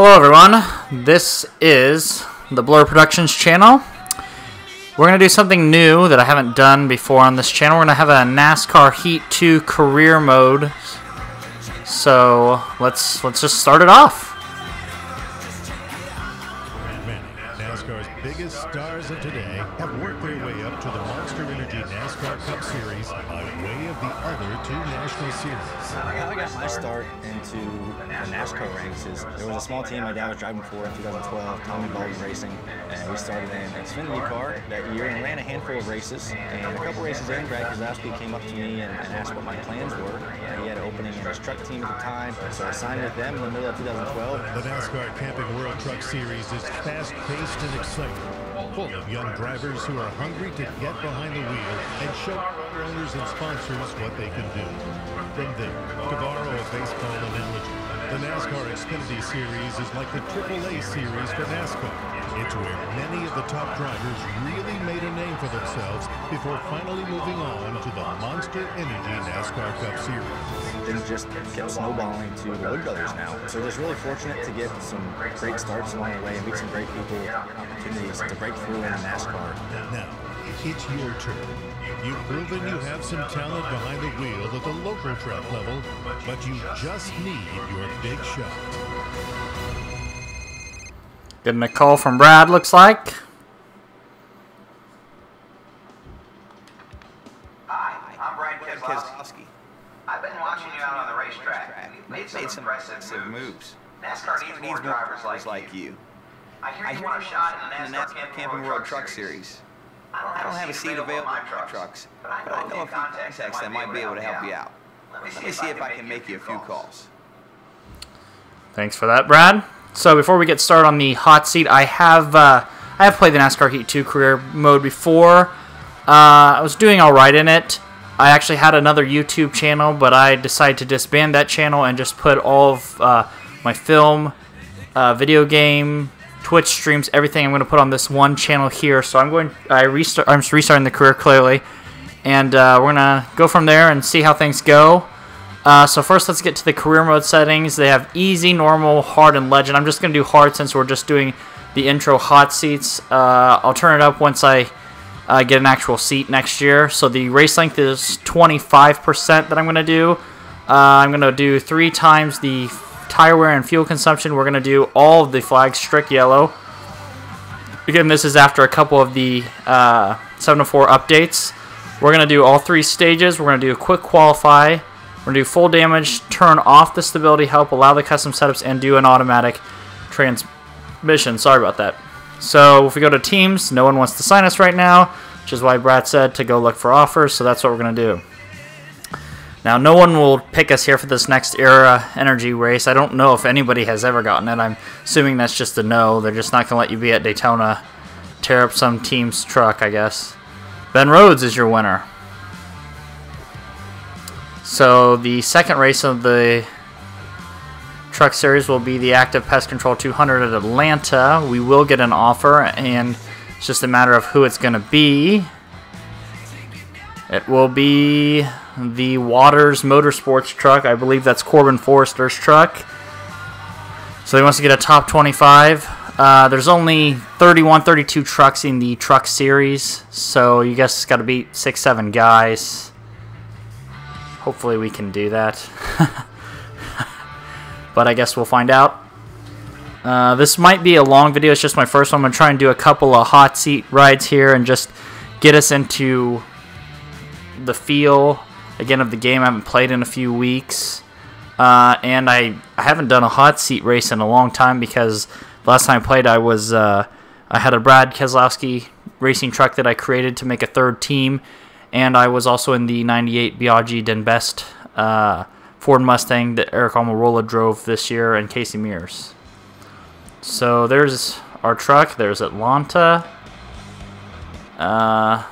Hello everyone, this is the Blur Productions channel. We're going to do something new that I haven't done before on this channel. We're going to have a NASCAR Heat 2 career mode. So let's just start it off. NASCAR's biggest stars of today have worked their way up to the Monster Energy NASCAR Cup Series by way of the other two national series. How I got my start into the NASCAR ranks is there was a small team my dad was driving for in 2012, Tommy Baldwin Racing, and we started in an Xfinity car that year and ran a handful of races. And a couple races in, Brad Keselowski came up to me and asked what my plans were. He had an opening in his truck team at the time, so I signed with them in the middle of 2012. The NASCAR Camping World Truck Series is fast-paced and exciting, full of young drivers who are hungry to get behind the wheel and show owners and sponsors what they can do. From there, to borrow a baseball analogy, the NASCAR Xfinity Series is like the AAA Series for NASCAR. It's where many of the top drivers really made a name for themselves before finally moving on to the Monster Energy NASCAR Cup Series. Things just kept snowballing to Road Brothers now. So just really fortunate to get some great starts along the way and meet some great people, opportunities to break through in NASCAR. Now, it's your turn. You've proven you have some talent behind the wheel at the local track level, but you just need your big shot. Getting a call from Brad, looks like. Hi, I'm Brad Keselowski. I've been watching you out on the racetrack. You've made some impressive moves. NASCAR needs more drivers like you. I hear you want a shot in the NASCAR Camping World Truck Series. I don't have a seat available in my trucks, but I know a few contacts that might be able to help you out. Let me see if I can make you a few calls. Thanks for that, Brad. So before we get started on the hot seat, I have played the NASCAR Heat 2 career mode before. I was doing all right in it. I actually had another YouTube channel, but I decided to disband that channel and just put all of my film, video game, Twitch streams, everything I'm going to put on this one channel here. So I'm just restarting the career clearly, and we're going to go from there and see how things go. So first, let's get to the career mode settings. They have easy, normal, hard, and legend. I'm just going to do hard since we're just doing the intro hot seats. I'll turn it up once I get an actual seat next year. So the race length is 25% that I'm going to do. I'm going to do 3 times the tire wear and fuel consumption. We're going to do all of the flags strict yellow. Again, this is after a couple of the 7-4 updates. We're going to do all 3 stages. We're going to do a quick qualify. We're going to do full damage, turn off the stability help, allow the custom setups, and do an automatic transmission. Sorry about that. So if we go to teams, no one wants to sign us right now, which is why Brad said to go look for offers, so that's what we're going to do. Now, no one will pick us here for this next era energy race. I don't know if anybody has ever gotten it. I'm assuming that's just a no. They're just not going to let you be at Daytona. Tear up some team's truck, I guess. Ben Rhodes is your winner. So the second race of the truck series will be the Active Pest Control 200 at Atlanta. We will get an offer, and it's just a matter of who it's going to be. It will be the Waters Motorsports truck. I believe that's Corbin Forrester's truck. So he wants to get a top 25. There's only 31, 32 trucks in the truck series, so you guys got to beat 6-7 guys. Hopefully we can do that. But I guess we'll find out. This might be a long video. It's just my first one. I'm going to try and do a couple of hot seat rides here and just get us into the feel, again, of the game. I haven't played in a few weeks. And I haven't done a hot seat race in a long time because the last time I played, I had a Brad Keselowski racing truck that I created to make a third team. And I was also in the 98 Biaggi Den Best Ford Mustang that Eric Almirola drove this year, and Casey Mears. So there's our truck. There's Atlanta. Let's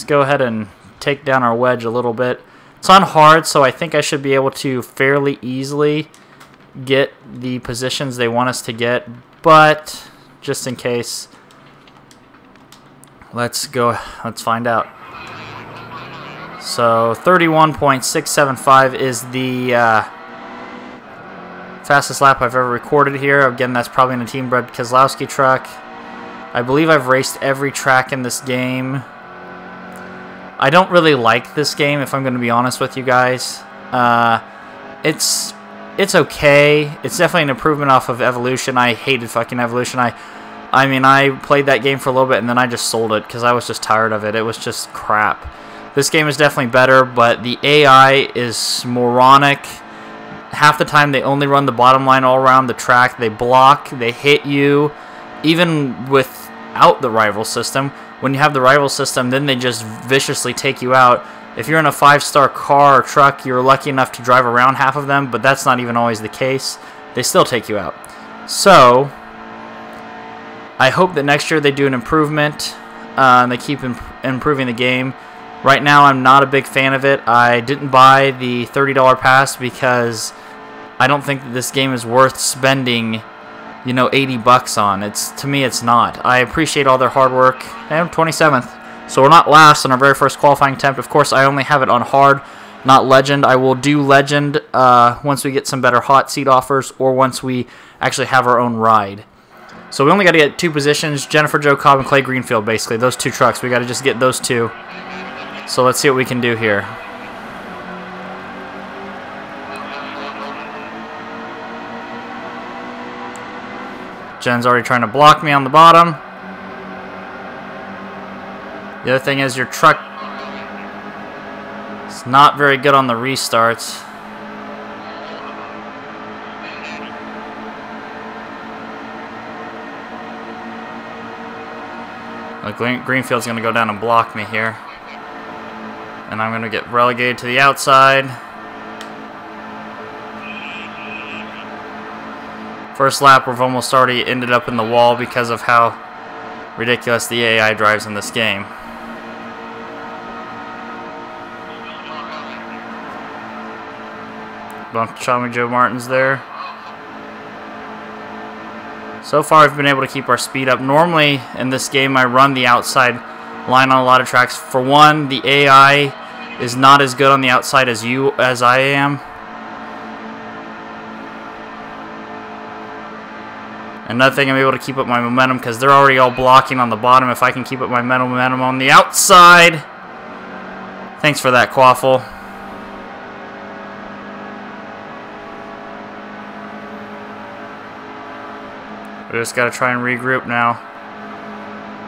go ahead and take down our wedge a little bit. It's on hard, so I think I should be able to fairly easily get the positions they want us to get. But just in case, let's find out. So 31.675 is the Fastest lap I've ever recorded here. Again, that's probably in a Team Bred Keselowski truck. I believe I've raced every track in this game. I don't really like this game, if I'm going to be honest with you guys. It's okay. It's definitely an improvement off of Evolution. I hated fucking Evolution. I mean, I played that game for a little bit and then I just sold it because I was just tired of it. It was just crap. This game is definitely better, but the AI is moronic. Half the time they only run the bottom line all around the track. They block, they hit you, even without the rival system. When you have the rival system, then they just viciously take you out. If you're in a 5-star car or truck, you're lucky enough to drive around half of them, but that's not even always the case. They still take you out. So, I hope that next year they do an improvement, and they keep improving the game. Right now, I'm not a big fan of it. I didn't buy the $30 pass because I don't think that this game is worth spending, you know, 80 bucks on. To me, it's not. I appreciate all their hard work. I'm 27th, so we're not last on our very first qualifying attempt. Of course, I only have it on hard, not legend. I will do legend once we get some better hot seat offers or once we actually have our own ride. So we only got to get 2 positions, Jennifer Jo Cobb and Clay Greenfield, basically. Those 2 trucks. We got to just get those 2. So let's see what we can do here. Jen's already trying to block me on the bottom. The other thing is your truck is not very good on the restarts. Greenfield's going to go down and block me here. And I'm going to get relegated to the outside. First lap, we've almost already ended up in the wall because of how ridiculous the AI drives in this game. Bump Tommy Joe Martins there. So far, I've been able to keep our speed up. Normally, in this game, I run the outside line on a lot of tracks. For one, the AI is not as good on the outside as I am. Another thing, I'm able to keep up my momentum because they're already all blocking on the bottom. If I can keep up my momentum on the outside. Thanks for that, Quaffle. We just got to try and regroup now.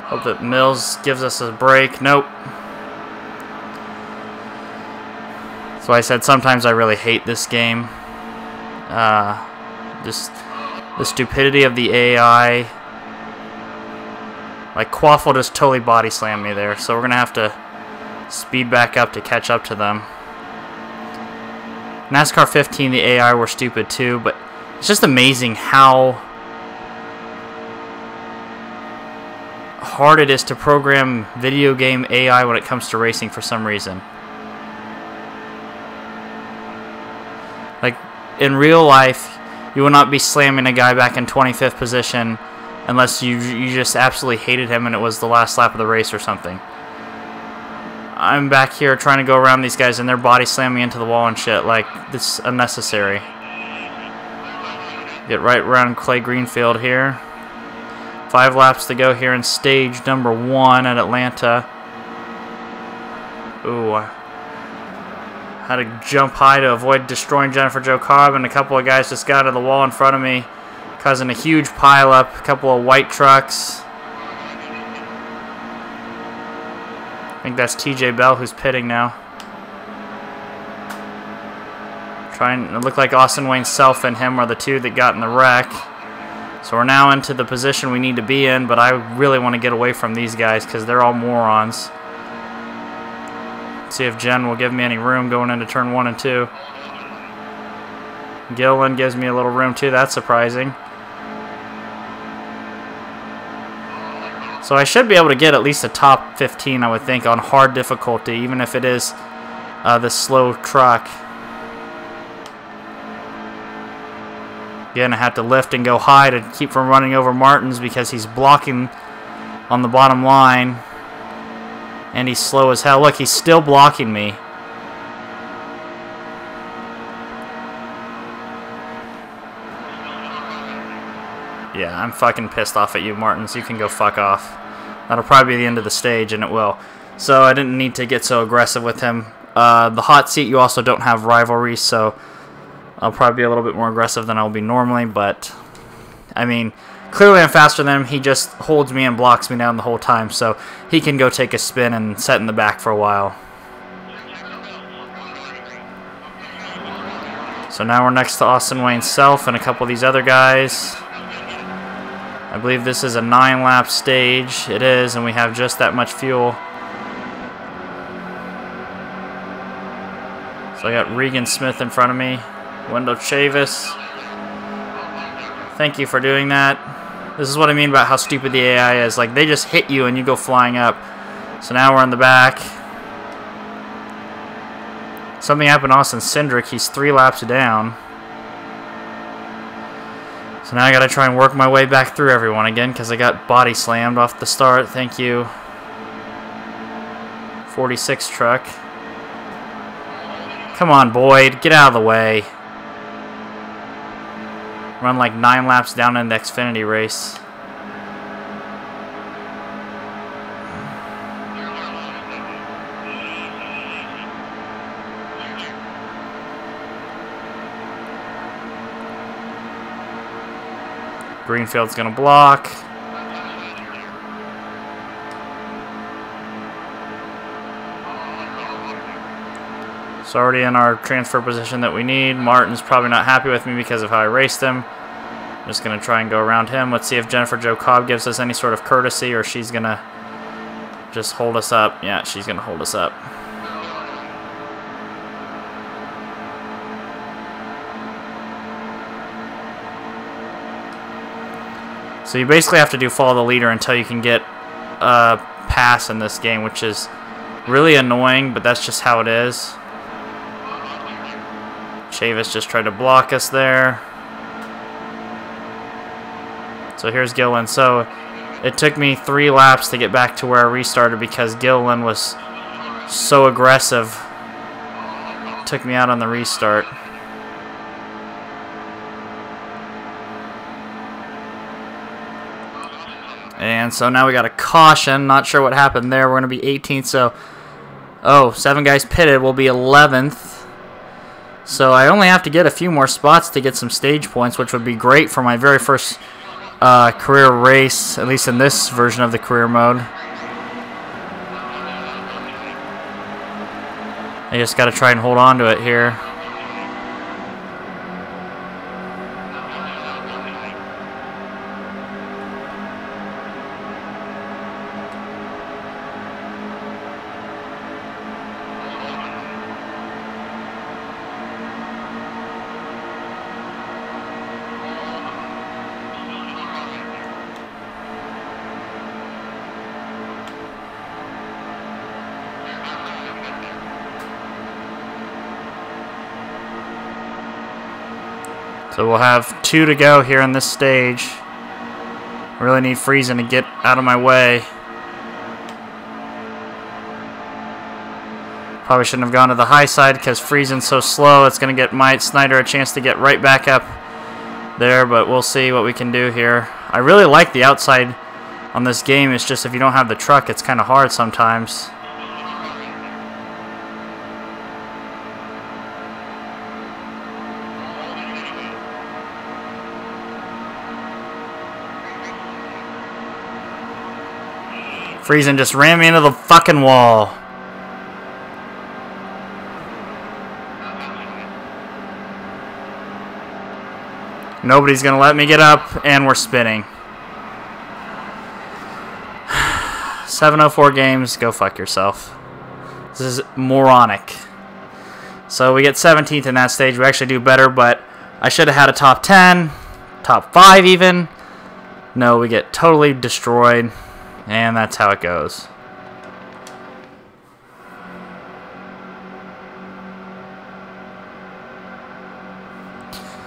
Hope that Mills gives us a break. Nope. So I said sometimes I really hate this game. Just the stupidity of the AI. Like, Quaffle just totally body slammed me there. So we're going to have to speed back up to catch up to them. NASCAR 15, the AI were stupid too. But it's just amazing how hard it is to program video game AI when it comes to racing for some reason. Like, in real life, you will not be slamming a guy back in 25th position unless you just absolutely hated him and it was the last lap of the race or something. I'm back here trying to go around these guys and they're body slamming into the wall and shit. Like, this is unnecessary. Get right around Clay Greenfield here. 5 laps to go here in stage number 1 at Atlanta. Ooh. Had to jump high to avoid destroying Jennifer Jo Cobb, and a couple of guys just got to the wall in front of me, causing a huge pileup. A couple of white trucks. I think that's TJ Bell who's pitting now. It looked like Austin Wayne Self and him are the 2 that got in the wreck. So we're now into the position we need to be in, but I really want to get away from these guys because they're all morons. See if Jen will give me any room going into turn 1 and 2. Gillen gives me a little room too. That's surprising. So I should be able to get at least a top 15, I would think, on hard difficulty, even if it is this slow truck. Again, I have to lift and go high to keep from running over Martins because he's blocking on the bottom line. And he's slow as hell. Look, he's still blocking me. Yeah, I'm fucking pissed off at you, Martins. You can go fuck off. That'll probably be the end of the stage, and it will. So I didn't need to get so aggressive with him. The hot seat, you also don't have rivalry, so I'll probably be a little bit more aggressive than I'll be normally, but I mean, clearly I'm faster than him. He just holds me and blocks me down the whole time, so he can go take a spin and set in the back for a while. So now we're next to Austin Wayne Self and a couple of these other guys. I believe this is a 9-lap stage. It is, and we have just that much fuel. So I got Regan Smith in front of me. Wendell Chavis. Thank you for doing that. This is what I mean about how stupid the AI is. Like, they just hit you and you go flying up. So now we're in the back. Something happened to Austin Cindric. He's 3 laps down. So now I got to try and work my way back through everyone again because I got body slammed off the start. Thank you. 46 truck. Come on, Boyd. Get out of the way. Run like 9 laps down in the Xfinity race. Greenfield's going to block. It's already in our transfer position that we need. Martin's probably not happy with me because of how I raced him. I'm just going to try and go around him. Let's see if Jennifer Jo Cobb gives us any sort of courtesy or she's going to just hold us up. Yeah, she's going to hold us up. So you basically have to do follow the leader until you can get a pass in this game, which is really annoying, but that's just how it is. Chavis just tried to block us there. So here's Gilliland. So it took me 3 laps to get back to where I restarted because Gilliland was so aggressive. It took me out on the restart. And so now we got a caution. Not sure what happened there. We're going to be 18th. So, 7 guys pitted. We'll be 11th. So I only have to get a few more spots to get some stage points, which would be great for my very first career race, at least in this version of the career mode. I just got to try and hold on to it here. So we'll have 2 to go here on this stage. Really need Friesen to get out of my way. Probably shouldn't have gone to the high side because Friesen's so slow. It's going to get Myatt Snyder a chance to get right back up there, but we'll see what we can do here. I really like the outside on this game. It's just if you don't have the truck, it's kind of hard sometimes. Friesen just ran me into the fucking wall. Nobody's going to let me get up, and we're spinning. 7:04 games, go fuck yourself. This is moronic. So we get 17th in that stage. We actually do better, but I should have had a top 10, top 5 even. No, we get totally destroyed. And that's how it goes.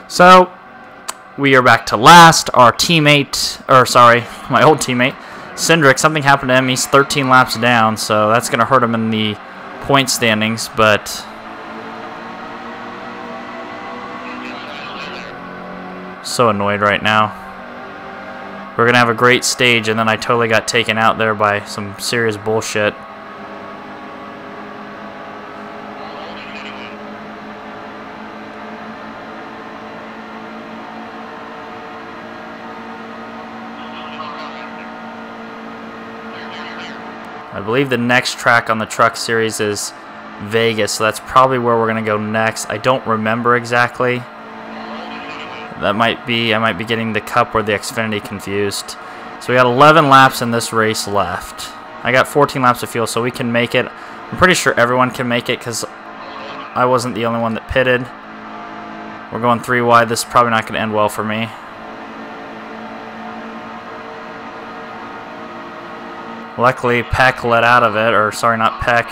So, we are back to last. Our teammate, or sorry, my old teammate, Cindric, something happened to him. He's 13 laps down, so that's going to hurt him in the point standings, but so annoyed right now. We're going to have a great stage, and then I totally got taken out there by some serious bullshit. I believe the next track on the truck series is Vegas, so that's probably where we're going to go next. I don't remember exactly. I might be getting the Cup or the Xfinity confused. So we got 11 laps in this race left. I got 14 laps of fuel, so we can make it. I'm pretty sure everyone can make it because I wasn't the only one that pitted. We're going 3 wide. This is probably not going to end well for me. Luckily, Peck let out of it, or sorry, not Peck.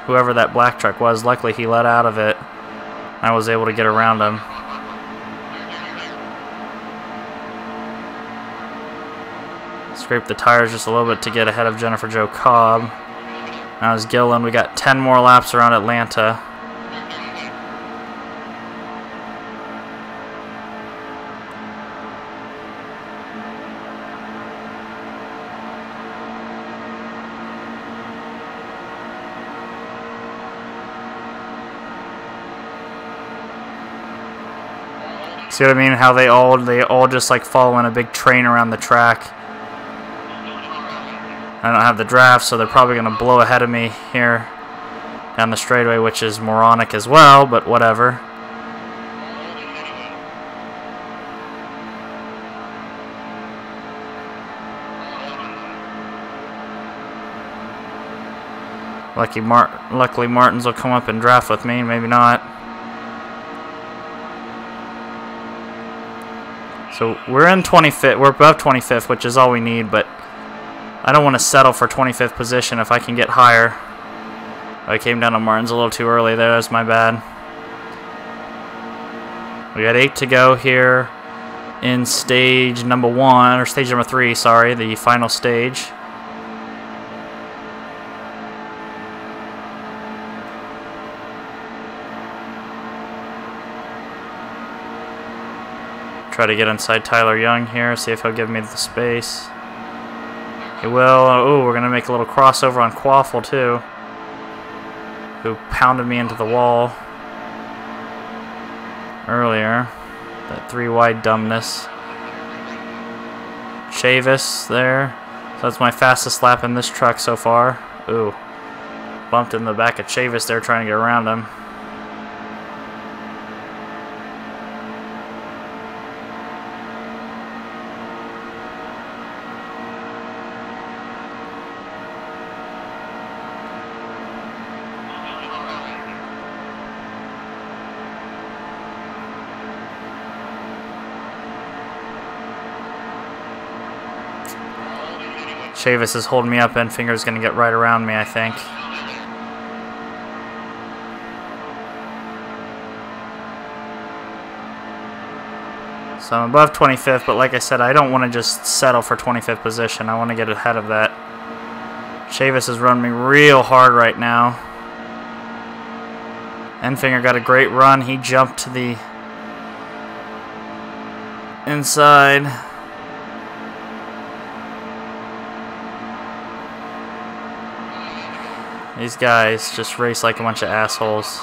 Whoever that black truck was, luckily he let out of it. I was able to get around him. Scraped the tires just a little bit to get ahead of Jennifer Jo Cobb. Now it's Gillen. We got 10 more laps around Atlanta. See what I mean? How they all just like follow in a big train around the track. I don't have the draft, so they're probably going to blow ahead of me here down the straightaway, which is moronic as well, but whatever. Luckily Martins will come up and draft with me, maybe not. So we're in 25th, we're above 25th, which is all we need, but I don't want to settle for 25th position if I can get higher. I came down on Martins a little too early there, that's my bad. We got 8 to go here in stage number 1, or stage number 3, sorry, the final stage. Try to get inside Tyler Young here, see if he'll give me the space. He will. Oh, we're going to make a little crossover on Quaffle too, who pounded me into the wall earlier. That 3 wide dumbness. Chavis there. So that's my fastest lap in this truck so far. Ooh. Bumped in the back of Chavis there trying to get around him. Chavis is holding me up, and Finger's going to get right around me, I think. So I'm above 25th, but like I said, I don't want to just settle for 25th position. I want to get ahead of that. Chavis is running me real hard right now. Enfinger got a great run. He jumped to the inside. These guys just race like a bunch of assholes.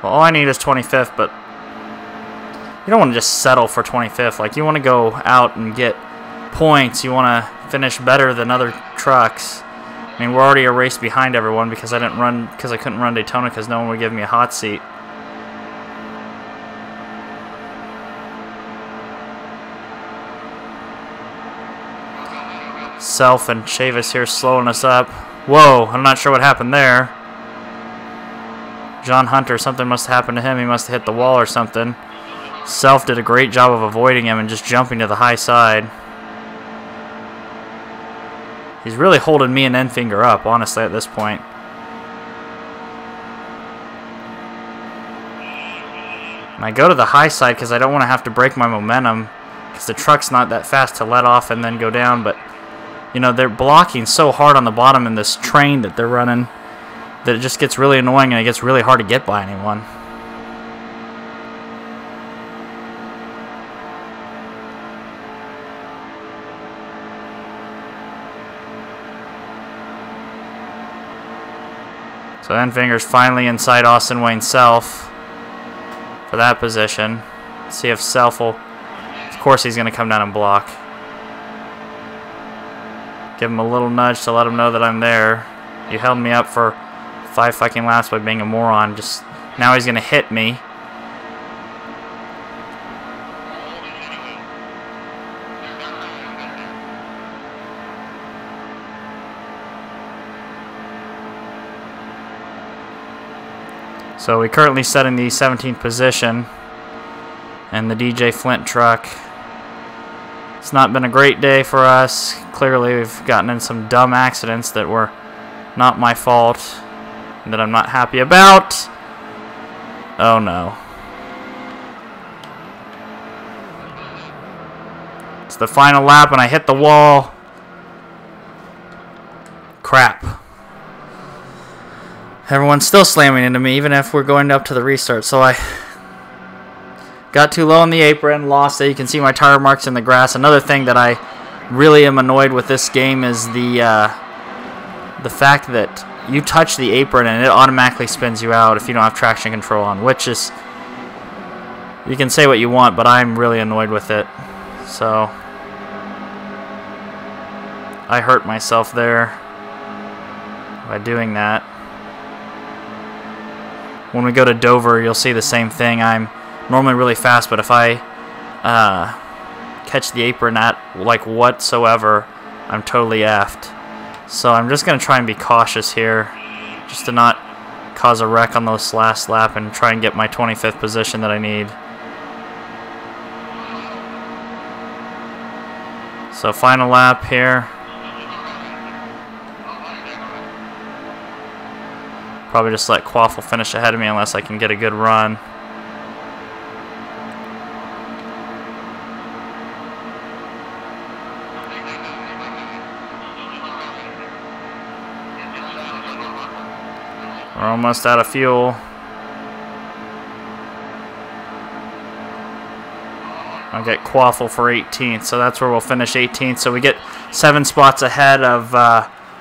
Well, all I need is 25th, but you don't want to just settle for 25th. Like, you want to go out and get points. You want to finish better than other trucks. I mean, we're already a race behind everyone because I couldn't run Daytona because no one would give me a hot seat. Self and Chavis here slowing us up. Whoa, I'm not sure what happened there. John Hunter, something must have happened to him. He must have hit the wall or something. Self did a great job of avoiding him and just jumping to the high side. He's really holding me and Enfinger up, honestly, at this point. And I go to the high side because I don't want to have to break my momentum because the truck's not that fast to let off and then go down, but you know, they're blocking so hard on the bottom in this train that they're running. that it just gets really annoying and it gets really hard to get by anyone. So Enfinger's finally inside Austin Wayne Self for that position. Let's see if Self will... Of course he's going to come down and block. Give him a little nudge to let him know that I'm there. You held me up for 5 fucking laps by being a moron. Just now he's going to hit me. So we currently set in the 17th position, and the DJ Flint truck. It's not been a great day for us. Clearly we've gotten in some dumb accidents that were not my fault, and that I'm not happy about. Oh no. It's the final lap and I hit the wall. Crap. Everyone's still slamming into me, even if we're going up to the restart. So I got too low on the apron, lost it. You can see my tire marks in the grass. Another thing that I really am annoyed with this game is the fact that you touch the apron and it automatically spins you out if you don't have traction control on, which is, you can say what you want, but I'm really annoyed with it. So I hurt myself there by doing that. When we go to Dover, you'll see the same thing. I'm normally really fast, but if I catch the apron at like whatsoever, I'm totally effed. So I'm just going to try and be cautious here, just to not cause a wreck on this last lap and try and get my 25th position that I need. So final lap here. Probably just let Quaffle finish ahead of me unless I can get a good run. We're almost out of fuel. I'll get Quaffle for 18th, so that's where we'll finish 18th. So we get 7 spots ahead of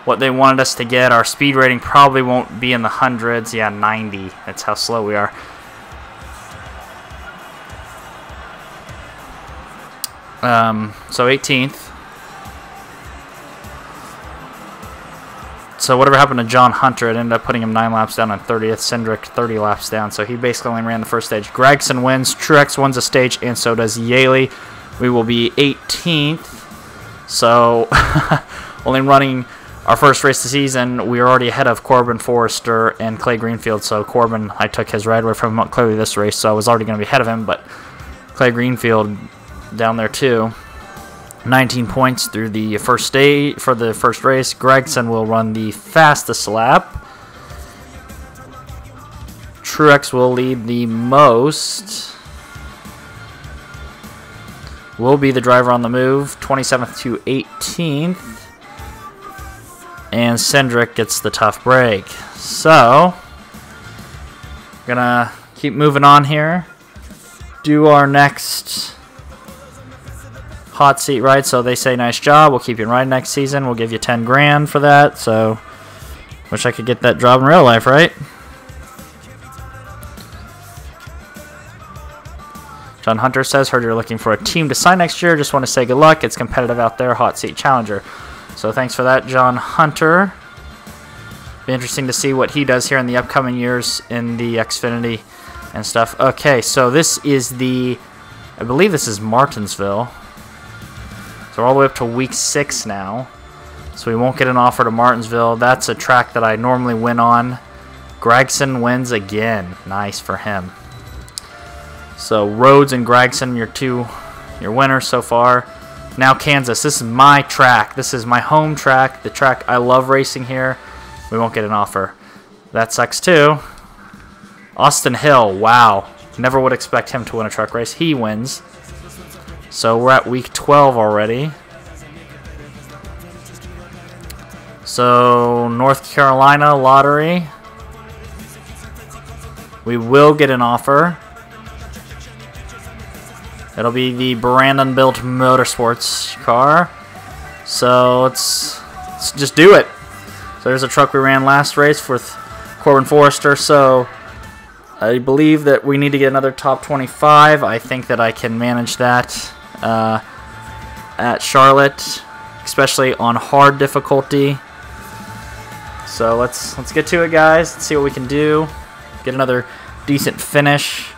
what they wanted us to get. Our speed rating probably won't be in the hundreds. Yeah, 90. That's how slow we are. So 18th. So whatever happened to John Hunter, it ended up putting him 9 laps down on 30th. Cindric 30 laps down, so he basically only ran the first stage. Gregson wins. Truex wins a stage, and so does Yaley. We will be 18th. So only running our first race of the season, we are already ahead of Corbin Forrester and Clay Greenfield. So Corbin, I took his ride away from him clearly this race, so I was already going to be ahead of him. But Clay Greenfield down there too. 19 points through the first day for the first race. Gregson will run the fastest lap. Truex will lead the most. Will be the driver on the move, 27th to 18th. And Cindric gets the tough break. So, gonna keep moving on here. Do our next hot seat ride. So they say, nice job, we'll keep you in ride next season. We'll give you 10 grand for that. So, wish I could get that job in real life, right? John Hunter says, heard you're looking for a team to sign next year. Just want to say good luck. It's competitive out there. Hot seat challenger. So thanks for that, John Hunter. Be interesting to see what he does here in the upcoming years in the Xfinity and stuff. Okay, so this is the, I believe this is Martinsville. So we're all the way up to week 6 now. So we won't get an offer to Martinsville. That's a track that I normally win on. Gregson wins again. Nice for him. So Rhodes and Gregson, your winners so far. Now Kansas. This is my track. This is my home track. The track I love racing here. We won't get an offer. That sucks too. Austin Hill. Wow. Never would expect him to win a truck race. He wins. So we're at week 12 already. So North Carolina lottery. we will get an offer. It'll be the Brandon built Motorsports car. So let's just do it. So there's a truck we ran last race with Corbin Forrester. So I believe that we need to get another top 25. I think that I can manage that at Charlotte, especially on hard difficulty. So let's get to it, guys. Let's see what we can do. Get another decent finish.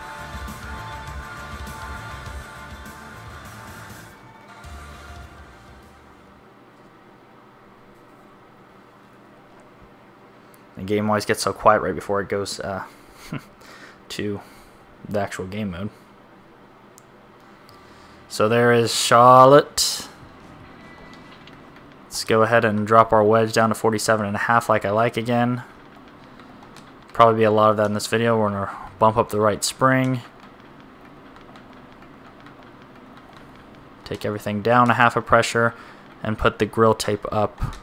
The game always gets so quiet right before it goes to the actual game mode. So there is Charlotte. Let's go ahead and drop our wedge down to 47.5 like I like again. Probably be a lot of that in this video. We're going to bump up the right spring. Take everything down a half a pressure and put the grill tape up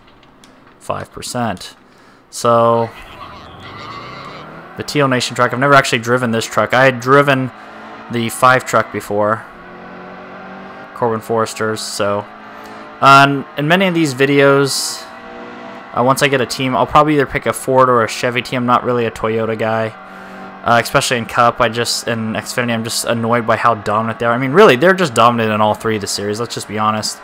5%. So the Teal Nation truck, I've never actually driven this truck. I had driven the 5 truck before, Corbin Forrester's. So in many of these videos, once I get a team, I'll probably either pick a Ford or a Chevy team. I'm not really a Toyota guy, especially in Cup. In Xfinity, I'm just annoyed by how dominant they are. I mean, really, they're just dominant in all 3 of the series. Let's just be honest.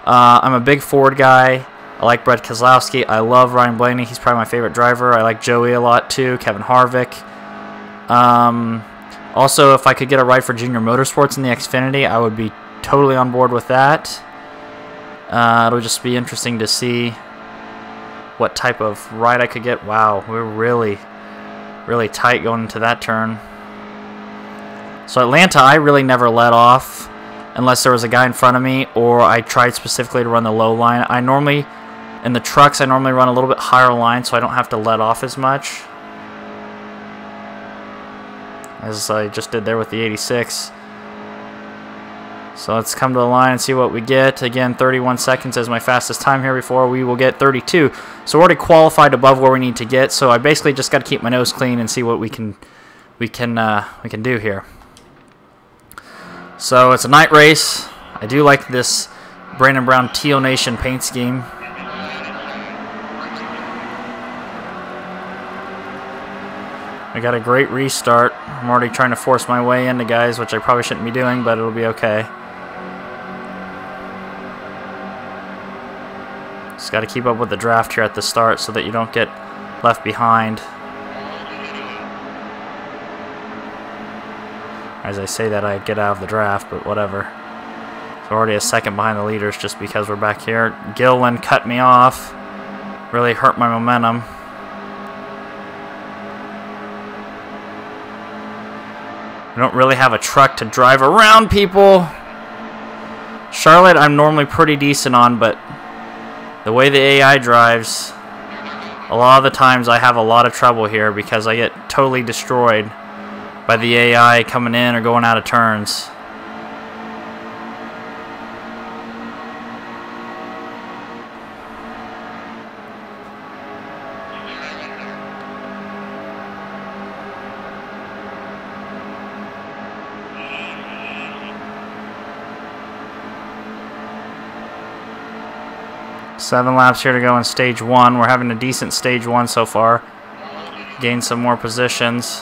I'm a big Ford guy. I like Brett Keselowski. I love Ryan Blaney. He's probably my favorite driver. I like Joey a lot too. Kevin Harvick. Also, if I could get a ride for Junior Motorsports in the Xfinity, I would be totally on board with that. It'll just be interesting to see what type of ride I could get. Wow, we're really tight going into that turn. So Atlanta, I really never let off unless there was a guy in front of me or I tried specifically to run the low line. In the trucks, I normally run a little bit higher line so I don't have to let off as much, as I just did there with the 86. So let's come to the line and see what we get. Again, 31 seconds is my fastest time here before we will get 32. So we're already qualified above where we need to get. So I basically just got to keep my nose clean and see what we can do here. So it's a night race. I do like this Brandon Brown Teal Nation paint scheme. I got a great restart. I'm already trying to force my way into guys, which I probably shouldn't be doing, but it'll be okay. Just got to keep up with the draft here at the start so that you don't get left behind. As I say that, I get out of the draft, but whatever. So already a second behind the leaders just because we're back here. Gillen cut me off. Really hurt my momentum. I don't really have a truck to drive around people. Charlotte I'm normally pretty decent on, but the way the AI drives, a lot of the times I have a lot of trouble here because I get totally destroyed by the AI coming in or going out of turns. Seven laps here to go in stage 1. We're having a decent stage 1 so far. Gain some more positions.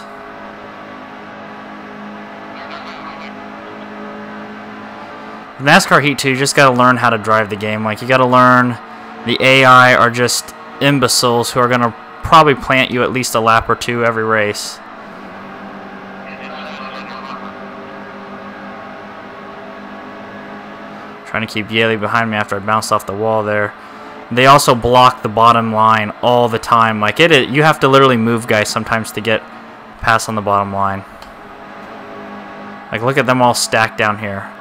NASCAR Heat 2, you just got to learn how to drive the game. Like, you got to learn the AI are just imbeciles who are going to probably plant you at least a lap or 2 every race. Trying to keep Yaley behind me after I bounced off the wall there. They also block the bottom line all the time. Like, you have to literally move guys sometimes to get past on the bottom line. Like, look at them all stacked down here.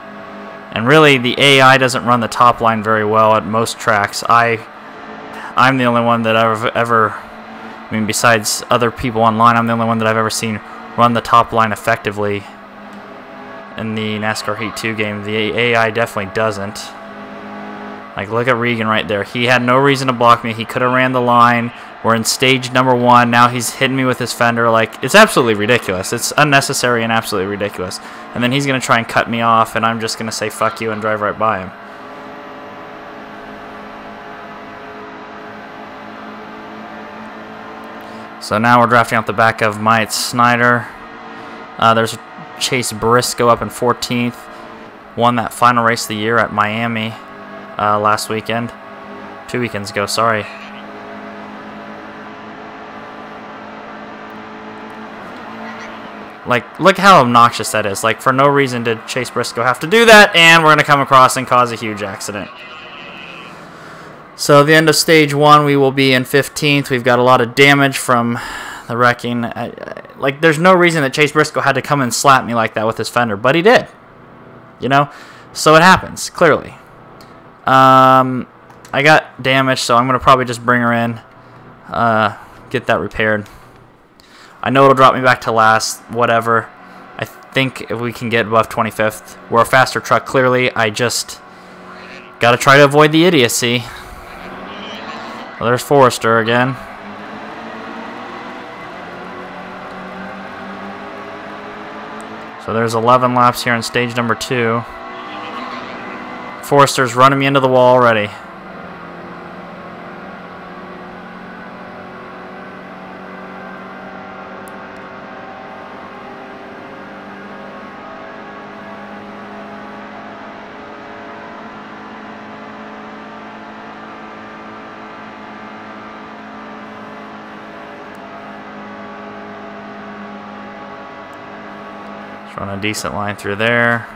And really, the AI doesn't run the top line very well at most tracks. I'm the only one that I've ever, I mean, besides other people online, I'm the only one that I've ever seen run the top line effectively in the NASCAR Heat 2 game. The AI definitely doesn't. Like, look at Regan right there. He had no reason to block me. He could have ran the line We're in stage number 1. Now he's hitting me with his fender. Like, it's absolutely ridiculous. It's unnecessary and absolutely ridiculous. And then he's going to try and cut me off, and I'm just going to say fuck you and drive right by him. So now we're drafting out the back of Myatt Snyder. There's Chase Briscoe up in 14th. Won that final race of the year at Miami last weekend. 2 weekends ago, sorry. Like, look how obnoxious that is. Like, for no reason did Chase Briscoe have to do that, and we're going to come across and cause a huge accident. So, the end of stage 1, we will be in 15th. We've got a lot of damage from the wrecking. Like, there's no reason that Chase Briscoe had to come and slap me like that with his fender, but he did. You know? So, it happens, clearly. I got damage, so I'm going to probably just bring her in, get that repaired. I know it'll drop me back to last, whatever. I think if we can get above 25th, we're a faster truck, clearly. I just got to try to avoid the idiocy. Well, there's Forrester again. So there's 11 laps here in stage number 2. Forrester's running me into the wall already. Run a decent line through there.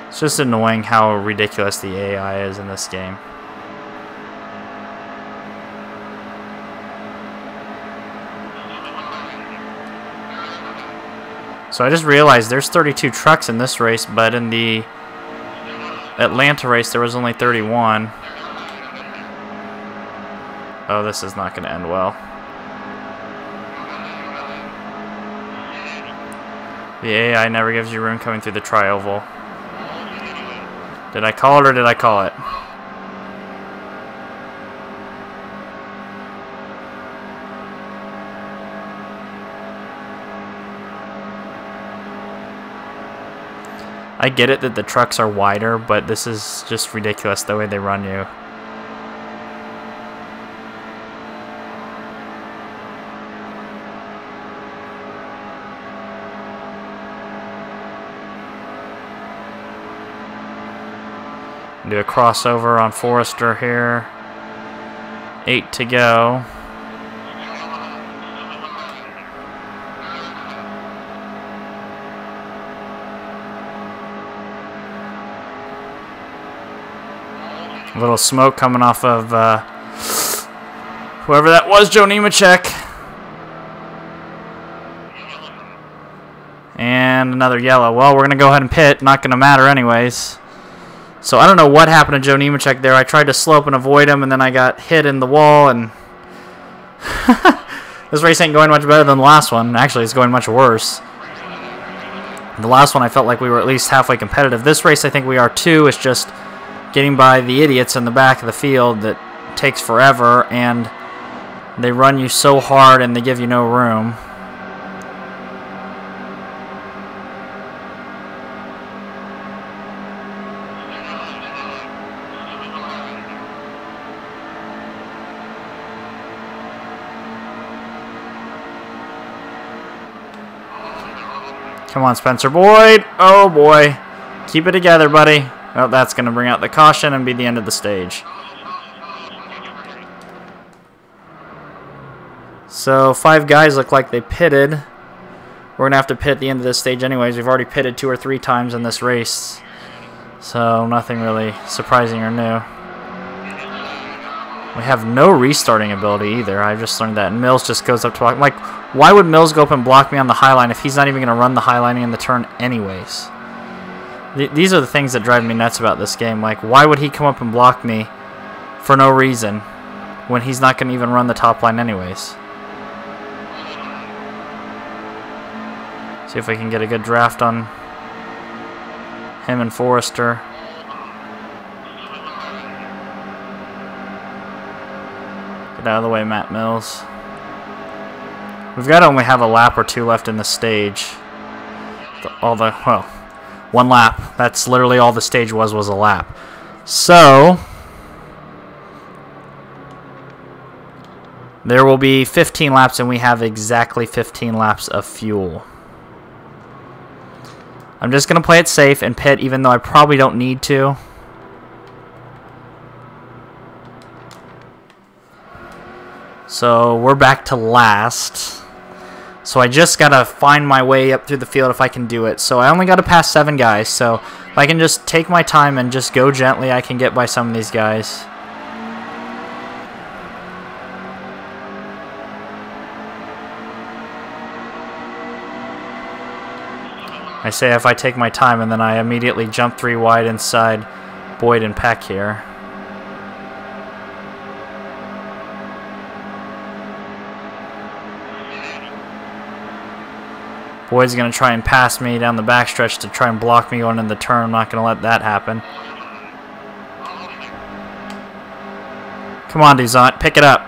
It's just annoying how ridiculous the AI is in this game. So I just realized there's 32 trucks in this race, but in the Atlanta race there was only 31. Oh, this is not going to end well. The AI never gives you room coming through the tri-oval. Did I call it or did I call it? I get it that the trucks are wider, but this is just ridiculous the way they run you. Do a crossover on Forrester here. 8 to go. A little smoke coming off of whoever that was, Joe Nemechek. And another yellow. Well, we're going to go ahead and pit. Not going to matter anyways. So I don't know what happened to Joe Nemechek there. I tried to slope and avoid him, and then I got hit in the wall, and this race ain't going much better than the last one. Actually, it's going much worse. The last one I felt like we were at least halfway competitive. This race I think we are too. It's just getting by the idiots in the back of the field that takes forever, and they run you so hard and they give you no room. Come on, Spencer Boyd. Oh, boy. Keep it together, buddy. Oh, that's going to bring out the caution and be the end of the stage. So, 5 guys look like they pitted. We're going to have to pit at the end of this stage anyways. We've already pitted 2 or 3 times in this race. So, nothing really surprising or new. We have no restarting ability either. I just learned that. And Mills just goes up to block. Like, why would Mills go up and block me on the high line if he's not even going to run the high line in the turn anyways? These are the things that drive me nuts about this game. Like, why would he come up and block me for no reason when he's not going to even run the top line anyways? See if we can get a good draft on Him and Forrester. Get out of the way, Matt Mills. We've got to only have a lap or two left in the stage. Well, one lap. That's literally all the stage was a lap. So there will be 15 laps, and we have exactly 15 laps of fuel. I'm just going to play it safe and pit, even though I probably don't need to. So we're back to last. So I just got to find my way up through the field if I can do it. So I only got to pass 7 guys. So if I can just take my time and just go gently, I can get by some of these guys. I say if I take my time, and then I immediately jump 3 wide inside Boyd and Peck here. Boyd's going to try and pass me down the backstretch to try and block me going in the turn. I'm not going to let that happen. Come on, Duzant, pick it up.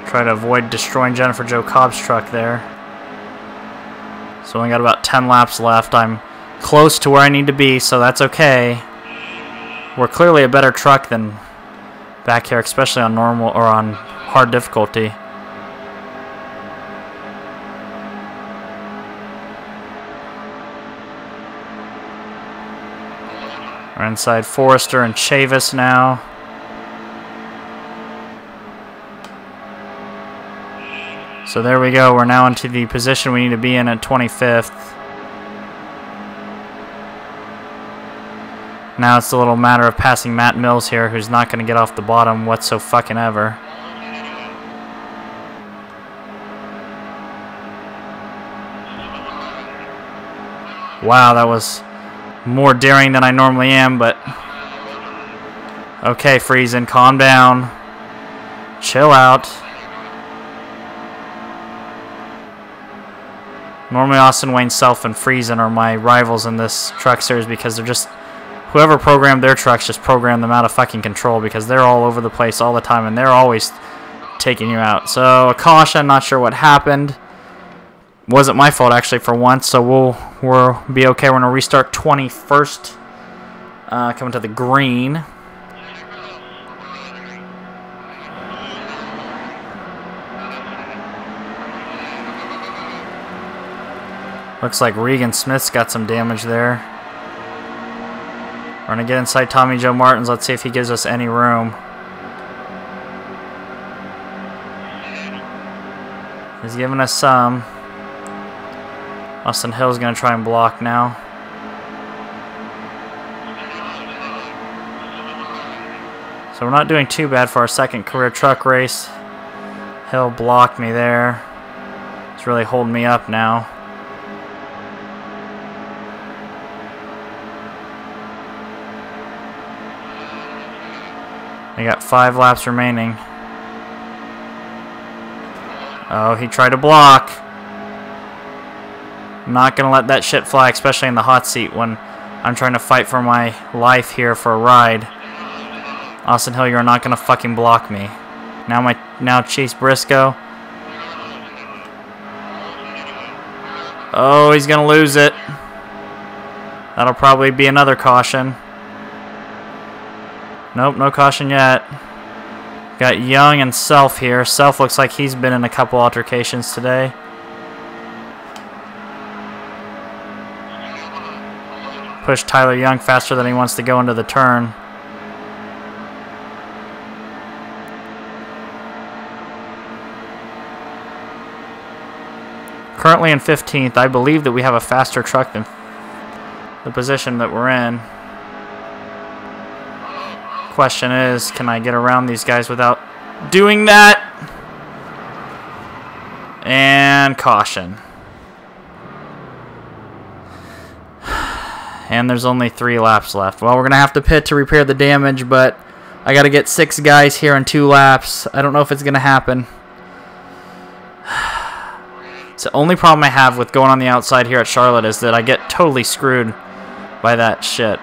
Try to avoid destroying Jennifer Jo Cobb's truck there. So we got about 10 laps left. I'm close to where I need to be, so that's okay. We're clearly a better truck than back here, especially on normal or on hard difficulty. We're inside Forrester and Chavis now. So there we go. We're now into the position we need to be in at 25th. Now it's a little matter of passing Matt Mills here, who's not going to get off the bottom whatsoever. Wow, that was more daring than I normally am, but okay, Friesen, calm down. Chill out. Normally Austin Wayne, Self, and Friesen are my rivals in this truck series because they're just... Whoever programmed their trucks just programmed them out of fucking control because they're all over the place all the time and they're always taking you out. So, a caution, not sure what happened. Wasn't my fault actually for once, so we'll be okay. We're going to restart 21st. Coming to the green. Looks like Regan Smith's got some damage there. We're going to get inside Tommy Joe Martins. Let's see if he gives us any room. He's giving us some. Austin Hill's going to try and block now. So we're not doing too bad for our second career truck race. Hill blocked me there. He's really holding me up now. I got 5 laps remaining. Oh, he tried to block. I'm not going to let that shit fly, especially in the hot seat when I'm trying to fight for my life here for a ride. Austin Hill, you're not going to fucking block me. Now Chase Briscoe. Oh, he's going to lose it. That'll probably be another caution. Nope, no caution yet. Got Young and Self here. Self looks like he's been in a couple altercations today. Push Tyler Young faster than he wants to go into the turn. Currently in 15th. I believe that we have a faster truck than the position that we're in. Question is, can I get around these guys without doing that? And caution. And there's only 3 laps left. Well, we're going to have to pit to repair the damage, but I got to get 6 guys here in 2 laps. I don't know if it's going to happen. It's the only problem I have with going on the outside here at Charlotte is that I get totally screwed by that shit.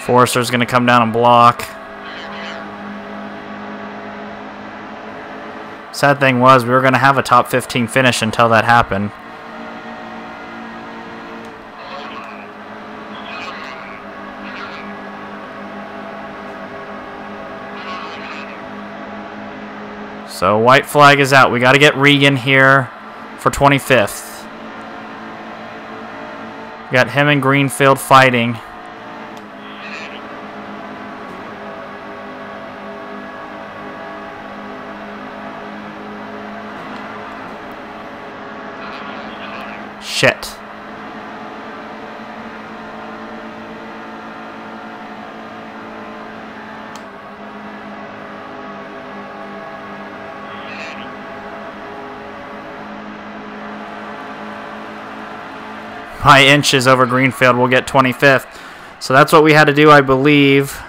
Forrester's going to come down and block. Sad thing was, we were going to have a top 15 finish until that happened. So white flag is out. We got to get Regan here for 25th. We got him and Greenfield fighting. Shit. By inches over Greenfield, we'll get 25th. So that's what we had to do, I believe.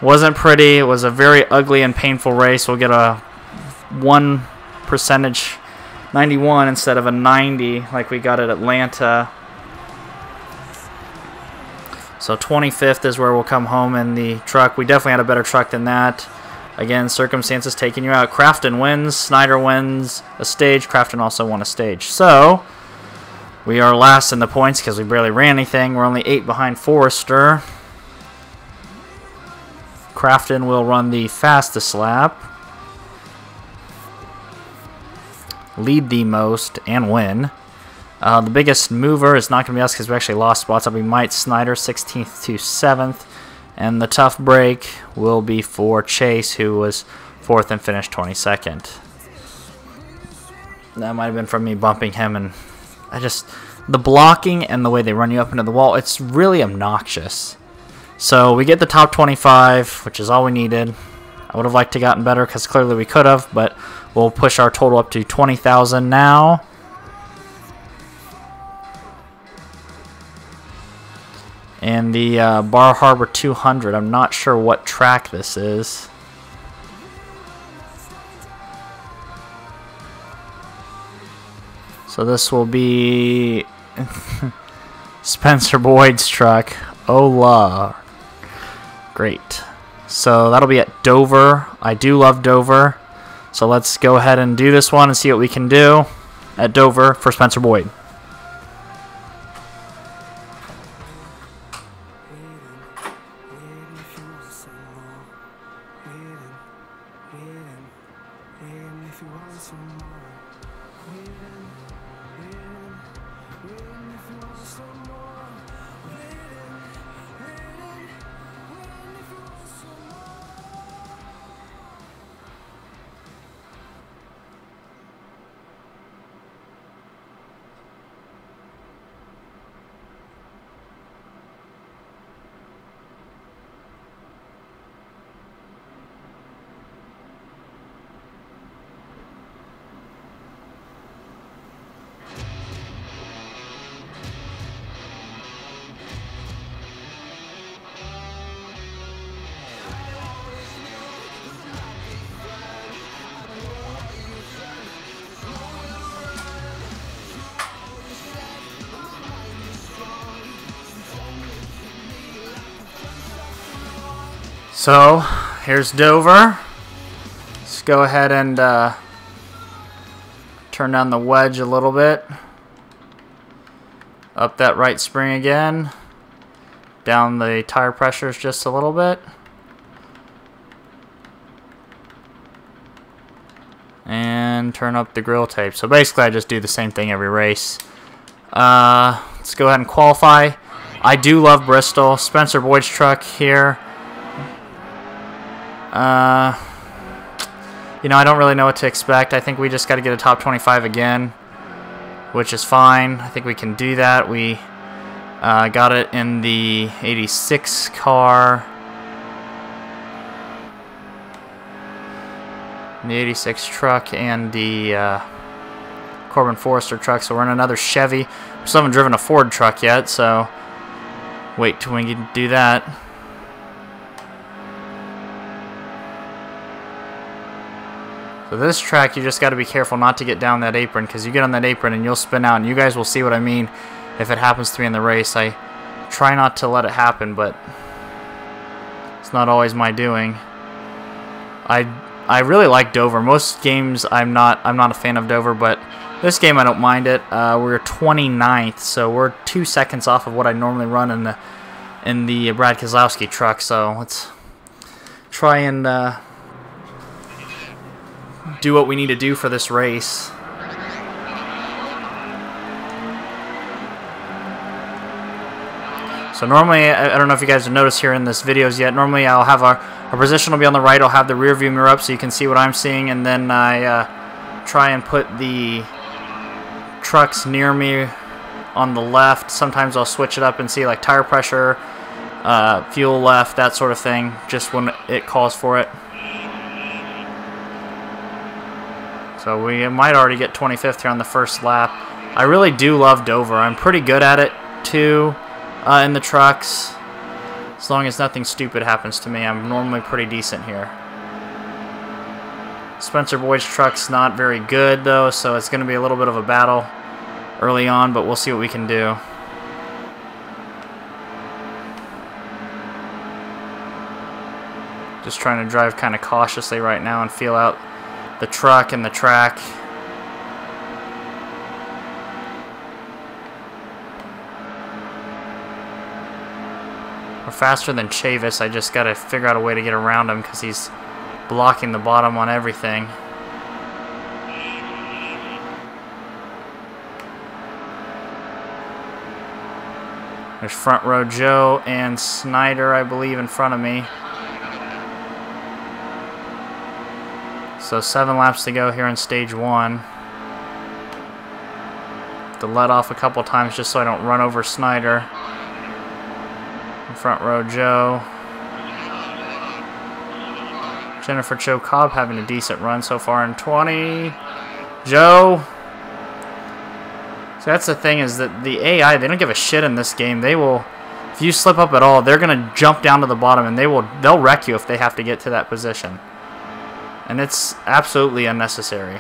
Wasn't pretty. It was a very ugly and painful race. We'll get a 1% 91 instead of a 90 like we got at Atlanta. So 25th is where we'll come home in the truck. We definitely had a better truck than that. Again, circumstances taking you out. Crafton wins. Snyder wins a stage. Crafton also won a stage. So we are last in the points because we barely ran anything. We're only 8 behind Forrester. Crafton will run the fastest lap, lead the most, and win. The biggest mover is not going to be us because we actually lost spots. That'll be Mike Snyder, 16th to 7th. And the tough break will be for Chase, who was 4th and finished 22nd. That might have been from me bumping him, and the blocking and the way they run you up into the wall, it's really obnoxious. So we get the top 25, which is all we needed. I would have liked to gotten better because clearly we could have, but we'll push our total up to 20,000 now. And the Bar Harbor 200, I'm not sure what track this is. So this will be Spencer Boyd's truck. Ola. Great. So that'll be at Dover. I do love Dover. So let's go ahead and do this one and see what we can do at Dover for Spencer Boyd. So, here's Dover. Let's go ahead and turn down the wedge a little bit. Up that right spring again. Down the tire pressures just a little bit. And turn up the grill tape. So basically I just do the same thing every race. Let's go ahead and qualify. I do love Bristol. Spencer Boyd's truck here. You know, I don't really know what to expect. I think we just got to get a top 25 again, which is fine. I think we can do that. We I got it in the 86 car. The 86 truck and the Corbin Forester truck. So we're in another Chevy. We still haven't driven a Ford truck yet, so wait till we can do that. So this track, you just got to be careful not to get down that apron, because you get on that apron and you'll spin out, and you guys will see what I mean if it happens to me in the race. I try not to let it happen, but it's not always my doing. I really like Dover. Most games I'm not a fan of Dover, but this game I don't mind it. We're 29th, so we're 2 seconds off of what I normally run in the Brad Keselowski truck. So let's try and do what we need to do for this race. So normally, I don't know if you guys have noticed here in this videos yet, normally I'll have our position will be on the right, I'll have the rear view mirror up so you can see what I'm seeing, and then I try and put the trucks near me on the left. Sometimes I'll switch it up and see like tire pressure, fuel left, that sort of thing, just when it calls for it. So we might already get 25th here on the first lap. I really do love Dover. I'm pretty good at it too in the trucks. As long as nothing stupid happens to me, I'm normally pretty decent here. Spencer Boyd's truck's not very good though, so it's going to be a little bit of a battle early on, but we'll see what we can do. Just trying to drive kind of cautiously right now and feel out the truck and the track. We're faster than Chavis. I just got to figure out a way to get around him because he's blocking the bottom on everything. There's Front Row Joe and Snyder, I believe, in front of me. So 7 laps to go here in stage 1. To let off a couple times just so I don't run over Snyder. Front Row Joe. Jennifer Cho Cobb having a decent run so far in 20. Joe. So that's the thing, is that the AI, they don't give a shit in this game. They will, if you slip up at all, they're gonna jump down to the bottom and they'll wreck you if they have to get to that position. And it's absolutely unnecessary.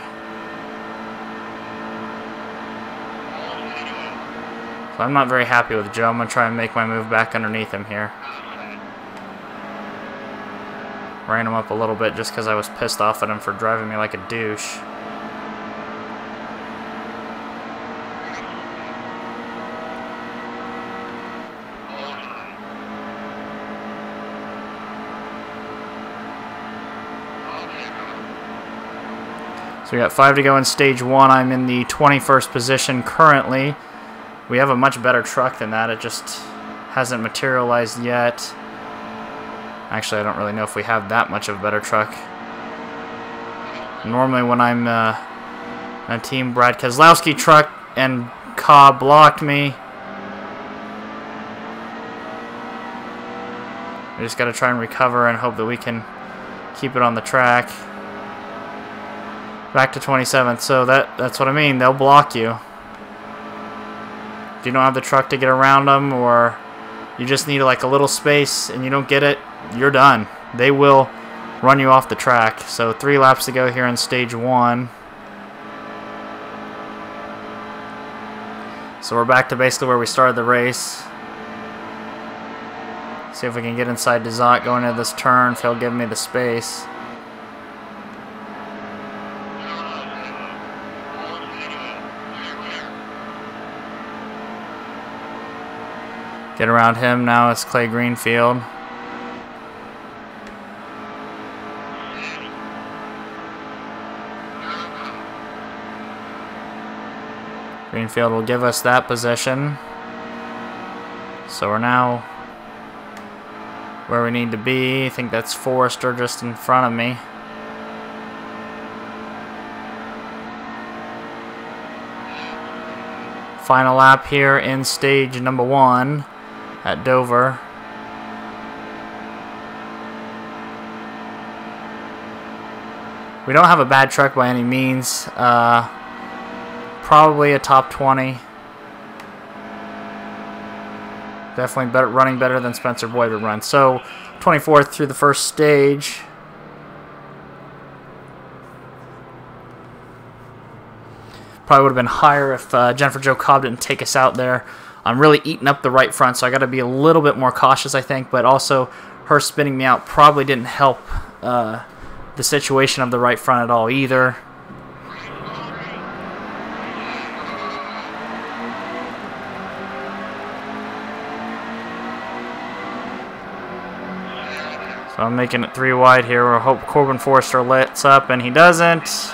So I'm not very happy with Joe. I'm going to try and make my move back underneath him here. Ran him up a little bit just because I was pissed off at him for driving me like a douche. So we got 5 to go in stage 1. I'm in the 21st position currently. We have a much better truck than that. It just hasn't materialized yet. Actually, I don't really know if we have that much of a better truck. Normally when I'm on a team, Brad Keselowski truck and Cobb blocked me. We just got to try and recover and hope that we can keep it on the track. Back to 27th, so that's what I mean. They'll block you. If you don't have the truck to get around them, or you just need like a little space and you don't get it, you're done. They will run you off the track. So 3 laps to go here in stage 1. So we're back to basically where we started the race. See if we can get inside Dezot going into this turn, if he'll give me the space. Get around him. Now it's Clay Greenfield. Greenfield will give us that position. So we're now where we need to be. I think that's Forrester just in front of me. Final lap here in stage number 1 at Dover. We don't have a bad truck by any means. Probably a top 20. Definitely better, running better than Spencer Boyd would run. So 24th through the first stage. Probably would have been higher if Jennifer Jo Cobb didn't take us out there. I'm really eating up the right front, so I got to be a little bit more cautious, I think. But also, her spinning me out probably didn't help the situation of the right front at all either. So I'm making it 3 wide here. We'll hope Corbin Forrester lets up, and he doesn't.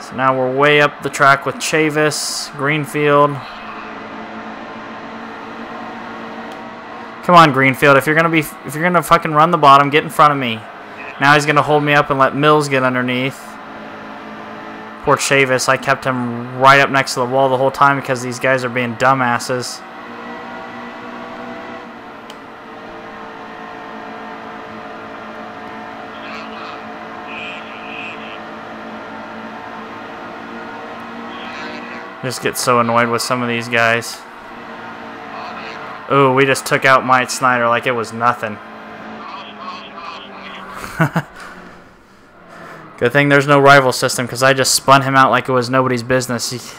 So now we're way up the track with Chavis, Greenfield. Come on, Greenfield. If you're gonna fucking run the bottom, get in front of me. Now he's gonna hold me up and let Mills get underneath. Poor Chavis. I kept him right up next to the wall the whole time because these guys are being dumbasses. Just get so annoyed with some of these guys. Ooh, we just took out Mike Snyder like it was nothing. Good thing there's no rival system because I just spun him out like it was nobody's business.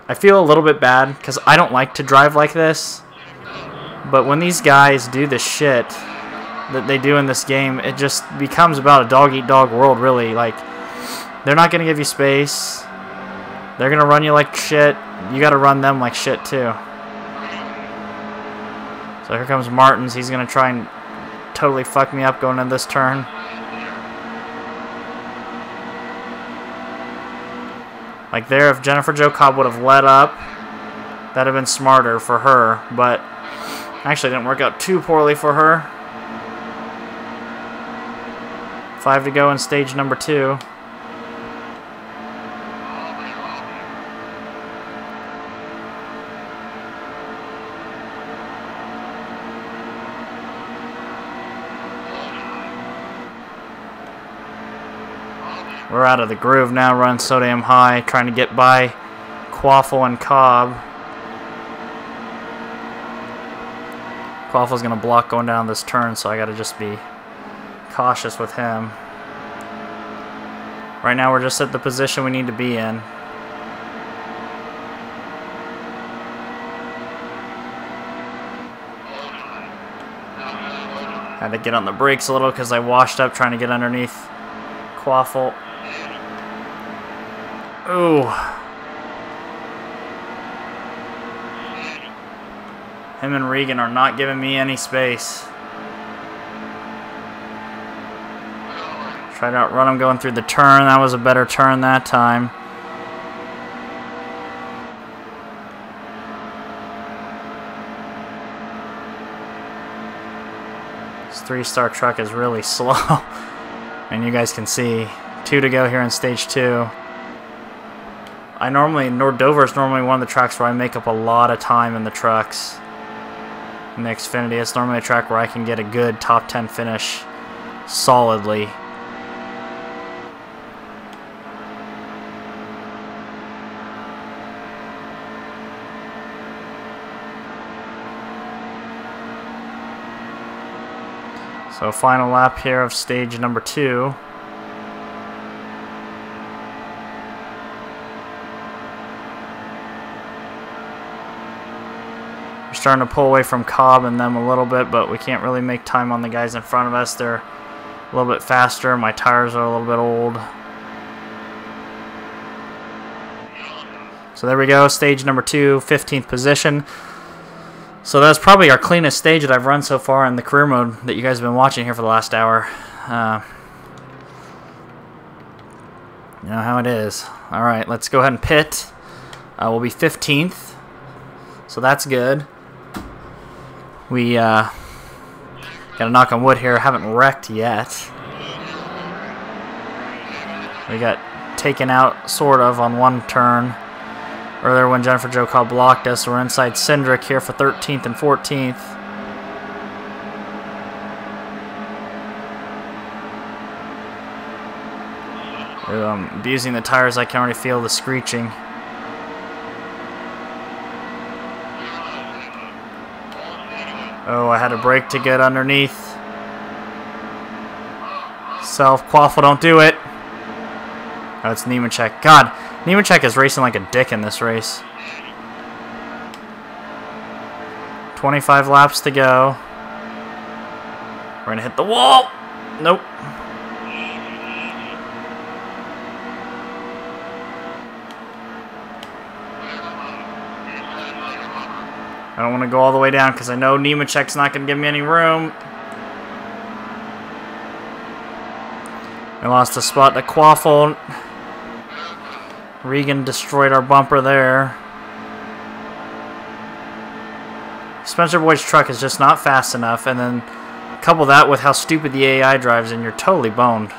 I feel a little bit bad because I don't like to drive like this. But when these guys do the shit that they do in this game, it just becomes about a dog-eat-dog world, really. Like, they're not going to give you space. They're going to run you like shit. You got to run them like shit, too. So here comes Martins. He's going to try and totally fuck me up going into this turn. Like there, if Jennifer Jo Cobb would have let up, that would have been smarter for her. But actually, it didn't work out too poorly for her. 5 to go in stage number 2. We're out of the groove now, running so damn high, trying to get by Quaffle and Cobb. Quaffle's going to block going down this turn, so I got to just be cautious with him. Right now we're just at the position we need to be in. Had to get on the brakes a little because I washed up trying to get underneath Quaffle. Ooh. Him and Regan are not giving me any space. Tried to outrun him going through the turn. That was a better turn that time. This 3-star truck is really slow. And you guys can see 2 to go here in stage 2. Dover is normally one of the tracks where I make up a lot of time in the trucks. In the Xfinity, it's normally a track where I can get a good top 10 finish solidly. So final lap here of stage number 2. We're starting to pull away from Cobb and them a little bit, but we can't really make time on the guys in front of us. They're a little bit faster. My tires are a little bit old. So there we go, stage number 2, 15th position. So that's probably our cleanest stage that I've run so far in the career mode that you guys have been watching here for the last hour. You know how it is. Alright, let's go ahead and pit. We'll be 15th. So that's good. We got to knock on wood here. Haven't wrecked yet. We got taken out, sort of, on one turn. Earlier when Jennifer Jo Cobb blocked us, we're inside Cindric here for 13th and 14th. I'm abusing the tires. I can already feel the screeching. Oh, I had a brake to get underneath. Quaffle, don't do it. Oh, it's Nemechek. God, Nemechek is racing like a dick in this race. 25 laps to go. We're going to hit the wall. Nope. I don't want to go all the way down because I know Nemechek's not going to give me any room. I lost a spot to Quaffle. Regan destroyed our bumper there. Spencer Boyd's truck is just not fast enough, and then couple that with how stupid the AI drives, and you're totally boned.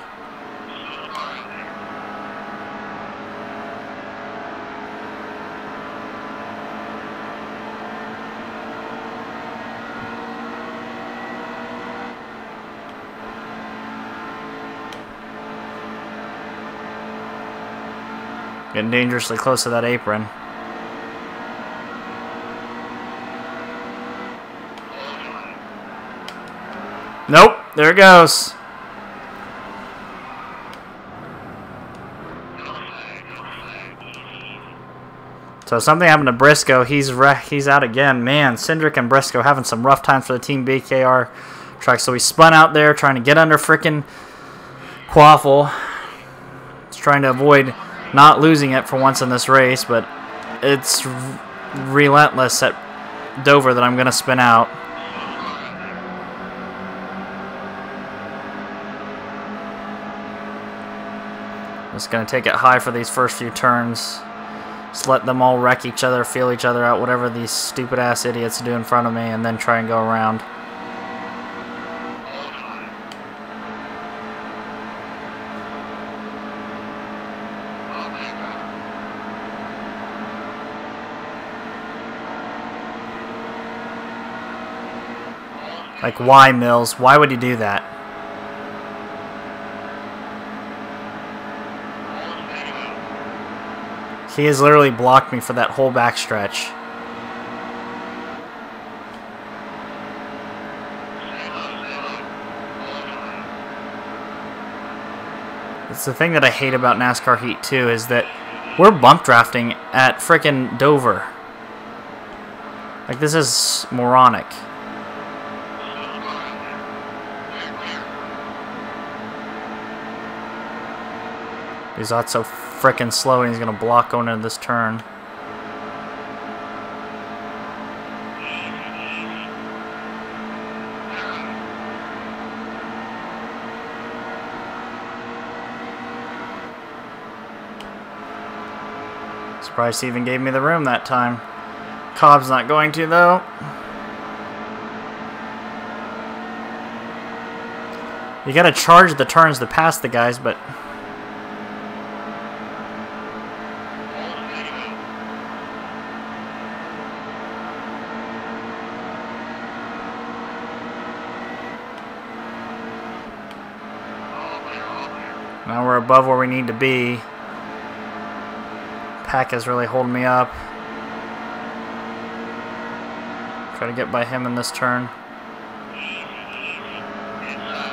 Getting dangerously close to that apron. Nope, there it goes. So something happened to Briscoe. He's out again. Man, Cindric and Briscoe having some rough times for the Team BKR truck. So he spun out there trying to get under frickin' Quaffle. He's trying to avoid not losing it for once in this race, but it's relentless at Dover that I'm going to spin out. Just going to take it high for these first few turns. Just let them all wreck each other, feel each other out, whatever these stupid-ass idiots do in front of me, and then try and go around. Like, why, Mills? Why would he do that? He has literally blocked me for that whole backstretch. It's the thing that I hate about NASCAR Heat 2 is that we're bump drafting at frickin' Dover. Like, this is moronic. He's not so frickin' slow, and he's gonna block going into this turn. Surprised he even gave me the room that time. Cobb's not going to, though. You gotta charge the turns to pass the guys, but now we're above where we need to be. Pack is really holding me up. Try to get by him in this turn.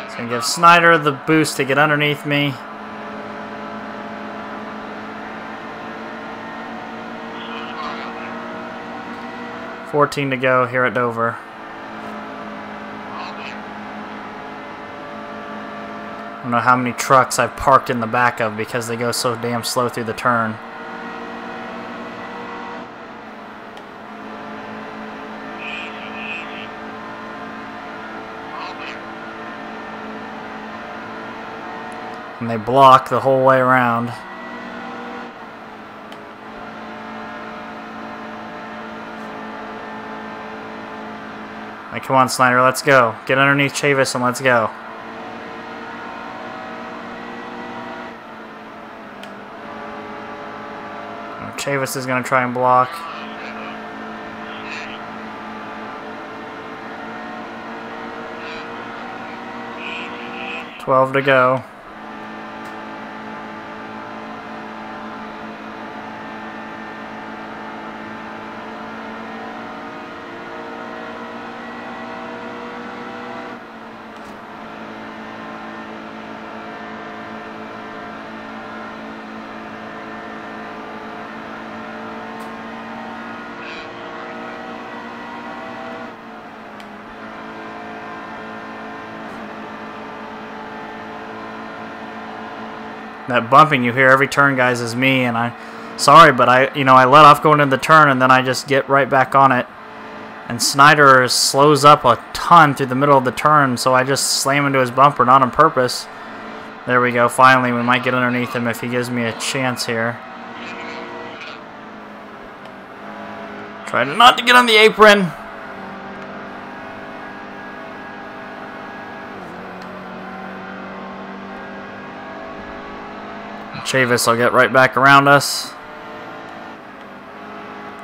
It's going to give Snyder the boost to get underneath me. $14 to go here at Dover. I don't know how many trucks I've parked in the back of because they go so damn slow through the turn. And they block the whole way around. Like, come on, Snyder, let's go. Get underneath Chavis and let's go. Chavis is going to try and block. 12 to go. That bumping you hear every turn, guys, is me, and sorry, but I let off going into the turn, and then I just get right back on it. And Snyder slows up a ton through the middle of the turn, so I just slam into his bumper, not on purpose. There we go. Finally, we might get underneath him if he gives me a chance here. Try not to get on the apron. Chavis will get right back around us.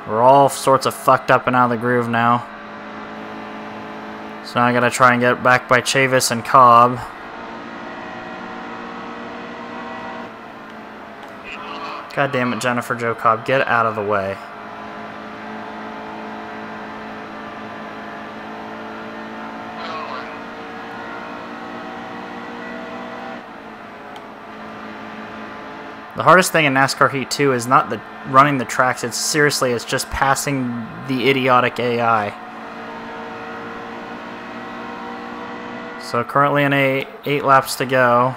We're all sorts of fucked up and out of the groove now. So now I gotta try and get back by Chavis and Cobb. God damn it, Jennifer Joe Cobb, get out of the way. The hardest thing in NASCAR Heat 2 is not running the tracks, it's just passing the idiotic AI. So currently in 8 laps to go.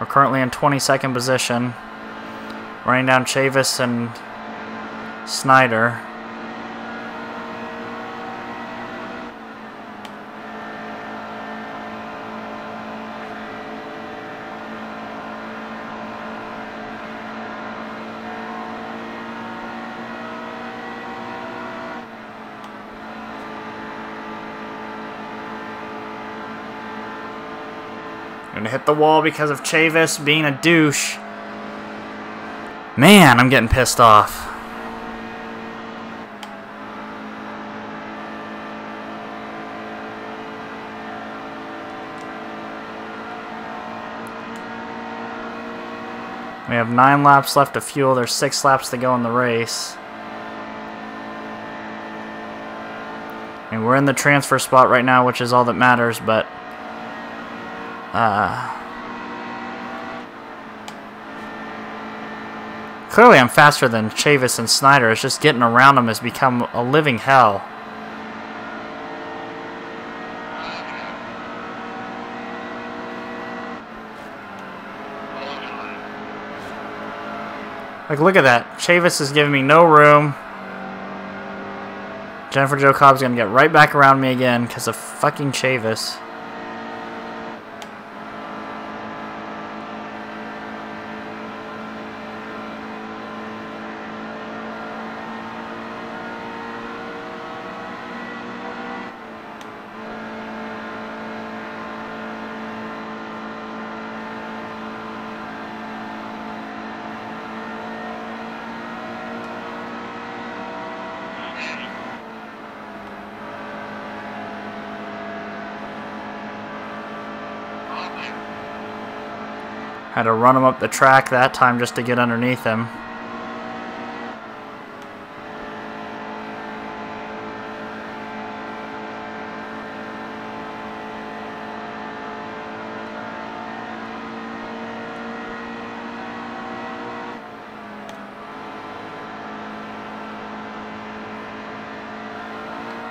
We're currently in 22nd position. Running down Chavis and Snyder. Gonna hit the wall because of Chavis being a douche. Man, I'm getting pissed off. We have 9 laps left of fuel. There's 6 laps to go in the race. And we're in the transfer spot right now, which is all that matters, but clearly I'm faster than Chavis and Snyder. It's just getting around them has become a living hell. Like, look at that. Chavis is giving me no room. Jennifer Joe Cobb's gonna get right back around me again because of fucking Chavis. Had to run him up the track that time just to get underneath him.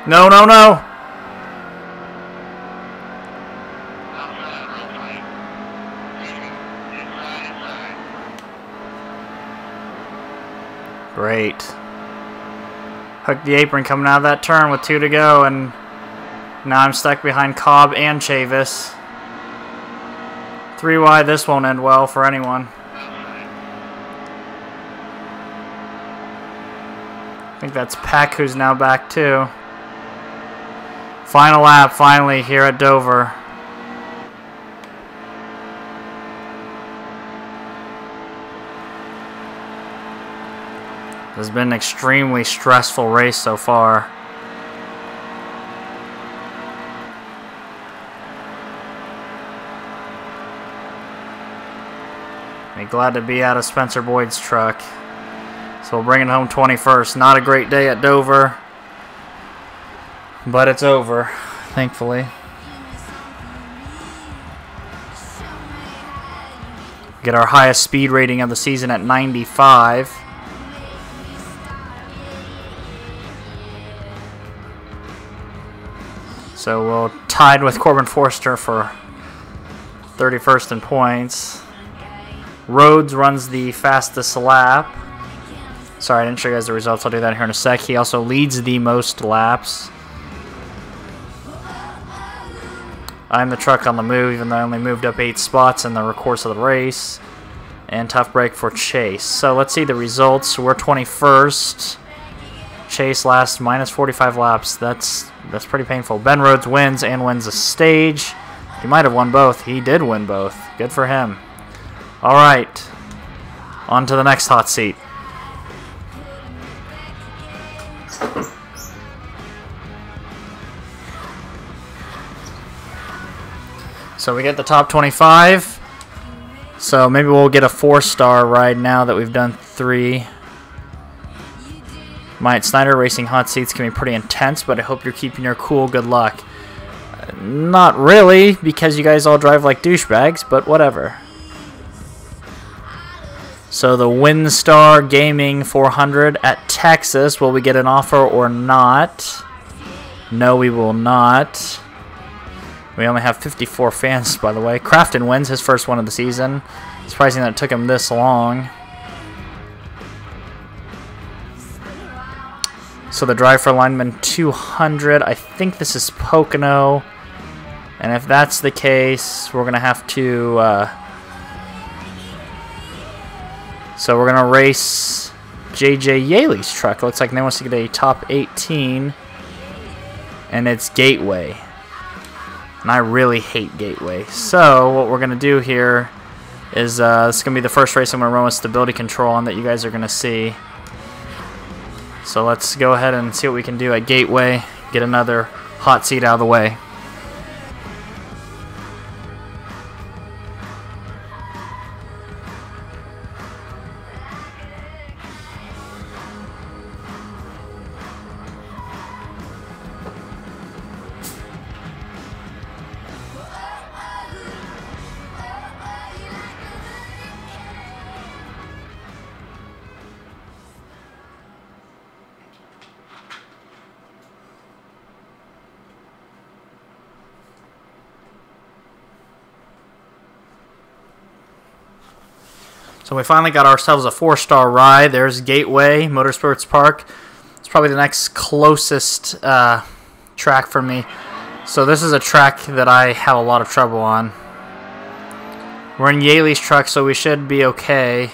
No, no, no! Great. Hooked the apron coming out of that turn with 2 to go, and now I'm stuck behind Cobb and Chavis. 3 wide, this won't end well for anyone. I think that's Peck who's now back too. Final lap finally here at Dover. This has been an extremely stressful race so far. I'm glad to be out of Spencer Boyd's truck. So we'll bring it home 21st. Not a great day at Dover, but it's over, thankfully. Get our highest speed rating of the season at 95. So we're tied with Corbin Forster for 31st in points. Rhodes runs the fastest lap. Sorry, I didn't show you guys the results. I'll do that here in a sec. He also leads the most laps. I'm the truck on the move, even though I only moved up 8 spots in the course of the race. And tough break for Chase. So let's see the results. We're 21st. Chase last minus 45 laps. That's pretty painful. Ben Rhodes wins and wins a stage. He might have won both. He did win both. Good for him. All right. On to the next hot seat. So we get the top 25. So maybe we'll get a 4-star ride now that we've done 3. Mike Snyder racing hot seats can be pretty intense, but I hope you're keeping your cool. Good luck. Not really, because you guys all drive like douchebags, but whatever. So the WinStar Gaming 400 at Texas. Will we get an offer or not? No, we will not. We only have 54 fans, by the way. Crafton wins his first one of the season. Surprising that it took him this long. So the drive for lineman 200. I think this is Pocono. And if that's the case, we're going to have to... So we're going to race J.J. Yaley's truck. Looks like they want us to get a top 18. And it's Gateway. And I really hate Gateway. So what we're going to do here is this is going to be the first race I'm going to run with stability control on that you guys are going to see. So let's go ahead and see what we can do at Gateway. Get another hot seat out of the way. So we finally got ourselves a 4-star ride. There's Gateway Motorsports Park. It's probably the next closest track for me. So this is a track that I have a lot of trouble on. We're in Yaley's truck, so we should be okay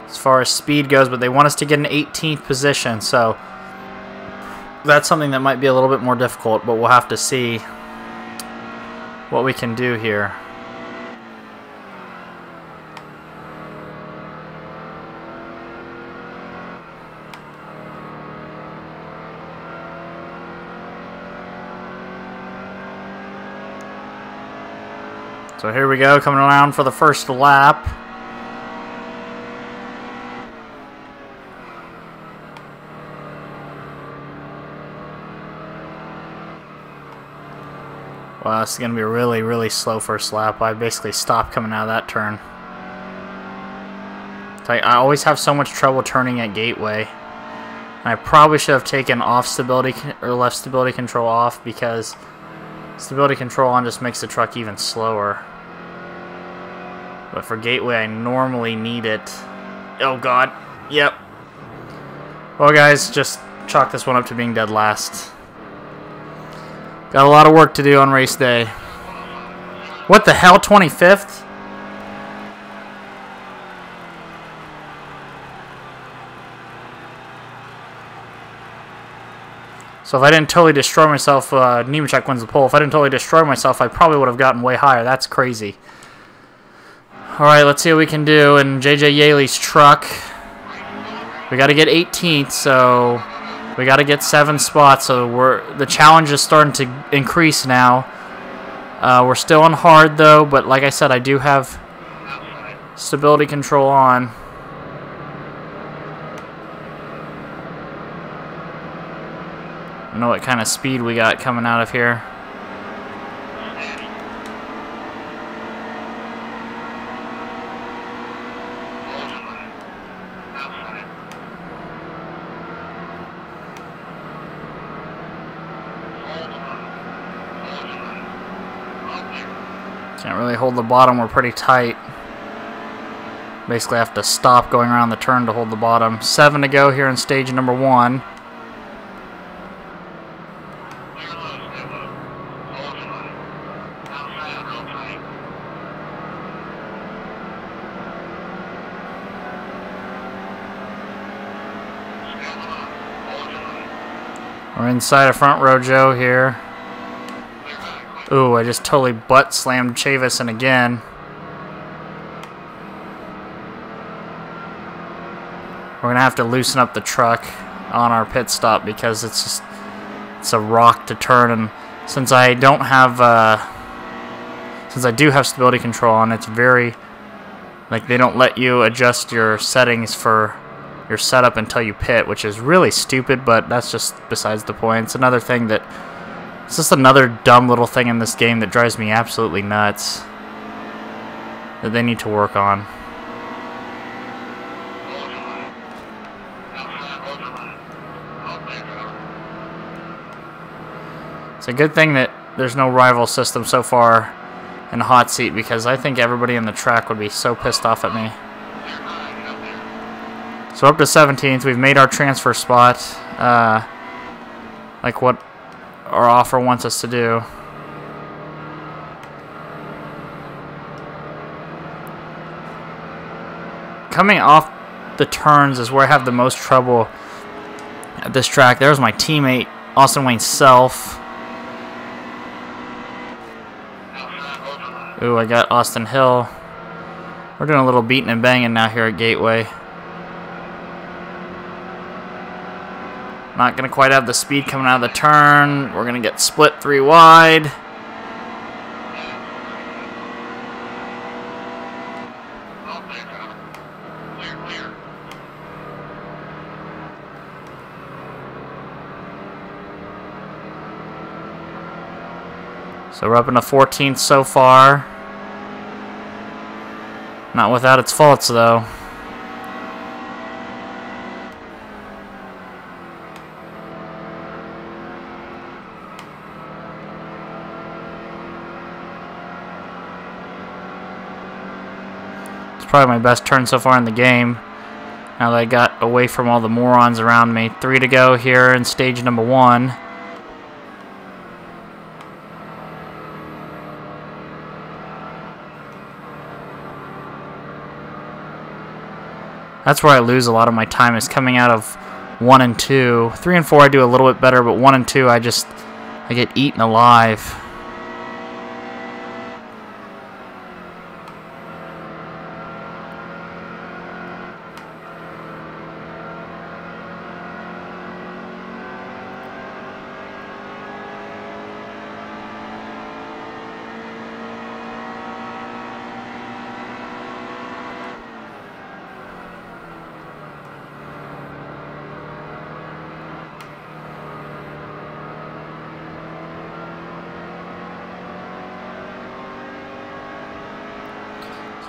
as far as speed goes, but they want us to get an 18th position, so that's something that might be a little bit more difficult, but we'll have to see what we can do here. So here we go, coming around for the first lap. Wow, this is going to be a really, really slow first lap. I basically stopped coming out of that turn. I always have so much trouble turning at Gateway. And I probably should have taken off stability or left stability control off, because stability control on just makes the truck even slower. But for Gateway, I normally need it. Oh god. Yep. Well guys, just chalk this one up to being dead last. Got a lot of work to do on race day. What the hell, 25th? So if I didn't totally destroy myself, Nemechek wins the pole. If I didn't totally destroy myself, I probably would have gotten way higher. That's crazy. Alright, let's see what we can do in JJ Yaley's truck. We got to get 18th, so we got to get 7 spots. So the challenge is starting to increase now. We're still on hard though, but like I said, I do have stability control on. I don't know what kind of speed we got coming out of here. Can't really hold the bottom, we're pretty tight. Basically have to stop going around the turn to hold the bottom. 7 to go here in stage number 1. We're inside of front row Joe here. Ooh, I just totally butt slammed Chavison again. We're gonna have to loosen up the truck on our pit stop because it's a rock to turn, and since I don't have since I do have stability control on, it's very like they don't let you adjust your settings for your setup until you pit, which is really stupid, but that's just besides the point. It's another thing that it's just another dumb little thing in this game that drives me absolutely nuts that they need to work on. It's a good thing that there's no rival system so far in the hot seat, because I think everybody in the track would be so pissed off at me. So up to 17th, we've made our transfer spot, like what our offer wants us to do. Coming off the turns is where I have the most trouble at this track. There's my teammate, Austin Wayne Self. Ooh, I got Austin Hill. We're doing a little beating and banging now here at Gateway. Not going to quite have the speed coming out of the turn. We're going to get split 3 wide. So we're up into 14th so far. Not without its faults, though. Probably my best turn so far in the game. Now that I got away from all the morons around me. 3 to go here in stage number 1. That's where I lose a lot of my time, is coming out of 1 and 2. 3 and 4 I do a little bit better, but 1 and 2 I get eaten alive.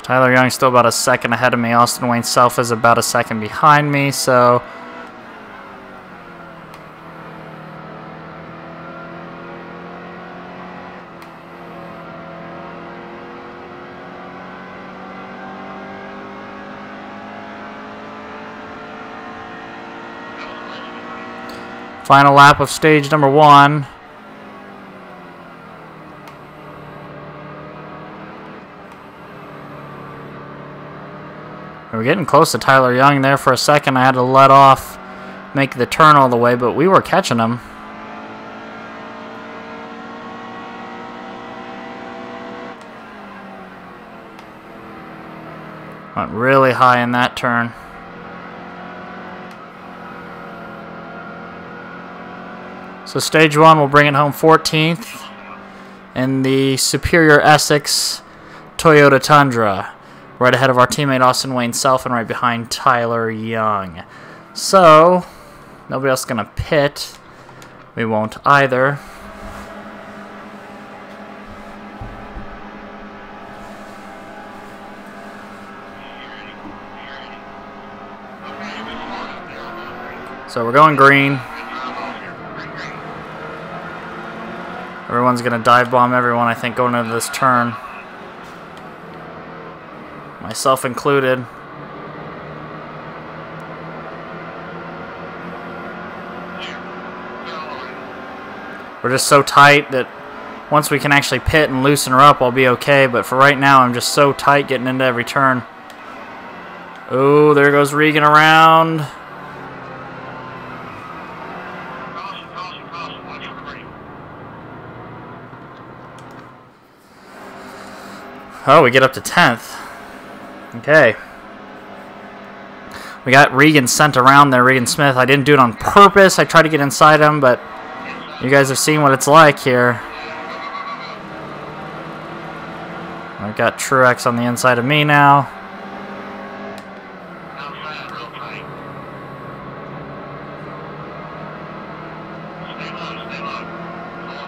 Tyler Young's still about a second ahead of me. Austin Wayne Self is about a second behind me, so final lap of stage number 1. We were getting close to Tyler Young there for a second. I had to let off, make the turn all the way, but we were catching him. Went really high in that turn. So stage 1 will bring it home 14th in the Superior Essex Toyota Tundra. Right ahead of our teammate Austin Wayne Self and right behind Tyler Young. So, nobody else is going to pit. We won't either. So we're going green. Everyone's going to dive bomb everyone, I think, going into this turn. Myself included. We're just so tight that once we can actually pit and loosen her up, I'll be okay. But for right now, I'm just so tight getting into every turn. Oh, there goes Regan around. Oh, we get up to 10th. Okay. We got Regan sent around there, Regan Smith. I didn't do it on purpose. I tried to get inside him, but you guys have seen what it's like here. I've got Truex on the inside of me now.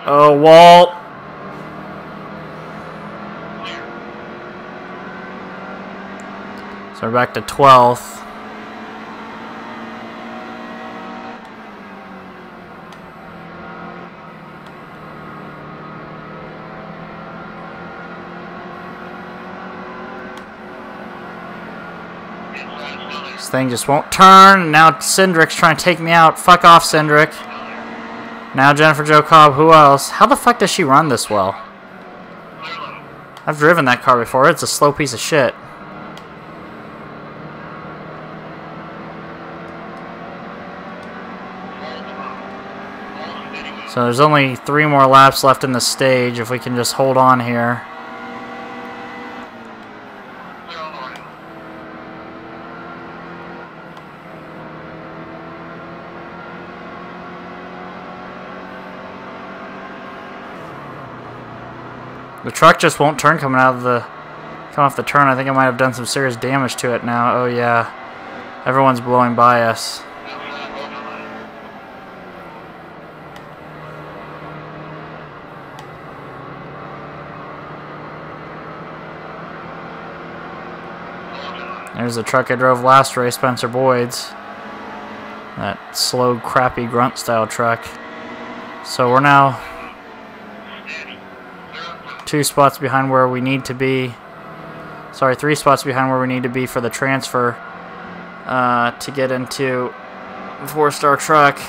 Oh, Walt. So we're back to 12th. This thing just won't turn. Now Cindric's trying to take me out. Fuck off, Cindric. Now Jennifer Jo Cobb. Who else? How the fuck does she run this well? I've driven that car before. It's a slow piece of shit. So there's only 3 more laps left in the stage if we can just hold on here. The truck just won't turn coming off the turn. I think I might have done some serious damage to it now. Oh yeah. Everyone's blowing by us. There's the truck I drove last race, Spencer Boyd's. That slow, crappy grunt-style truck. So we're now 2 spots behind where we need to be. Sorry, 3 spots behind where we need to be for the transfer to get into the 4-star truck.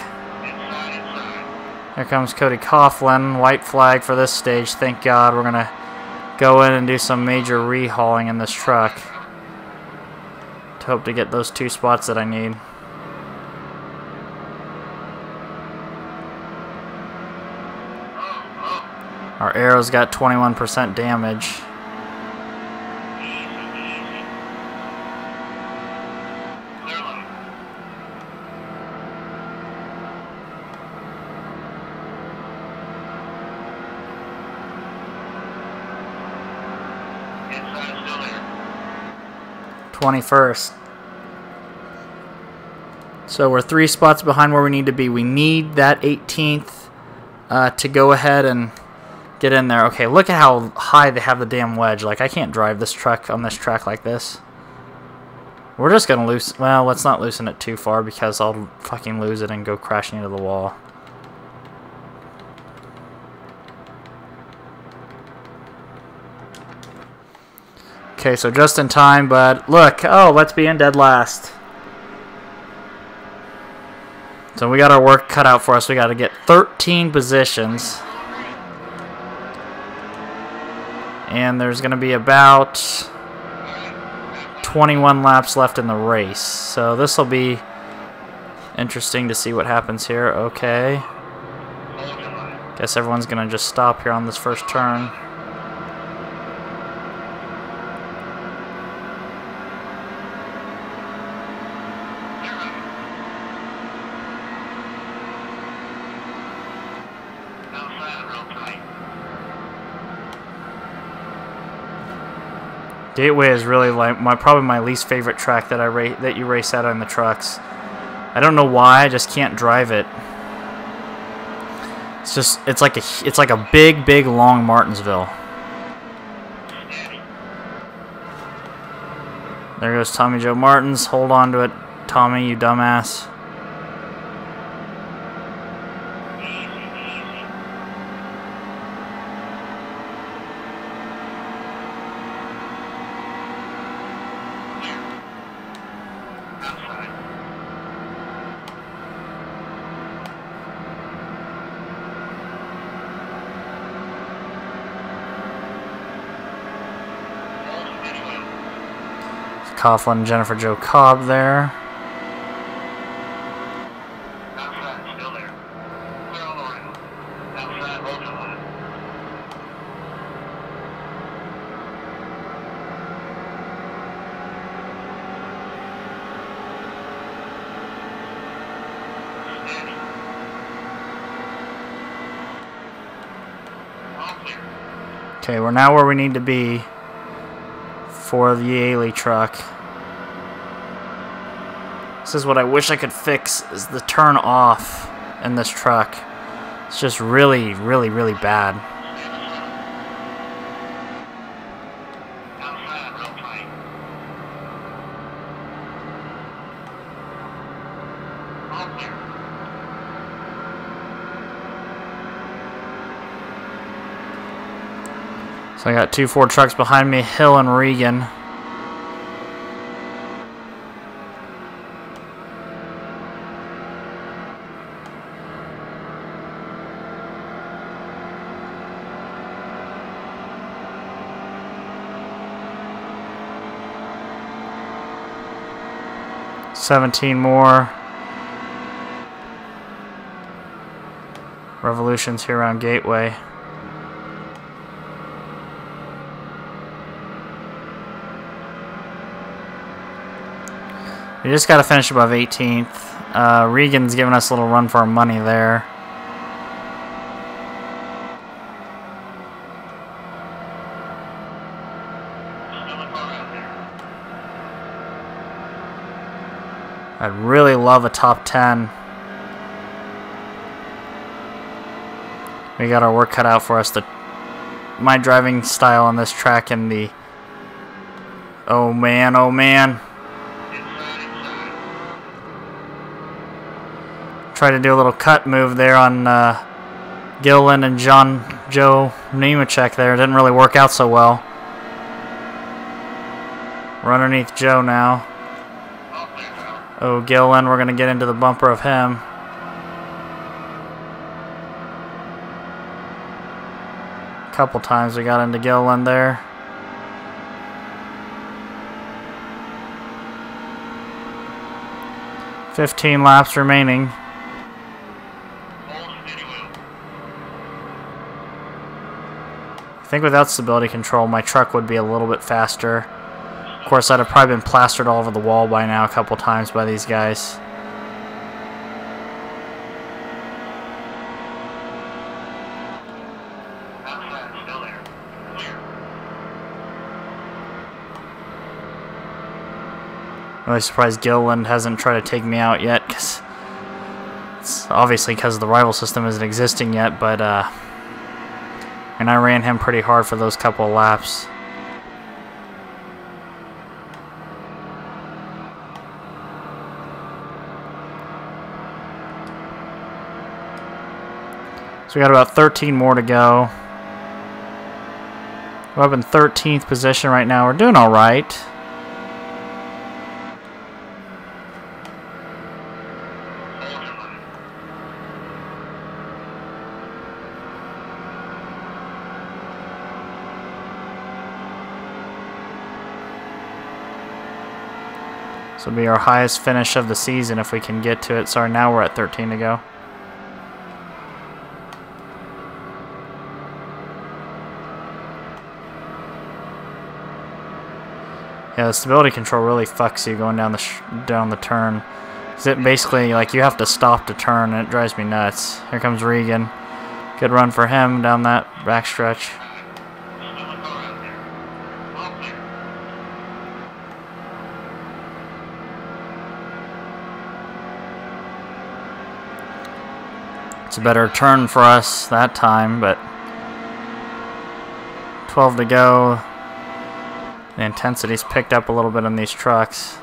Here comes Cody Coughlin. White flag for this stage. Thank God. We're going to go in and do some major rehauling in this truck to hope to get those 2 spots that I need. Our arrow's got 21% damage. #21. So we're 3 spots behind where we need to be. We need that 18th to go ahead and get in there. Okay, look at how high they have the damn wedge. Like, I can't drive this truck on this track like this. We're just going to loosen... Well, let's not loosen it too far because I'll fucking lose it and go crashing into the wall. Okay, so just in time, but look. Oh, let's be in dead last. So we got our work cut out for us. We got to get 13 positions. And there's going to be about 21 laps left in the race. So this will be interesting to see what happens here. Okay. Guess everyone's going to just stop here on this first turn. Gateway is really like probably my least favorite track that you race at on the trucks. I don't know why, I just can't drive it. It's like a big long Martinsville. There goes Tommy Joe Martins. Hold on to it, Tommy, you dumbass. Coughlin and Jennifer Jo Cobb there. Still there. Clear all around. Outside, hold the line. 'Kay, we're now where we need to be for the Yaley truck. This is what I wish I could fix, is the turn off in this truck. It's just really bad. Outside, real tight. All clear. So I got 2 Ford trucks behind me, Hill and Regan. $17 more revolutions here around Gateway. We just got to finish above 18th. Regan's giving us a little run for our money there. I'd really love a top 10. We got our work cut out for us. My driving style on this track and the... Oh man, oh man. Tried to do a little cut move there on Gilliland and Joe Nemechek there. Didn't really work out so well. We're underneath Joe now. Oh, Gilliland, we're going to get into the bumper of him. A couple times we got into Gilliland there. $15 laps remaining. I think without stability control, my truck would be a little bit faster. Of course, I'd have probably been plastered all over the wall by now a couple times by these guys. Really surprised Gilliland hasn't tried to take me out yet, because it's obviously because the rival system isn't existing yet, but and I ran him pretty hard for those couple of laps. So we got about 13 more to go. We're up in 13th position right now. We're doing all right. This will be our highest finish of the season if we can get to it. Sorry, now we're at 13 to go. Yeah, the stability control really fucks you going down the turn. Is it basically like you have to stop to turn, and it drives me nuts. Here comes Regan. Good run for him down that backstretch. It's a better turn for us that time, but 12 to go. The intensity's picked up a little bit on these trucks.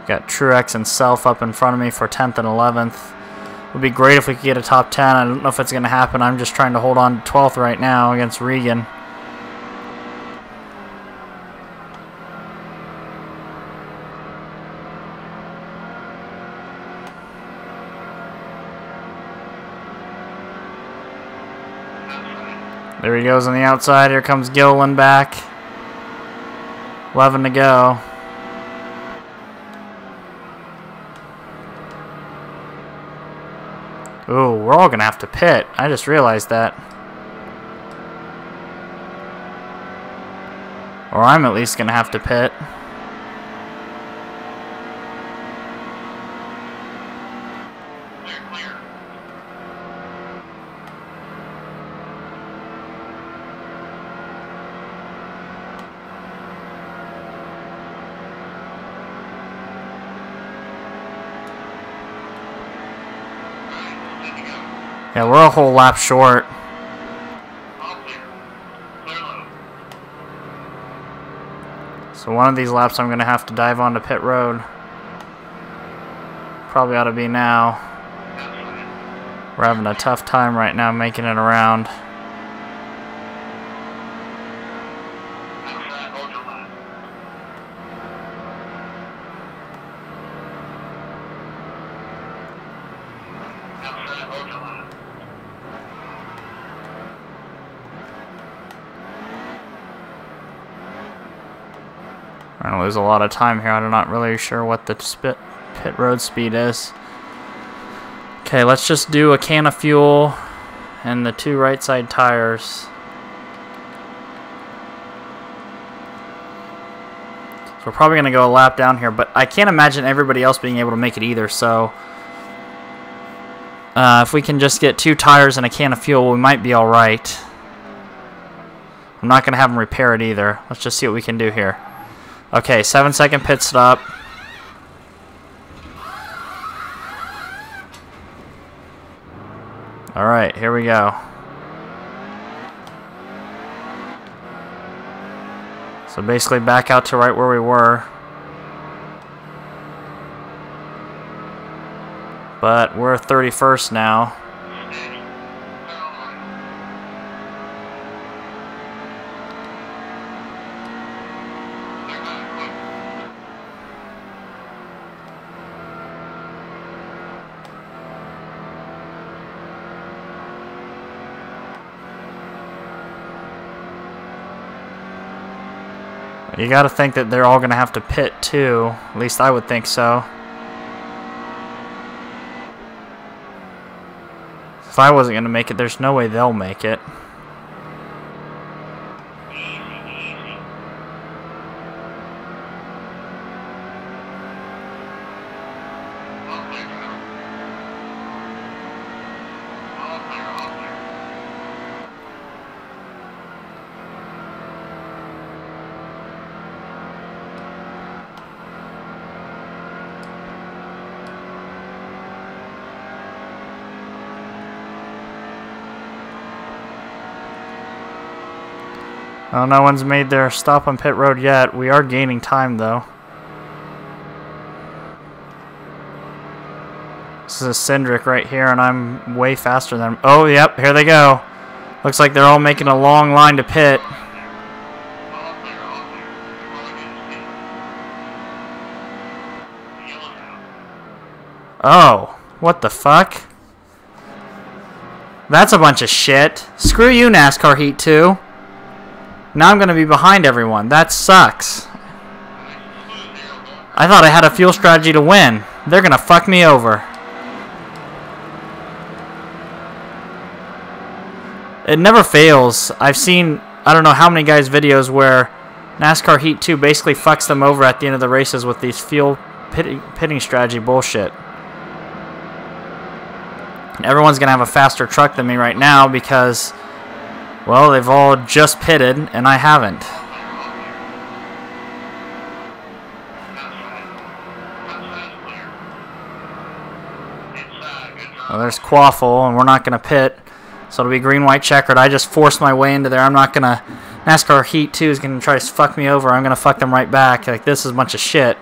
Got Truex and Self up in front of me for 10th and 11th. Would be great if we could get a top 10. I don't know if it's going to happen. I'm just trying to hold on to 12th right now against Regan. There he goes on the outside. Here comes Gilliland back. 11 to go. Ooh, we're all going to have to pit. I just realized that. Or I'm at least going to have to pit. Yeah, we're a whole lap short. So one of these laps I'm going to have to dive onto pit road. Probably ought to be now. We're having a tough time right now making it around. I'm going to lose a lot of time here. I'm not really sure what the pit road speed is. Okay, let's just do a can of fuel and the 2 right side tires. So we're probably going to go a lap down here, but I can't imagine everybody else being able to make it either, so if we can just get 2 tires and a can of fuel, we might be alright. I'm not going to have them repair it either. Let's just see what we can do here. Okay, 7-second pit stop. Alright, here we go. So basically back out to right where we were. But we're 31st now. You gotta think that they're all gonna have to pit too. At least I would think so. If I wasn't gonna make it, there's no way they'll make it. Well, no one's made their stop on pit road yet. We are gaining time, though. This is a Cindric right here, and I'm way faster than... Oh, yep, here they go. Looks like they're all making a long line to pit. Oh, what the fuck? That's a bunch of shit. Screw you, NASCAR Heat 2. Now I'm going to be behind everyone. That sucks. I thought I had a fuel strategy to win. They're going to fuck me over. It never fails. I've seen, I don't know how many guys' videos where NASCAR Heat 2 basically fucks them over at the end of the races with these fuel pitting strategy bullshit. Everyone's going to have a faster truck than me right now because... well, they've all just pitted, and I haven't. Well, there's Quaffle, and we're not going to pit. So it'll be green-white checkered. I just forced my way into there. I'm not going to... NASCAR Heat 2 is going to try to fuck me over. I'm going to fuck them right back. Like, this is a bunch of shit.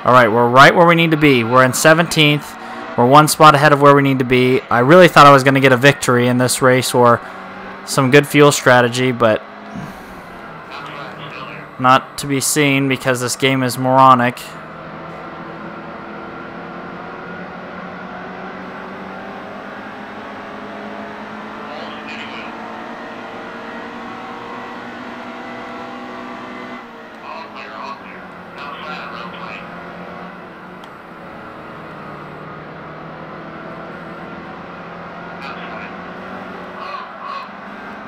Alright, we're right where we need to be. We're in 17th. We're one spot ahead of where we need to be. I really thought I was going to get a victory in this race or some good fuel strategy, but not to be seen because this game is moronic.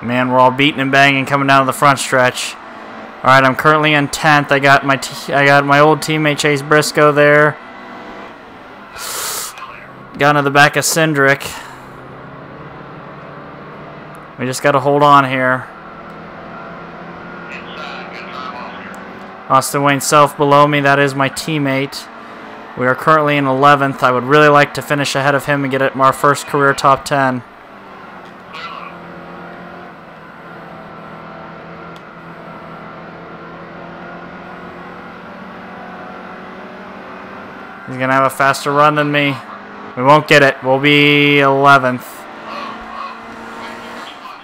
Man, we're all beating and banging coming down to the front stretch. All right, I'm currently in 10th. I got my old teammate Chase Briscoe there. Got into the back of Cindric. We just got to hold on here. Austin Wayne Self below me. That is my teammate. We are currently in 11th. I would really like to finish ahead of him and get our first career top 10. He's going to have a faster run than me. We won't get it. We'll be 11th.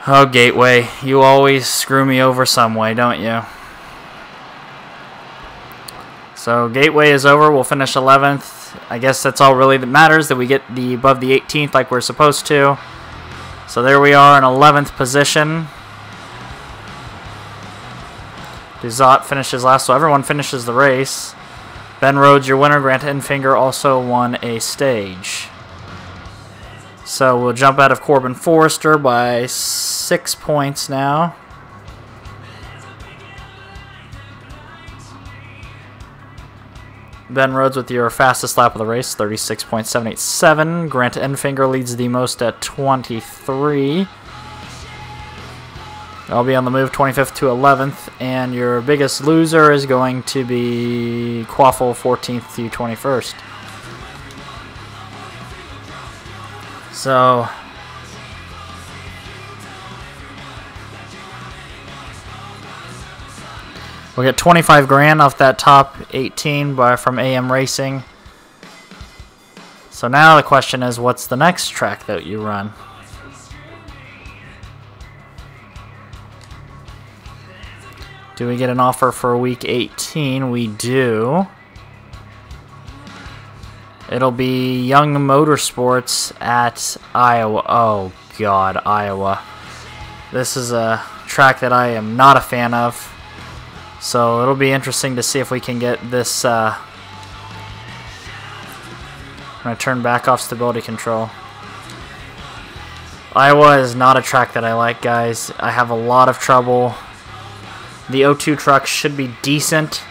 Oh, Gateway. You always screw me over some way, don't you? So, Gateway is over. We'll finish 11th. I guess that's all really that matters, that we get above the 18th like we're supposed to. So, there we are in 11th position. Duzat finishes last, so everyone finishes the race. Ben Rhodes, your winner. Grant Enfinger also won a stage. So we'll jump out of Corbin Forrester by 6 points now. Ben Rhodes with your fastest lap of the race, 36.787. Grant Enfinger leads the most at 23. I'll be on the move 25th to 11th, and your biggest loser is going to be Quaffle 14th to 21st. So we'll get 25 grand off that top 18 from AM Racing. So now the question is, what's the next track that you run? Do we get an offer for week 18? We do. It'll be Young Motorsports at Iowa. Oh, God, Iowa. This is a track that I am not a fan of. So it'll be interesting to see if we can get this. I'm going to turn back off stability control. Iowa is not a track that I like, guys. I have a lot of trouble. The O2 truck should be decent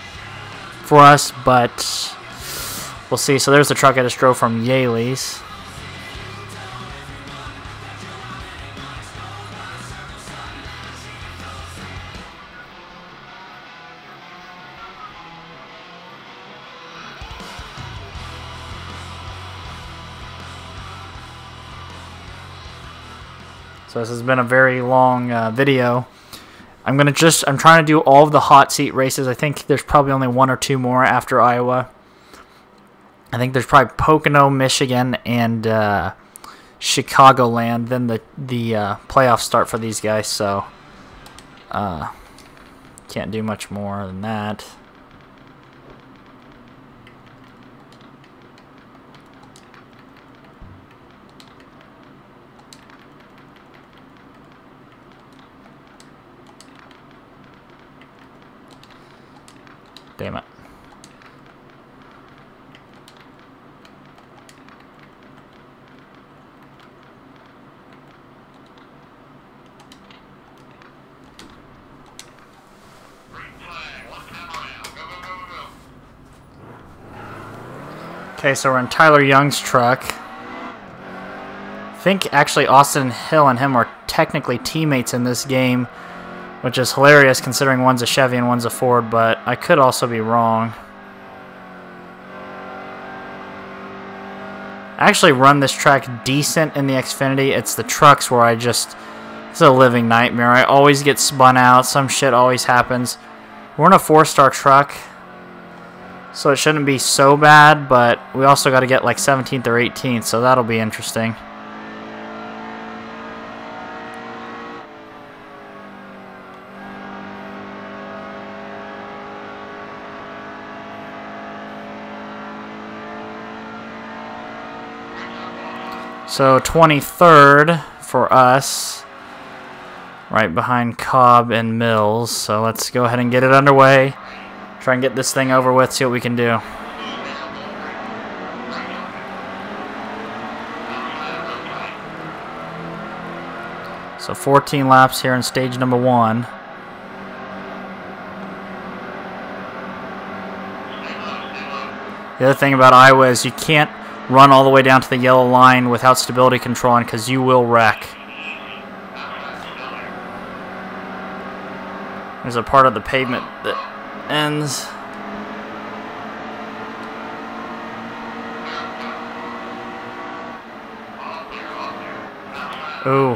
for us, but we'll see. So there's the truck I just drove from Yaley's. So this has been a very long video. I'm trying to do all of the hot seat races. I think there's probably only one or two more after Iowa. I think there's probably Pocono, Michigan, and Chicagoland. Then the playoffs start for these guys, so can't do much more than that. Damn it. Okay, so we're in Tyler Young's truck. I think actually Austin Hill and him are technically teammates in this game, which is hilarious considering one's a Chevy and one's a Ford, but I could also be wrong. actually run this track decent in the Xfinity. It's the trucks where it's a living nightmare. I always get spun out. Some shit always happens. We're in a 4-star truck, so it shouldn't be so bad, but we also got to get like 17th or 18th, so that'll be interesting. So 23rd for us, right behind Cobb and Mills. So let's go ahead and get it underway. Try and get this thing over with, see what we can do. So 14 laps here in stage number 1. The other thing about Iowa is you can't run all the way down to the yellow line without stability control on, because you will wreck. There's a part of the pavement that ends. Ooh.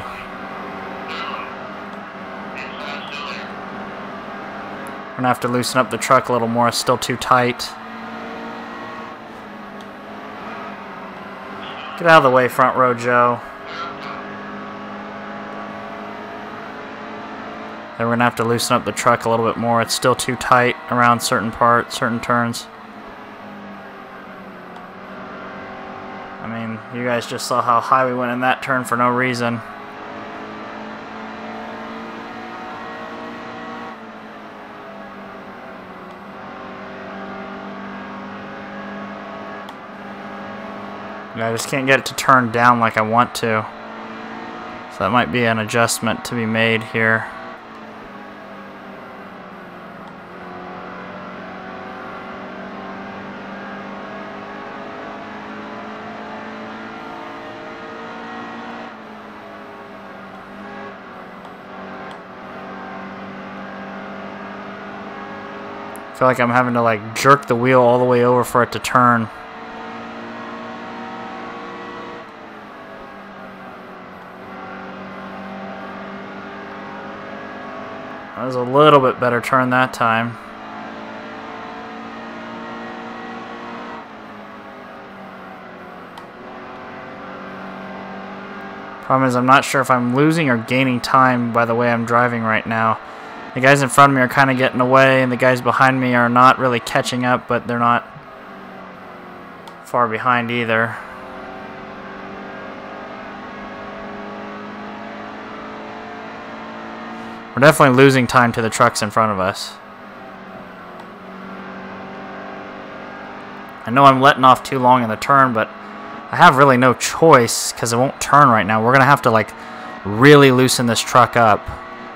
We're gonna have to loosen up the truck a little more. It's still too tight. Get out of the way, front row Joe. Then we're going to have to loosen up the truck a little bit more. It's still too tight around certain parts, certain turns. I mean, you guys just saw how high we went in that turn for no reason. I just can't get it to turn down like I want to. So that might be an adjustment to be made here. I feel like I'm having to like jerk the wheel all the way over for it to turn. That was a little bit better turn that time. Problem is, I'm not sure if I'm losing or gaining time by the way I'm driving right now. The guys in front of me are kind of getting away, and the guys behind me are not really catching up, but they're not far behind either. We're definitely losing time to the trucks in front of us. I know I'm letting off too long in the turn, but I have really no choice because it won't turn right now. We're going to have to like really loosen this truck up.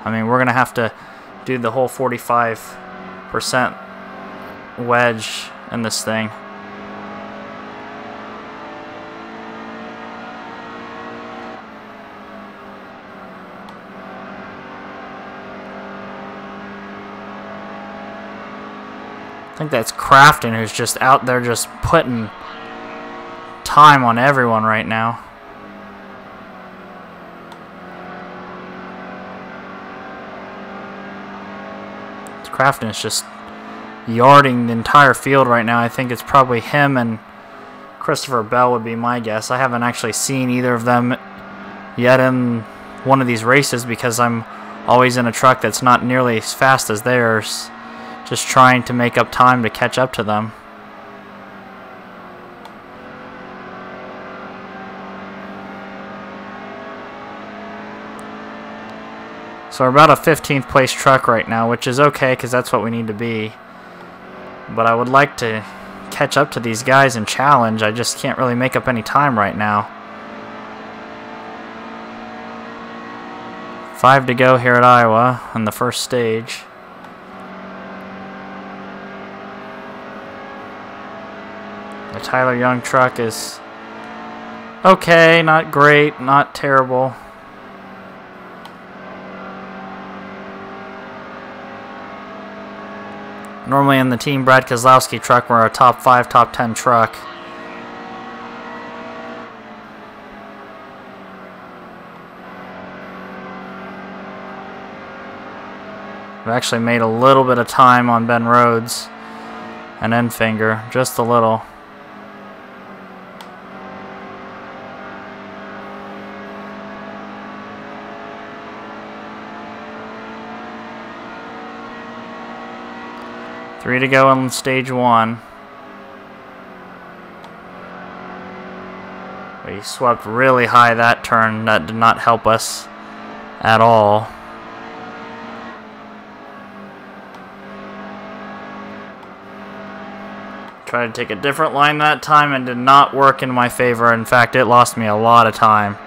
I mean, we're going to have to do the whole 45% wedge in this thing. I think that's Crafton, who's just out there just putting time on everyone right now. Crafton is just yarding the entire field right now. I think it's probably him and Christopher Bell would be my guess. I haven't actually seen either of them yet in one of these races because I'm always in a truck that's not nearly as fast as theirs. Just trying to make up time to catch up to them. So we're about a 15th place truck right now, which is okay because that's what we need to be. But I would like to catch up to these guys and challenge. I just can't really make up any time right now. 5 to go here at Iowa on the first stage. The Tyler Young truck is okay, not great, not terrible. Normally in the Team Brad Keselowski truck, we're a top 5, top 10 truck. I've actually made a little bit of time on Ben Rhodes and Enfinger, just a little. Three to go on stage one. We swept really high that turn. That did not help us at all. Tried to take a different line that time and did not work in my favor. In fact, it lost me a lot of time.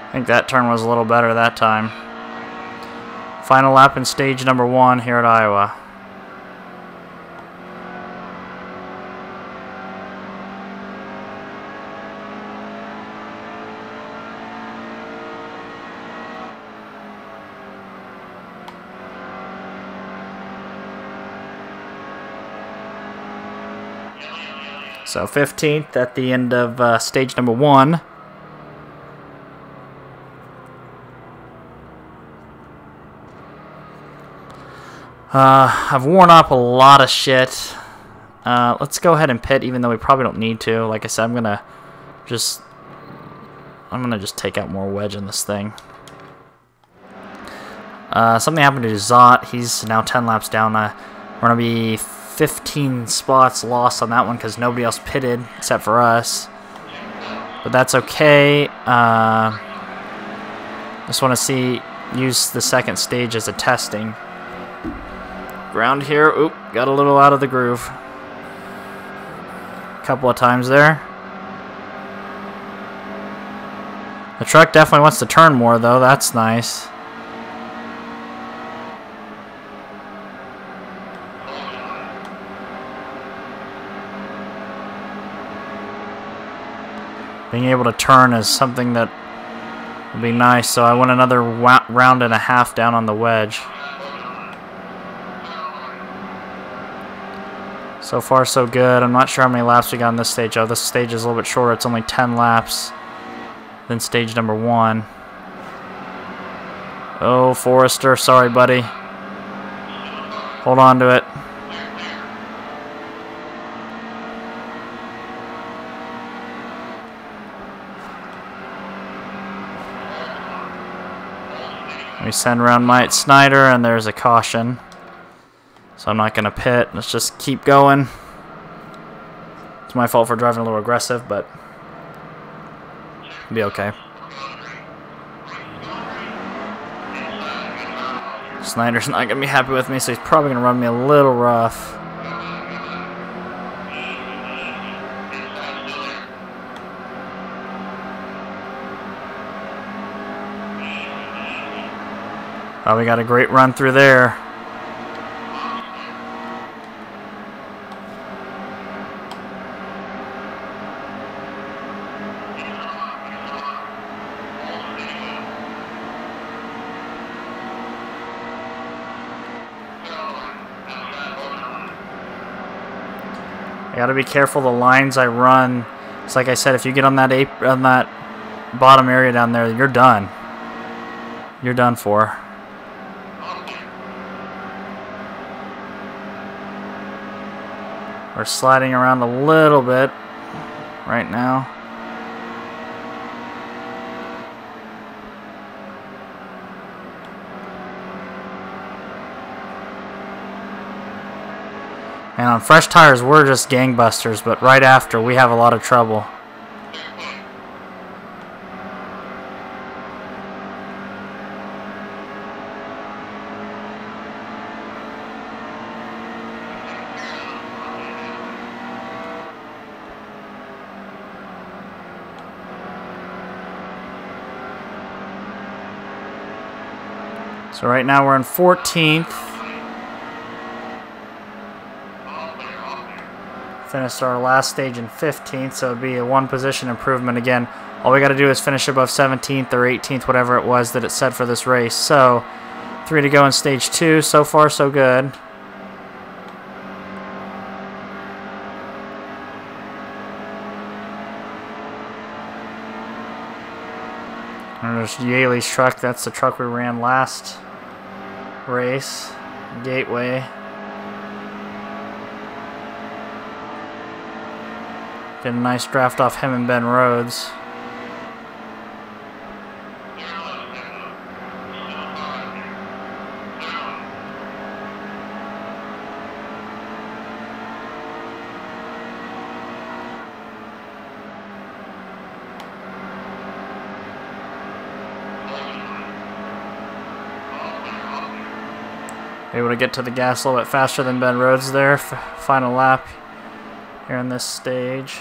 I think that turn was a little better that time. Final lap in stage number one here at Iowa. So 15th at the end of stage number one. I've worn up a lot of shit. Let's go ahead and pit, even though we probably don't need to. Like I said, I'm gonna just take out more wedge in this thing. Something happened to Zot. He's now 10 laps down. We're gonna be 15 spots lost on that one because nobody else pitted except for us. But that's okay. Just want to use the second stage as a testing. Ground here, oop, got a little out of the groove. A couple of times there. The truck definitely wants to turn more though, that's nice. Being able to turn is something that would be nice, so I went another round and a half down on the wedge. So far, so good. I'm not sure how many laps we got on this stage. Oh, this stage is a little bit shorter. It's only 10 laps than stage number one. Oh, Forrester. Sorry, buddy. Hold on to it. We send around Mike Snyder, and there's a caution. So I'm not going to pit. Let's just keep going. It's my fault for driving a little aggressive, but it'll be okay. Snyder's not going to be happy with me, so he's probably going to run me a little rough. Oh, we got a great run through there. I gotta be careful the lines I run. It's like I said, if you get on that bottom area down there, you're done. You're done for. We're sliding around a little bit right now. And on fresh tires, we're just gangbusters, but right after, we have a lot of trouble. So right now we're in 14th. Finished our last stage in 15th, so it'd be a 1 position improvement again. All we got to do is finish above 17th or 18th, whatever it was that it said for this race. So 3 to go in stage 2. So far, so good. And there's Yaley's truck. That's the truck we ran last race. Gateway. Get a nice draft off him and Ben Rhodes. Able to get to the gas a little bit faster than Ben Rhodes there. Final lap here in this stage.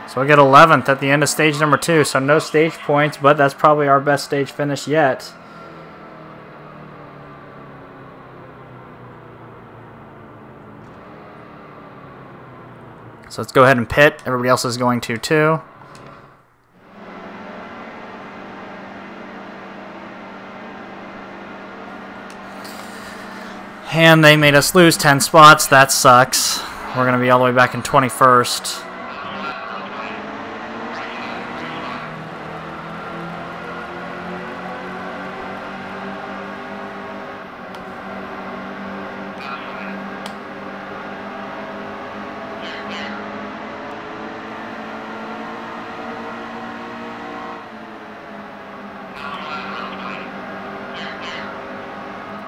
So we get 11th at the end of stage number 2. So no stage points, but that's probably our best stage finish yet. So let's go ahead and pit. Everybody else is going to too. And they made us lose 10 spots. That sucks. We're going to be all the way back in 21st.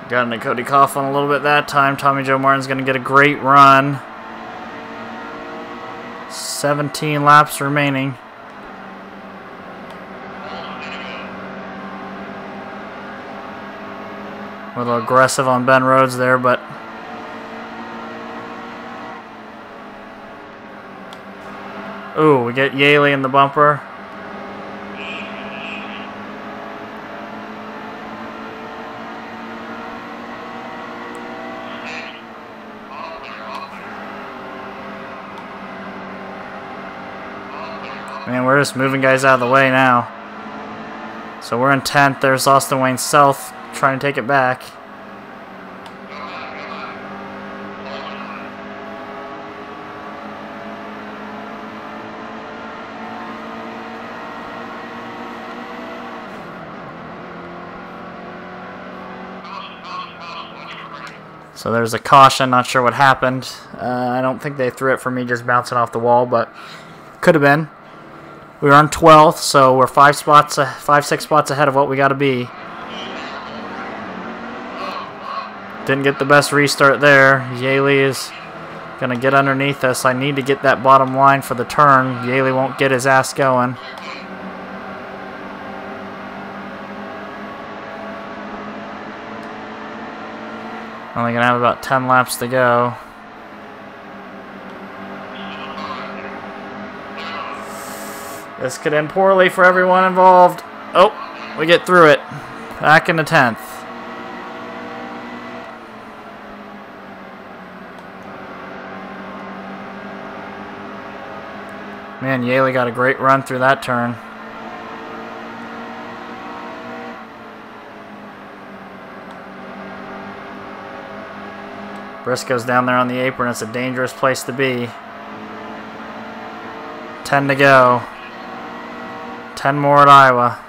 Got into Cody Coughlin a little bit that time. Tommy Joe Martin's going to get a great run. 17 laps remaining. A little aggressive on Ben Rhodes there, but ooh, we get Yaley in the bumper. Man, we're just moving guys out of the way now. So we're in 10th. There's Austin Wayne South trying to take it back. So there's a caution. Not sure what happened. I don't think they threw it for me just bouncing off the wall, but could have been. We were on 12th, so we're 6 spots ahead of what we got to be. Didn't get the best restart there. Yaley is going to get underneath us. I need to get that bottom line for the turn. Yaley won't get his ass going. Only going to have about 10 laps to go. This could end poorly for everyone involved. Oh, we get through it. Back into 10th. Man, Yaley got a great run through that turn. Briscoe's down there on the apron. It's a dangerous place to be. 10 to go. 10 more at Iowa.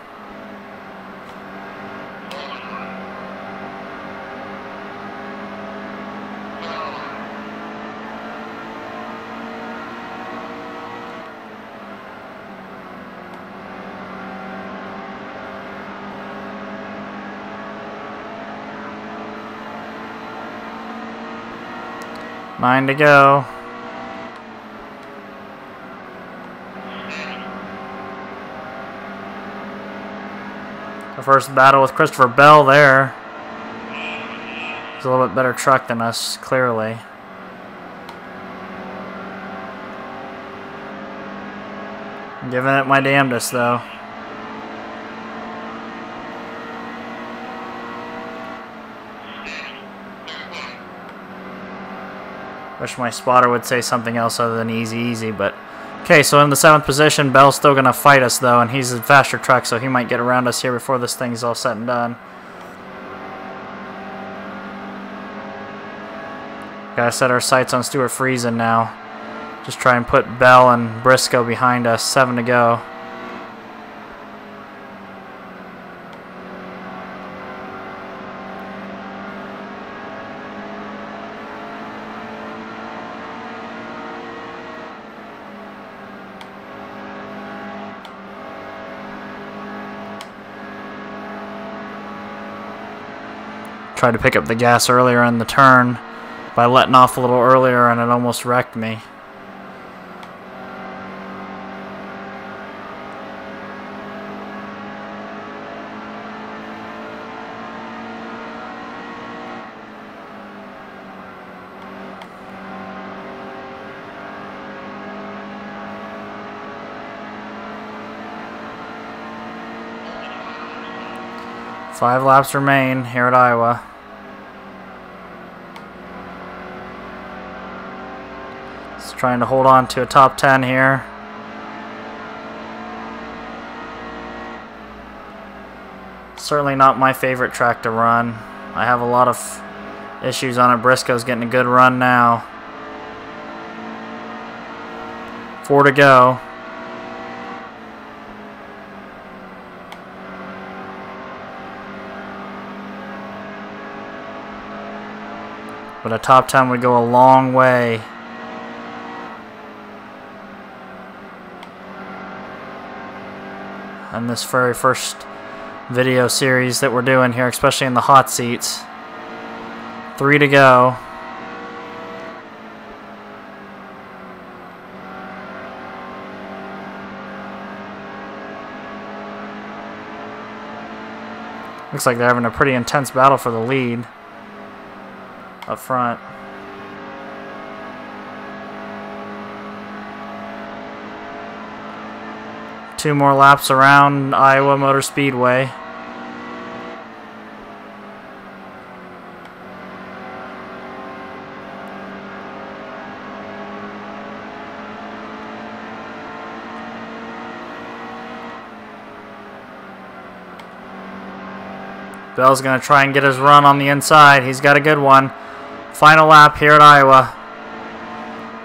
Nine to go. The first battle with Christopher Bell there. He's a little bit better truck than us, clearly. Giving it my damnedest, though. Wish my spotter would say something else other than easy, easy, but... Okay, so in the 7th position, Bell's still going to fight us, though, and he's a faster truck, so he might get around us here before this thing's all said and done. Gotta set our sights on Stuart Friesen now. Just try and put Bell and Briscoe behind us. 7 to go. Tried to pick up the gas earlier in the turn by letting off a little earlier, and it almost wrecked me. Five laps remain here at Iowa. Just trying to hold on to a top 10 here. Certainly not my favorite track to run. I have a lot of issues on it. Briscoe's getting a good run now. 4 to go. But a top 10 would go a long way. On this very first video series that we're doing here, especially in the hot seats. 3 to go. Looks like they're having a pretty intense battle for the lead up front. Two more laps around Iowa Motor Speedway. Bell's going to try and get his run on the inside. He's got a good one. Final lap here at Iowa.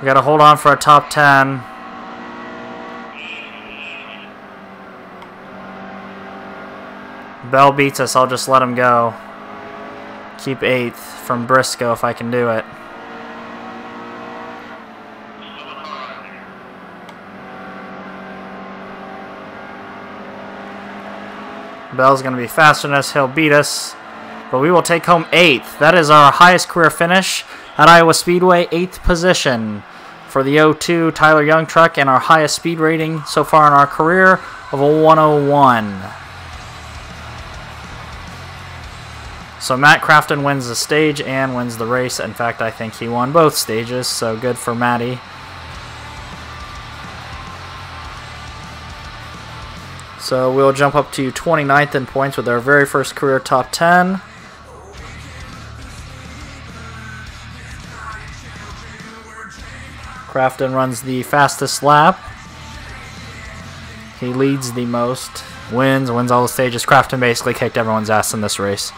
We got to hold on for a top 10. Bell beats us. I'll just let him go. Keep 8th from Briscoe if I can do it. Bell's going to be faster than us. He'll beat us. But we will take home 8th. That is our highest career finish at Iowa Speedway. 8th position for the 02 Tyler Young truck, and our highest speed rating so far in our career of a 101. So Matt Crafton wins the stage and wins the race. In fact, I think he won both stages, so good for Matty. So we'll jump up to 29th in points with our very first career top 10. Crafton runs the fastest lap. He leads the most. Wins all the stages. Crafton basically kicked everyone's ass in this race.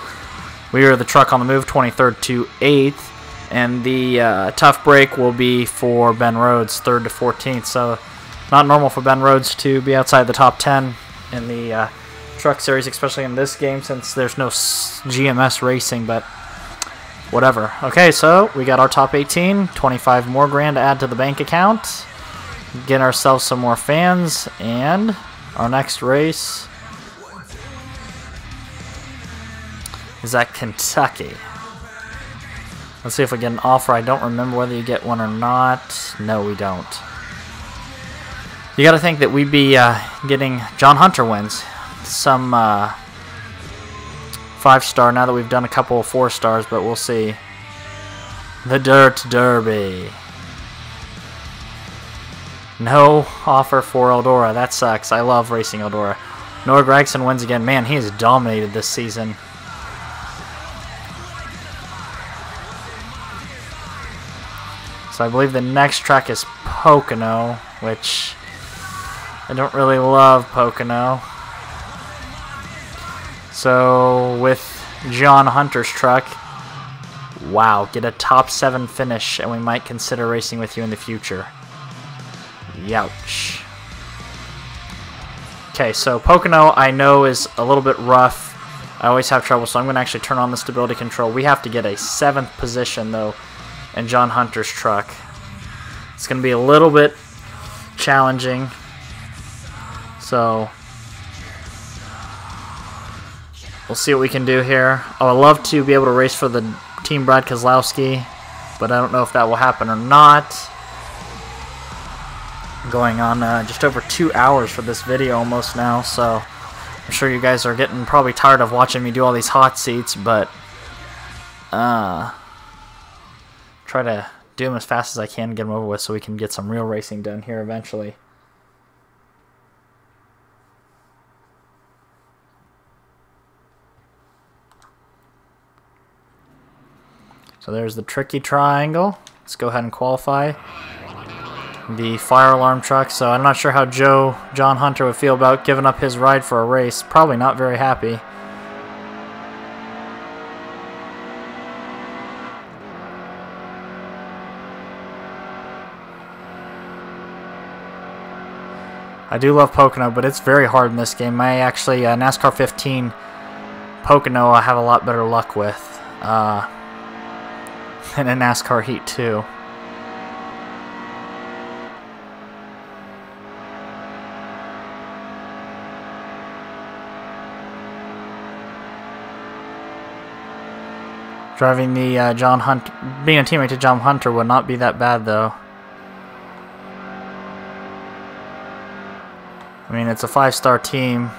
We are the truck on the move, 23rd to 8th. And the tough break will be for Ben Rhodes, 3rd to 14th. So not normal for Ben Rhodes to be outside the top 10 in the truck series, especially in this game since there's no GMS racing, but whatever. Okay, so we got our top 18, 25 more grand to add to the bank account. Get ourselves some more fans, and our next race is at Kentucky. Let's see if we get an offer. I don't remember whether you get one or not. No, we don't. You got to think that we'd be getting John Hunter wins. Some 5-star now that we've done a couple of 4-stars, but we'll see. The Dirt Derby. No offer for Eldora. That sucks. I love racing Eldora. Noah Gragson wins again. Man, he has dominated this season. So I believe the next track is Pocono, which I don't really love Pocono. So with John Hunter's truck, wow, get a top 7 finish and we might consider racing with you in the future. Youch. Okay, so Pocono I know is a little bit rough. I always have trouble, so I'm going to actually turn on the stability control. We have to get a 7th position though in John Hunter's truck. It's going to be a little bit challenging. So we'll see what we can do here. I would love to be able to race for the Team Brad Kozlowski, but I don't know if that will happen or not. Going on just over 2 hours for this video almost now, so I'm sure you guys are getting probably tired of watching me do all these hot seats, but try to do them as fast as I can, get them over with so we can get some real racing done here eventually. So there's the tricky triangle. Let's go ahead and qualify the fire alarm truck. So I'm not sure how John Hunter would feel about giving up his ride for a race. Probably not very happy. I do love Pocono, but it's very hard in this game. I actually, NASCAR 15 Pocono I have a lot better luck with than in NASCAR Heat 2. Driving the John Hunter, being a teammate to John Hunter would not be that bad though. I mean, it's a 5-star team.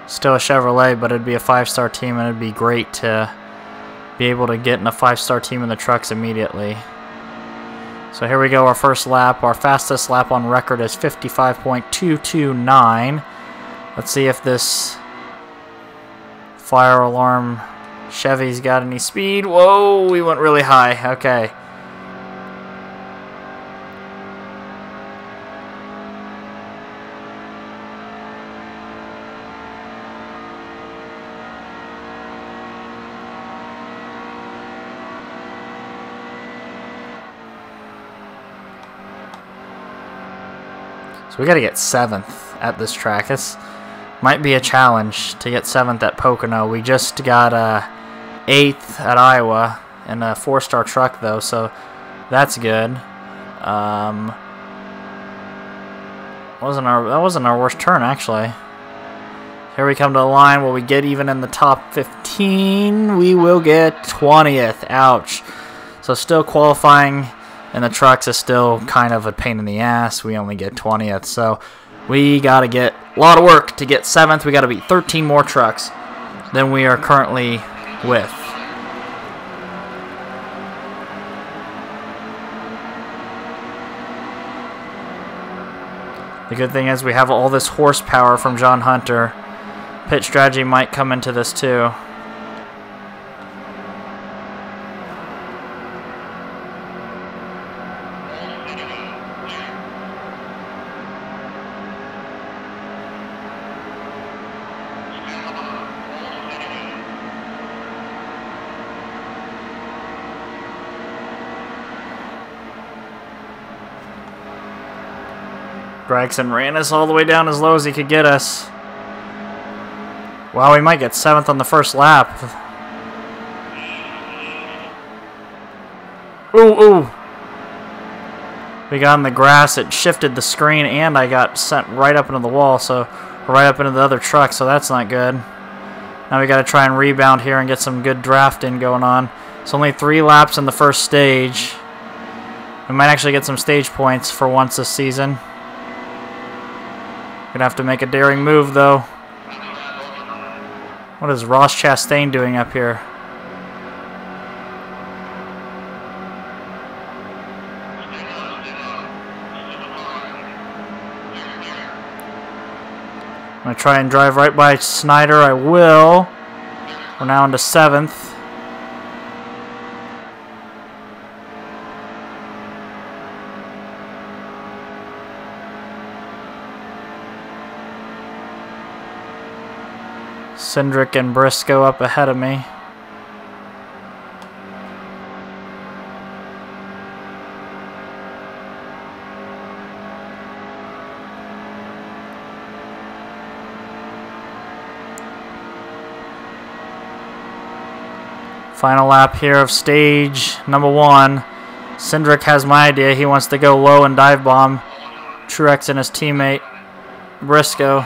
Still a Chevrolet, but it'd be a 5-star team, and it'd be great to be able to get in a 5-star team in the trucks immediately. So here we go, our first lap. Our fastest lap on record is 55.229. Let's see if this fire alarm Chevy's got any speed. Whoa, we went really high. Okay. So we got to get 7th at this track. This might be a challenge to get 7th at Pocono. We just got 8th at Iowa in a 4-star truck though, so that's good. That wasn't our worst turn actually. Here we come to the line. Will we get even in the top 15? We will get 20th. Ouch. So still qualifying in the trucks is still kind of a pain in the ass. We only get 20th. So we got to get a lot of work to get 7th. We got to beat 13 more trucks than we are currently with. The good thing is we have all this horsepower from John Hunter. Pit strategy might come into this too. Gregson ran us all the way down as low as he could get us. Wow, we might get 7th on the first lap. Ooh, ooh. We got in the grass, it shifted the screen, and I got sent right up into the wall, so right up into the other truck, so that's not good. Now we got to try and rebound here and get some good drafting going on. It's only 3 laps in the first stage. We might actually get some stage points for once this season. Gonna have to make a daring move though. What is Ross Chastain doing up here? I'm going to try and drive right by Snyder. I will. We're now into 7th. Cindric and Briscoe up ahead of me. Final lap here of stage number 1. Cindric has my idea. He wants to go low and dive bomb Truex and his teammate Briscoe.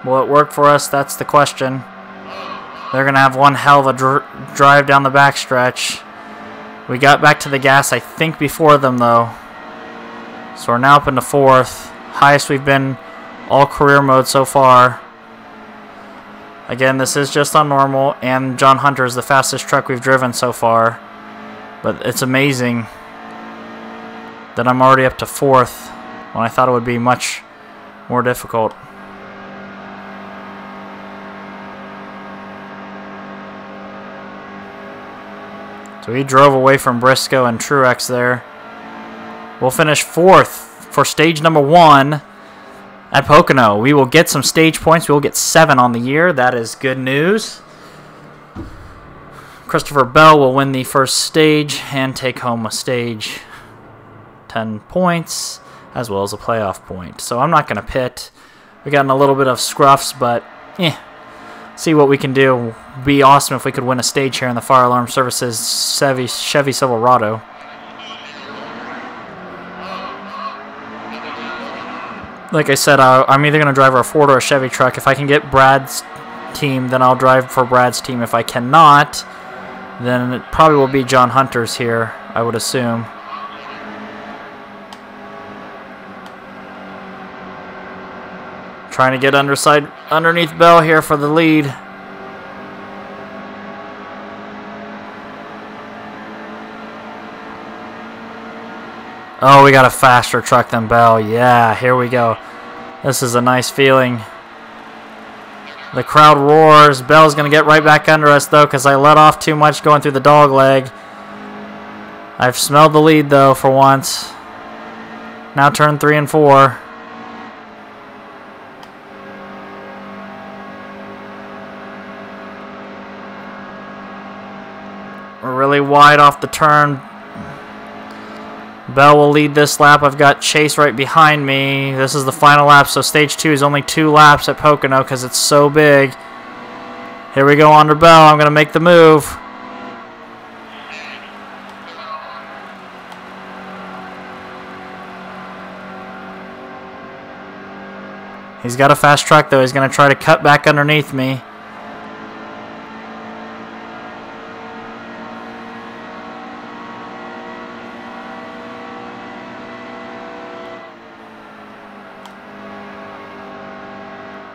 Will it work for us? That's the question. They're going to have one hell of a drive down the backstretch. We got back to the gas, I think, before them, though. So we're now up into 4th. Highest we've been all career mode so far. Again, this is just on normal, and John Hunter is the fastest truck we've driven so far. But it's amazing that I'm already up to 4th when I thought it would be much more difficult. So he drove away from Briscoe and Truex there. We'll finish 4th for stage number 1 at Pocono. We will get some stage points. We will get 7 on the year. That is good news. Christopher Bell will win the first stage and take home a stage 10 points as well as a playoff point. So I'm not going to pit. We've gotten a little bit of scruffs, but see what we can do. Be awesome if we could win a stage here in the Fire Alarm Services Chevy Silverado. Like I said, I'm either going to drive our Ford or a Chevy truck. If I can get Brad's team, then I'll drive for Brad's team. If I cannot, then it probably will be John Hunter's here, I would assume. Trying to get underneath Bell here for the lead. Oh, we got a faster truck than Bell. Yeah, here we go. This is a nice feeling. The crowd roars. Bell's going to get right back under us, though, because I let off too much going through the dog leg. I've smelled the lead, though, for once. Now turn 3 and 4. We're really wide off the turn. Bell will lead this lap. I've got Chase right behind me. This is the final lap, so stage 2 is only 2 laps at Pocono because it's so big. Here we go under Bell. I'm going to make the move. He's got a fast truck, though. He's going to try to cut back underneath me.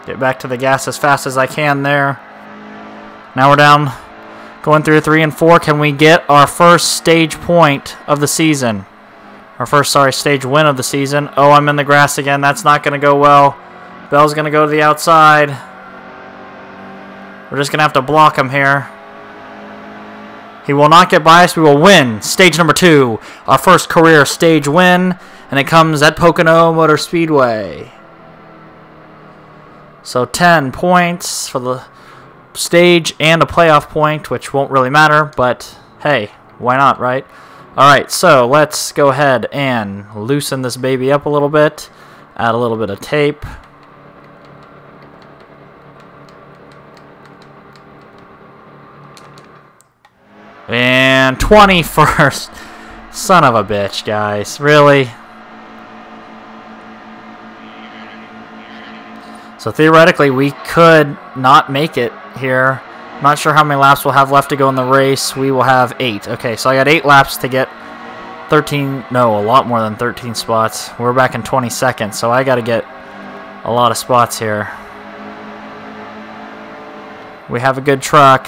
Get back to the gas as fast as I can there. Now we're down, going through 3 and 4. Can we get our first stage point of the season? Our first, stage win of the season. Oh, I'm in the grass again. That's not going to go well. Bell's going to go to the outside. We're just going to have to block him here. He will not get by us. We will win stage number 2. Our first career stage win. And it comes at Pocono Motor Speedway. So 10 points for the stage and a playoff point, which won't really matter, but hey, why not, right? Alright, so let's go ahead and loosen this baby up a little bit, add a little bit of tape. And 21st. Son of a bitch, guys. Really? So theoretically, we could not make it here. Not sure how many laps we'll have left to go in the race. We will have 8. Okay, so I got 8 laps to get 13, no, a lot more than 13 spots. We're back in 22nd, so I got to get a lot of spots here. We have a good truck.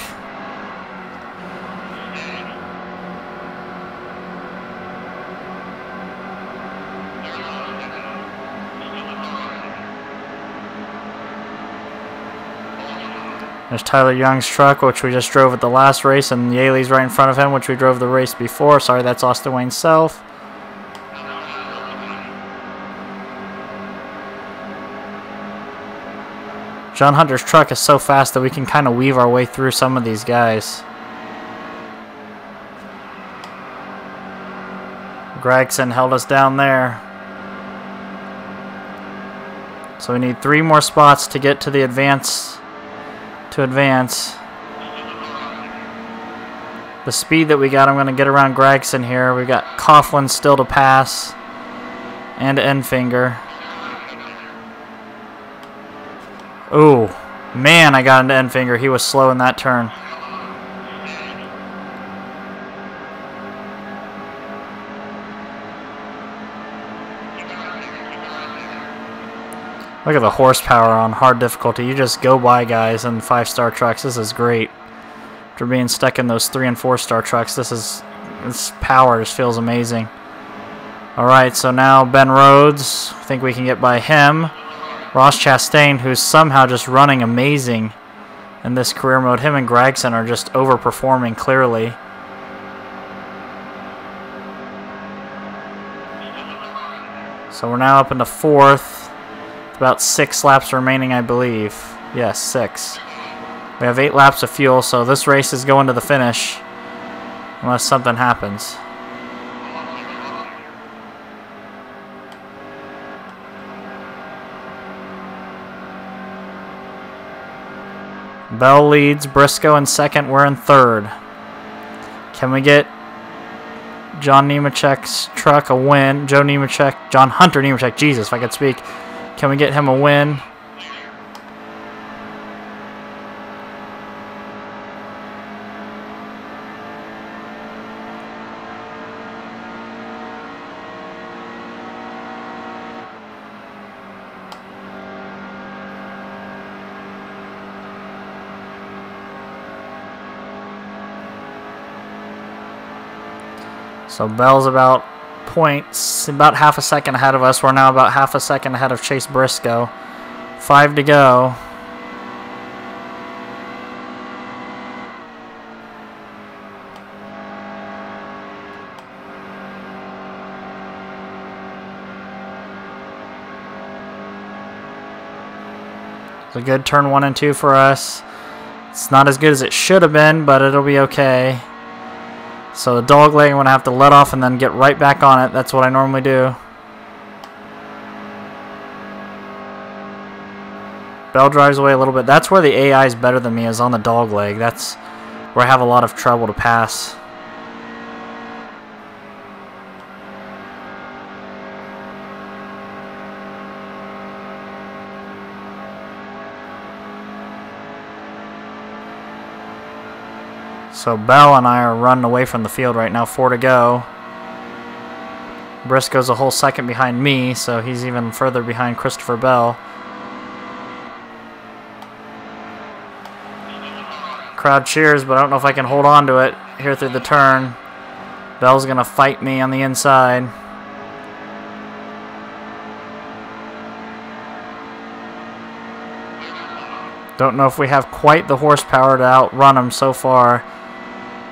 There's Tyler Young's truck, which we just drove at the last race, and Yaley's right in front of him, which we drove the race before. Sorry, that's Austin Wayne Self. John Hunter's truck is so fast that we can kind of weave our way through some of these guys. Gregson held us down there. So we need 3 more spots to get to the advance. To advance. The speed that we got, I'm going to get around Gregson here. We got Coughlin still to pass. And Enfinger. Ooh, man, I got into Enfinger. He was slow in that turn. Look at the horsepower on hard difficulty. You just go by guys in 5-star trucks. This is great. After being stuck in those 3- and 4-star trucks, this power just feels amazing. Alright, so now Ben Rhodes. I think we can get by him. Ross Chastain, who's somehow just running amazing in this career mode. Him and Gregson are just overperforming clearly. So we're now up into 4th. About 6 laps remaining, I believe. Yes, 6. We have 8 laps of fuel, so this race is going to the finish. Unless something happens. Bell leads, Briscoe in 2nd, we're in 3rd. Can we get John Nemechek's truck a win? John Hunter Nemechek, Jesus, if I could speak. Can we get him a win? So Bell's about half a second ahead of us. We're now about half a second ahead of Chase Briscoe. 5 to go. It's a good turn 1 and 2 for us. It's not as good as it should have been, but it'll be okay. So the dog leg, I'm going to have to let off and then get right back on it. That's what I normally do. Bell drives away a little bit. That's where the AI is better than me, is on the dog leg. That's where I have a lot of trouble to pass. So Bell and I are running away from the field right now. 4 to go. Briscoe's a whole second behind me, so he's even further behind Christopher Bell. Crowd cheers, but I don't know if I can hold on to it here through the turn. Bell's going to fight me on the inside. Don't know if we have quite the horsepower to outrun him so far.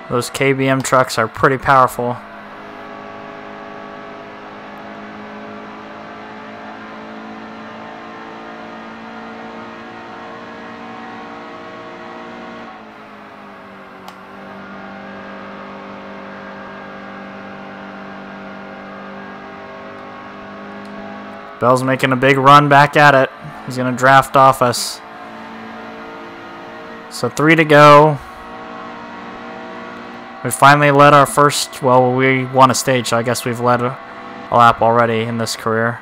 Those KBM trucks are pretty powerful. Bell's making a big run back at it. He's going to draft off us. So 3 to go. We finally led our first, well, we won a stage, so I guess we've led a lap already in this career.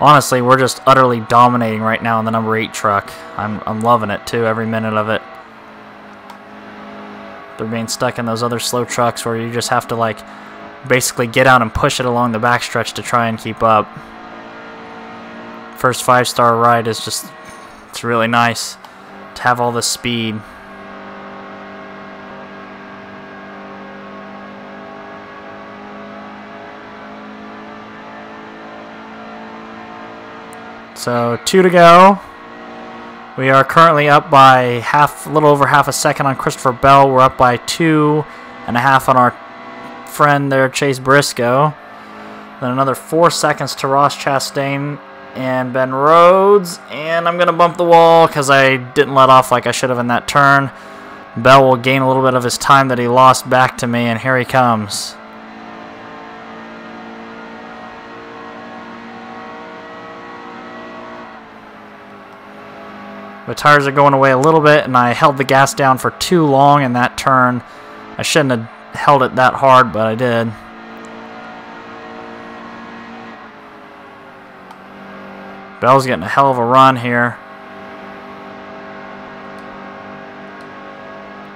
Honestly, we're just utterly dominating right now in the number 8 truck. I'm loving it too, every minute of it. They're being stuck in those other slow trucks where you just have to like basically get out and push it along the backstretch to try and keep up. First 5-star ride is just, it's really nice to have all this speed. So 2 to go. We are currently up by a little over half a second on Christopher Bell. We're up by 2.5 on our friend there, Chase Briscoe. Then another 4 seconds to Ross Chastain and Ben Rhodes. And I'm going to bump the wall because I didn't let off like I should have in that turn. Bell will gain a little bit of his time that he lost back to me, and here he comes. The tires are going away a little bit, and I held the gas down for too long in that turn. I shouldn't have held it that hard, but I did. Bell's getting a hell of a run here.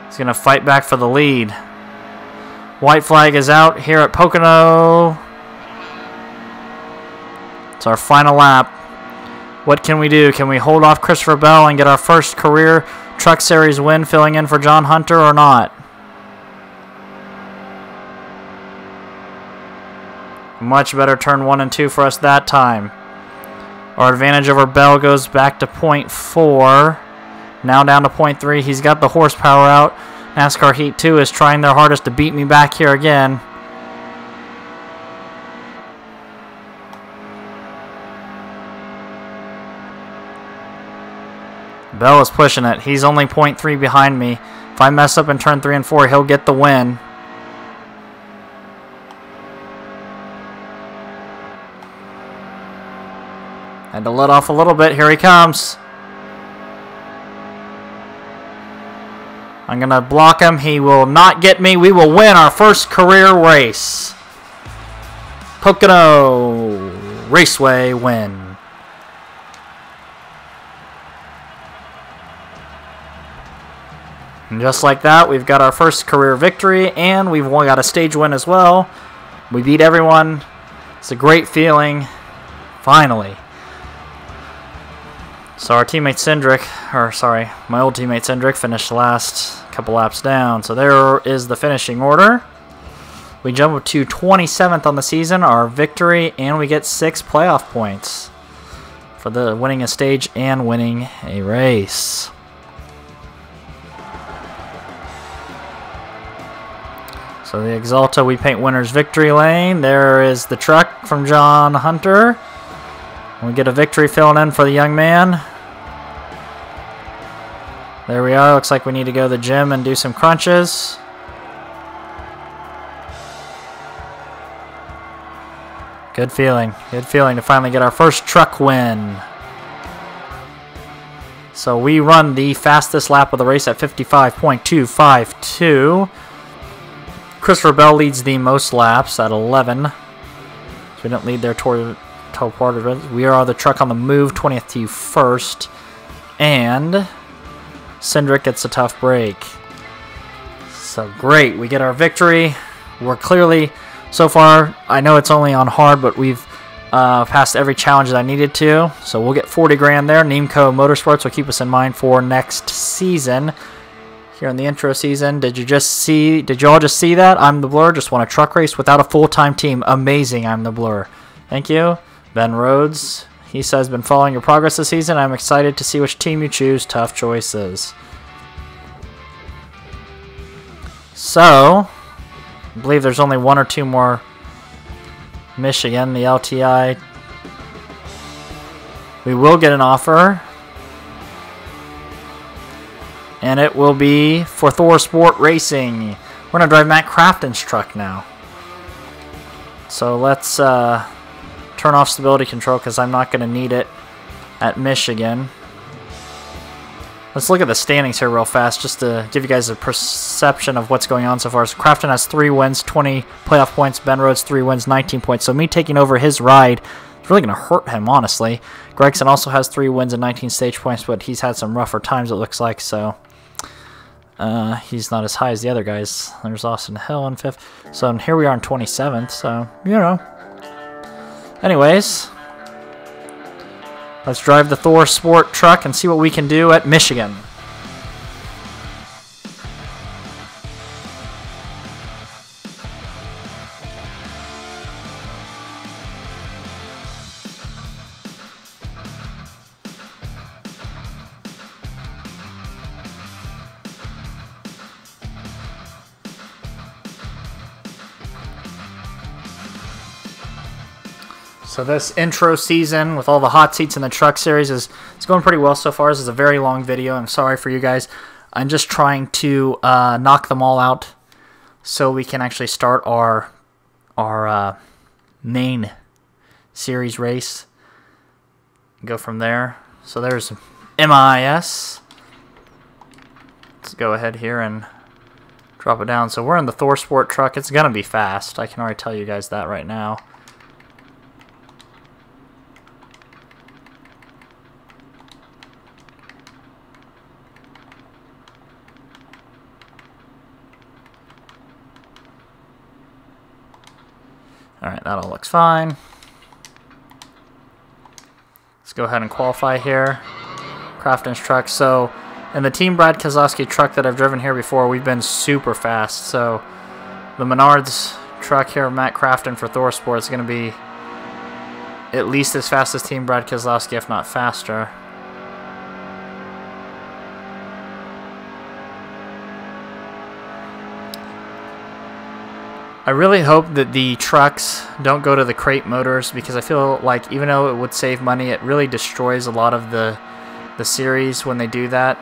He's going to fight back for the lead. White flag is out here at Pocono. It's our final lap. What can we do? Can we hold off Christopher Bell and get our first career Truck Series win filling in for John Hunter or not? Much better turn 1 and 2 for us that time. Our advantage over Bell goes back to 0.4. Now down to 0.3. He's got the horsepower out. NASCAR Heat 2 is trying their hardest to beat me back here again. Bell is pushing it. He's only 0.3 behind me. If I mess up in turn 3 and 4, he'll get the win. Had to let off a little bit. Here he comes. I'm going to block him. He will not get me. We will win our first career race. Pocono Raceway win. And just like that, we've got our first career victory, and we've got a stage win as well. We beat everyone. It's a great feeling. Finally. So our teammate my old teammate Cindric finished last, couple laps down. So there is the finishing order. We jump up to 27th on the season, our victory, and we get 6 playoff points for the winning a stage and winning a race. So the Exalta, we paint winner's victory lane. There is the truck from John Hunter. We get a victory filling in for the young man. There we are. Looks like we need to go to the gym and do some crunches. Good feeling. Good feeling to finally get our first truck win. So we run the fastest lap of the race at 55.252. Christopher Bell leads the most laps at 11. So we didn't lead there toward part of it. We are the truck on the move, 20th to first. And Cindric gets a tough break. So great, we get our victory. We're clearly, so far, I know it's only on hard, but we've passed every challenge that I needed to. So we'll get 40 grand there. Nemco Motorsports will keep us in mind for next season. Here in the intro season, did you all just see that? I'm the Blur, just won a truck race without a full-time team. Amazing, I'm the Blur. Thank you. Ben Rhodes, he says, been following your progress this season. I'm excited to see which team you choose. Tough choices. So, I believe there's only 1 or 2 more. Michigan, the LTI. We will get an offer. And it will be for Thor Sport Racing. We're going to drive Matt Crafton's truck now. So let's turn off stability control because I'm not going to need it at Michigan. Let's look at the standings here real fast just to give you guys a perception of what's going on so far. So Crafton has 3 wins, 20 playoff points. Ben Rhodes 3 wins, 19 points. So me taking over his ride is really going to hurt him, honestly. Gregson also has 3 wins and 19 stage points, but he's had some rougher times, it looks like. So he's not as high as the other guys. There's Austin Hill in 5th. So here we are in 27th. So, you know. Anyways, let's drive the Thor Sport truck and see what we can do at Michigan. So this intro season with all the hot seats in the truck series it's going pretty well so far. This is a very long video. I'm sorry for you guys. I'm just trying to knock them all out so we can actually start our main series race. Go from there. So there's MIS. Let's go ahead here and drop it down. So we're in the Thor Sport truck. It's gonna be fast. I can already tell you guys that right now. Alright, that all looks fine. Let's go ahead and qualify here. Crafton's truck. So, in the Team Brad Keselowski truck that I've driven here before, we've been super fast. So, the Menards truck here of Matt Crafton for Thor Sport is going to be at least as fast as Team Brad Keselowski, if not faster. I really hope that the trucks don't go to the crate motors, because I feel like even though it would save money, it really destroys a lot of the series when they do that.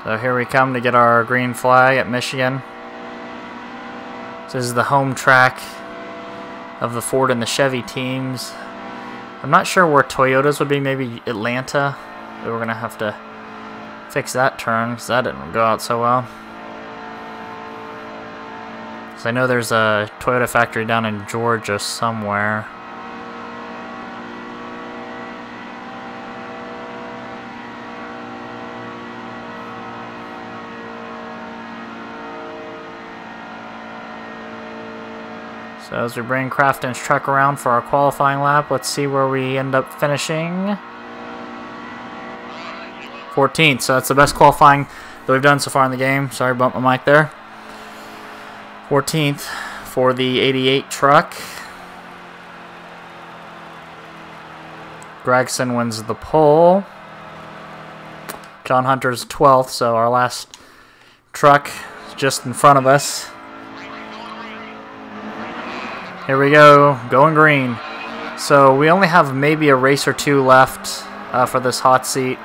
So here we come to get our green flag at Michigan. This is the home track of the Ford and the Chevy teams. I'm not sure where Toyota's would be, maybe Atlanta. But we're going to have to fix that turn because that didn't go out so well. So I know there's a Toyota factory down in Georgia somewhere. So as we bring Crafton's truck around for our qualifying lap, let's see where we end up finishing. 14th, so that's the best qualifying that we've done so far in the game. Sorry, bumped my mic there. 14th for the 88 truck. Gregson wins the pole. John Hunter's 12th, so our last truck is just in front of us. Here we go, going green. So we only have maybe a race or two left for this hot seat.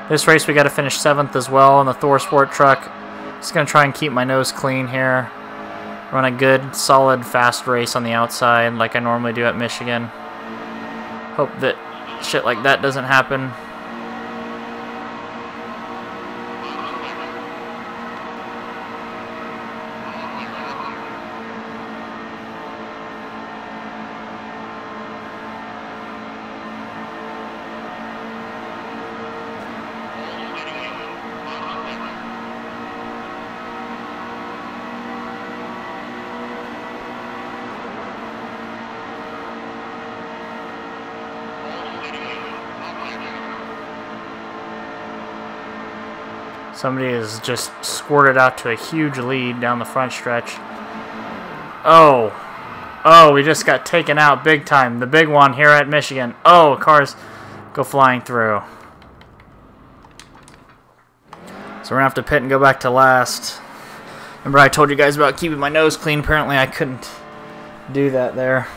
This race we got to finish 7th as well in the Thor Sport truck. Just going to try and keep my nose clean here. Run a good, solid, fast race on the outside like I normally do at Michigan. Hope that shit like that doesn't happen. Somebody has just squirted out to a huge lead down the front stretch. Oh, we just got taken out big time. The big one here at Michigan. Oh, cars go flying through. So we're going to have to pit and go back to last. Remember I told you guys about keeping my nose clean. Apparently I couldn't do that there.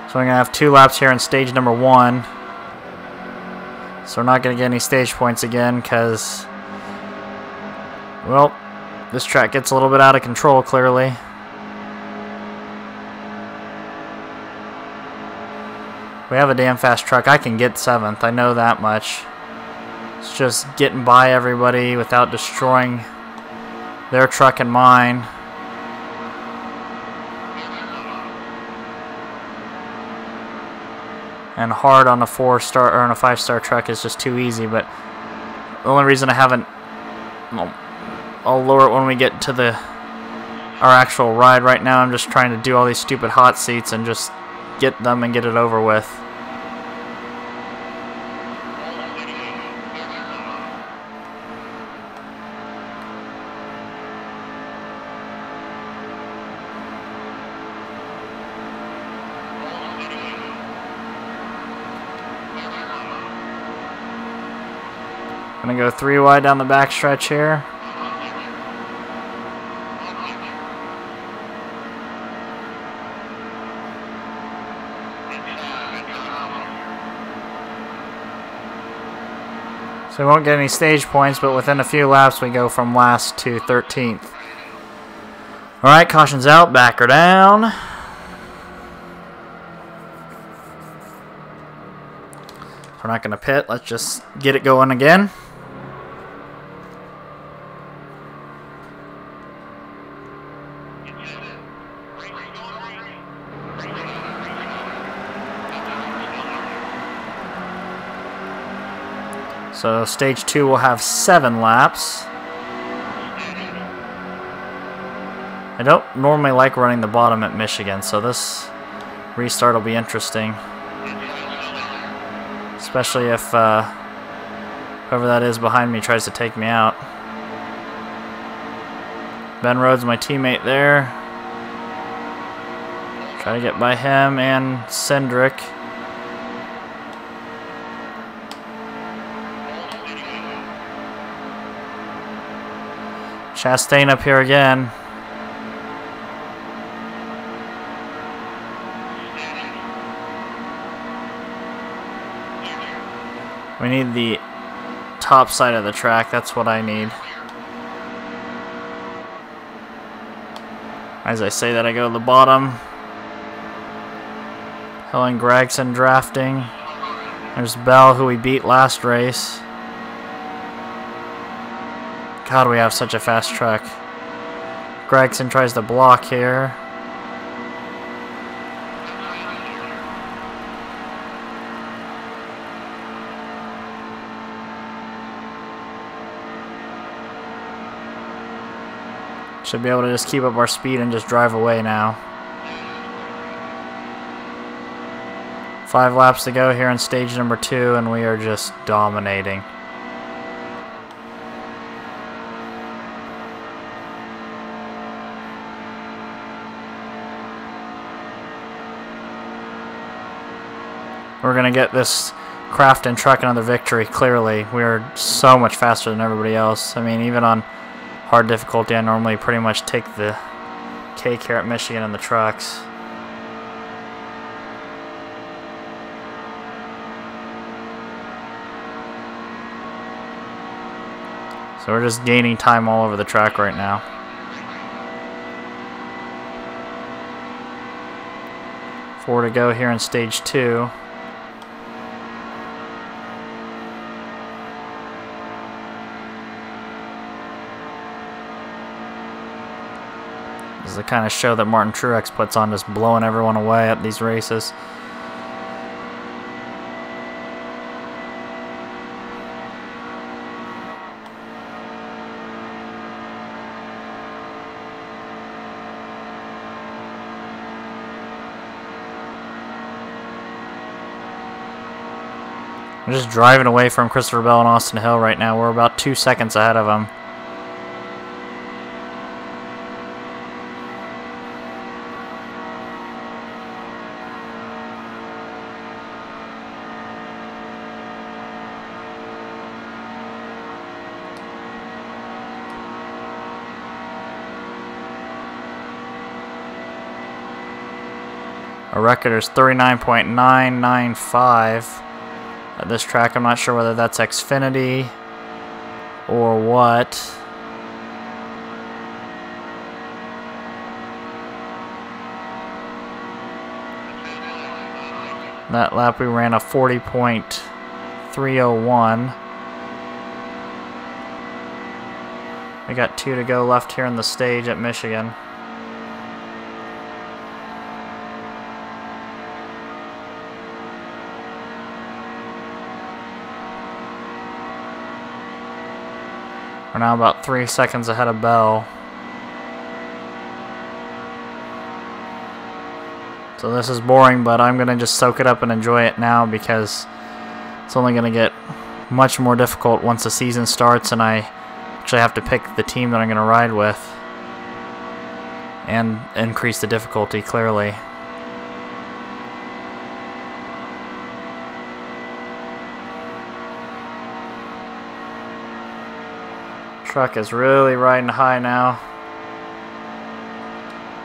So we're going to have 2 laps here in stage number 1. So we're not going to get any stage points again because, well, this track gets a little bit out of control clearly. We have a damn fast truck. I can get 7th. I know that much. It's just getting by everybody without destroying their truck and mine. And hard on a 4-star or on a 5-star truck is just too easy. But the only reason I haven't, well, I'll lower it when we get to our actual ride. Right now I'm just trying to do all these stupid hot seats and just get them and get it over with. Gonna go 3 wide down the back stretch here. So we won't get any stage points, but within a few laps we go from last to 13th. Alright, caution's out, backer down. We're not going to pit, let's just get it going again. So stage 2 will have 7 laps. I don't normally like running the bottom at Michigan, so this restart will be interesting. Especially if whoever that is behind me tries to take me out. Ben Rhodes, my teammate there. Try to get by him and Cindric. Chastain up here again. We need the top side of the track, that's what I need. As I say that, I go to the bottom. Helen Gregson drafting. There's Bell, who we beat last race. God, we have such a fast truck. Gregson tries to block here. Should be able to just keep up our speed and just drive away now. 5 laps to go here in stage number 2, and we are just dominating. We're going to get this Crafton truck another victory, clearly. We are so much faster than everybody else. I mean, even on hard difficulty, I normally pretty much take the cake here at Michigan in the trucks. So we're just gaining time all over the track right now. Four to go here in stage 2. This is the kind of show that Martin Truex puts on, just blowing everyone away at these races. I'm just driving away from Christopher Bell and Austin Hill right now. We're about 2 seconds ahead of them. Our record is 39.995 at this track. I'm not sure whether that's Xfinity or what. That lap we ran a 40.301. We got 2 to go left here in the stage at Michigan. We're now about 3 seconds ahead of Bell. So this is boring, but I'm going to just soak it up and enjoy it now, because it's only going to get much more difficult once the season starts and I actually have to pick the team that I'm going to ride with and increase the difficulty, clearly. Truck is really riding high now.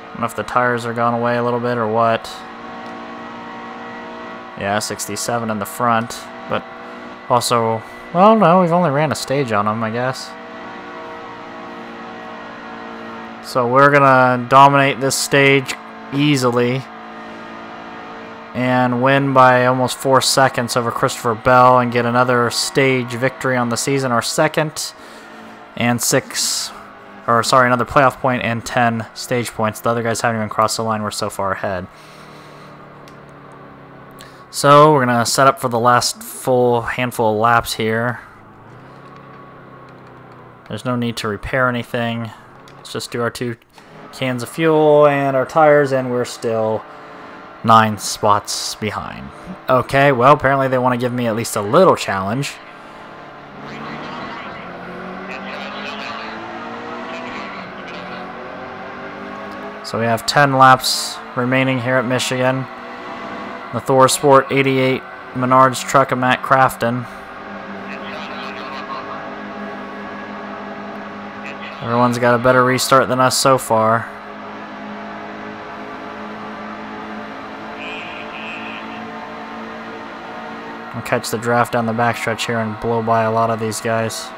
I don't know if the tires are gone away a little bit or what. Yeah, 67 in the front, but also, well, no, we've only ran a stage on them, I guess. So we're gonna dominate this stage easily and win by almost 4 seconds over Christopher Bell and get another stage victory on the season, our second, and another playoff point and 10 stage points. The other guys haven't even crossed the line. We're so far ahead. So we're gonna set up for the last full handful of laps here. There's no need to repair anything. Let's just do our 2 cans of fuel and our tires, and we're still 9 spots behind. Okay, well, apparently they want to give me at least a little challenge. So we have 10 laps remaining here at Michigan. The Thor Sport 88 Menards truck of Matt Crafton. Everyone's got a better restart than us so far. I'll catch the draft down the backstretch here and blow by a lot of these guys.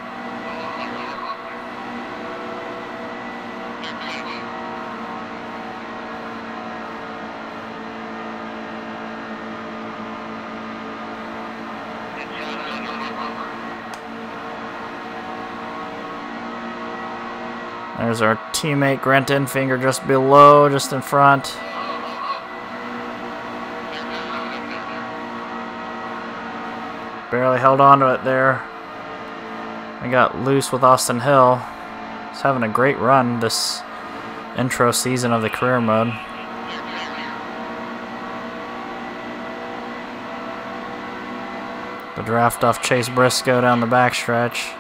There's our teammate Grant Enfinger just below, just in front. Barely held on to it there. I got loose with Austin Hill. He's having a great run this intro season of the career mode. The draft off Chase Briscoe down the backstretch.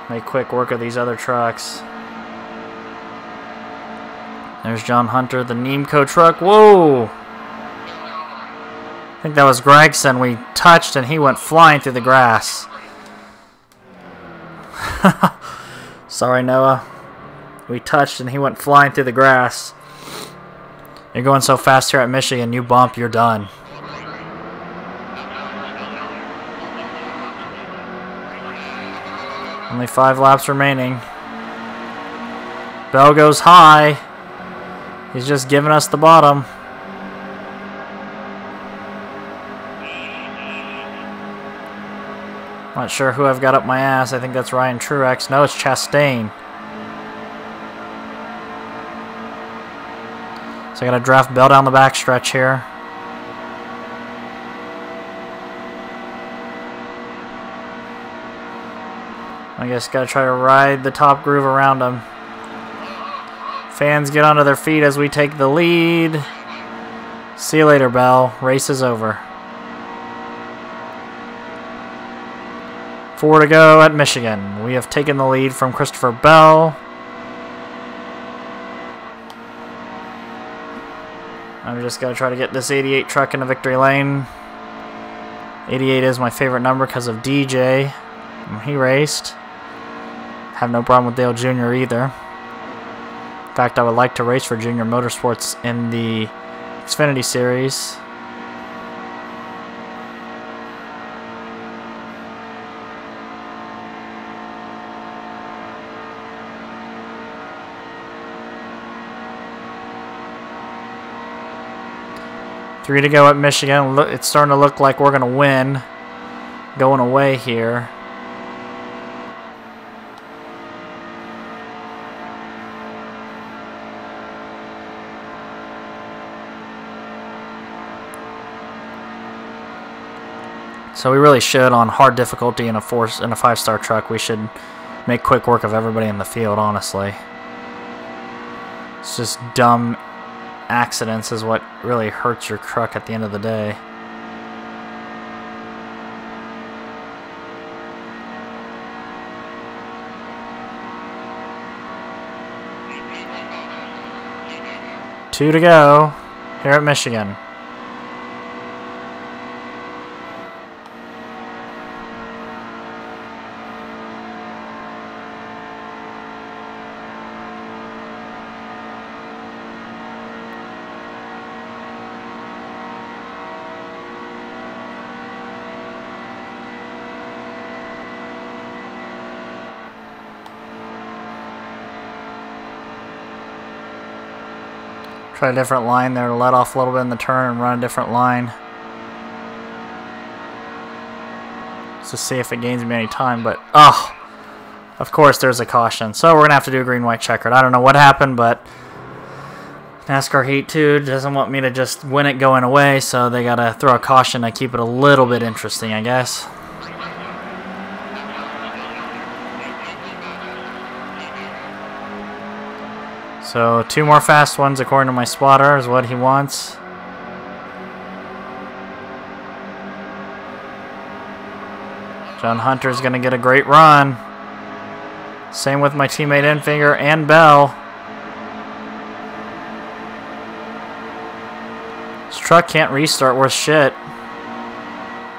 Make quick work of these other trucks. There's John Hunter, the Nemco truck. Whoa! I think that was Gregson we touched and he went flying through the grass. Sorry, Noah. We touched and he went flying through the grass. You're going so fast here at Michigan, you bump, you're done. Only 5 laps remaining. Bell goes high. He's just giving us the bottom. Not sure who I've got up my ass. I think that's Ryan Truex. No, it's Chastain. So I gotta draft Bell down the backstretch here. I guess gotta try to ride the top groove around him. Fans get onto their feet as we take the lead. See you later, Bell. Race is over. 4 to go at Michigan. We have taken the lead from Christopher Bell. I'm just going to try to get this 88 truck into victory lane. 88 is my favorite number because of DJ. He raced. Have no problem with Dale Jr. either. In fact, I would like to race for Junior Motorsports in the Xfinity Series. Three to go at Michigan. Look, it's starting to look like we're going to win going away here. So we really should, on hard difficulty in a 5-star truck, we should make quick work of everybody in the field, honestly. It's just dumb accidents is what really hurts your truck at the end of the day. Two to go here at Michigan. Try a different line there to let off a little bit in the turn and run a different line. Just to see if it gains me any time, but oh, of course there's a caution. So we're going to have to do a green-white checkered. I don't know what happened, but NASCAR Heat 2 doesn't want me to just win it going away, so they got to throw a caution to keep it a little bit interesting, I guess. So 2 more fast ones according to my spotter is what he wants. John Hunter's going to get a great run. Same with my teammate Enfinger and Bell. This truck can't restart worth shit.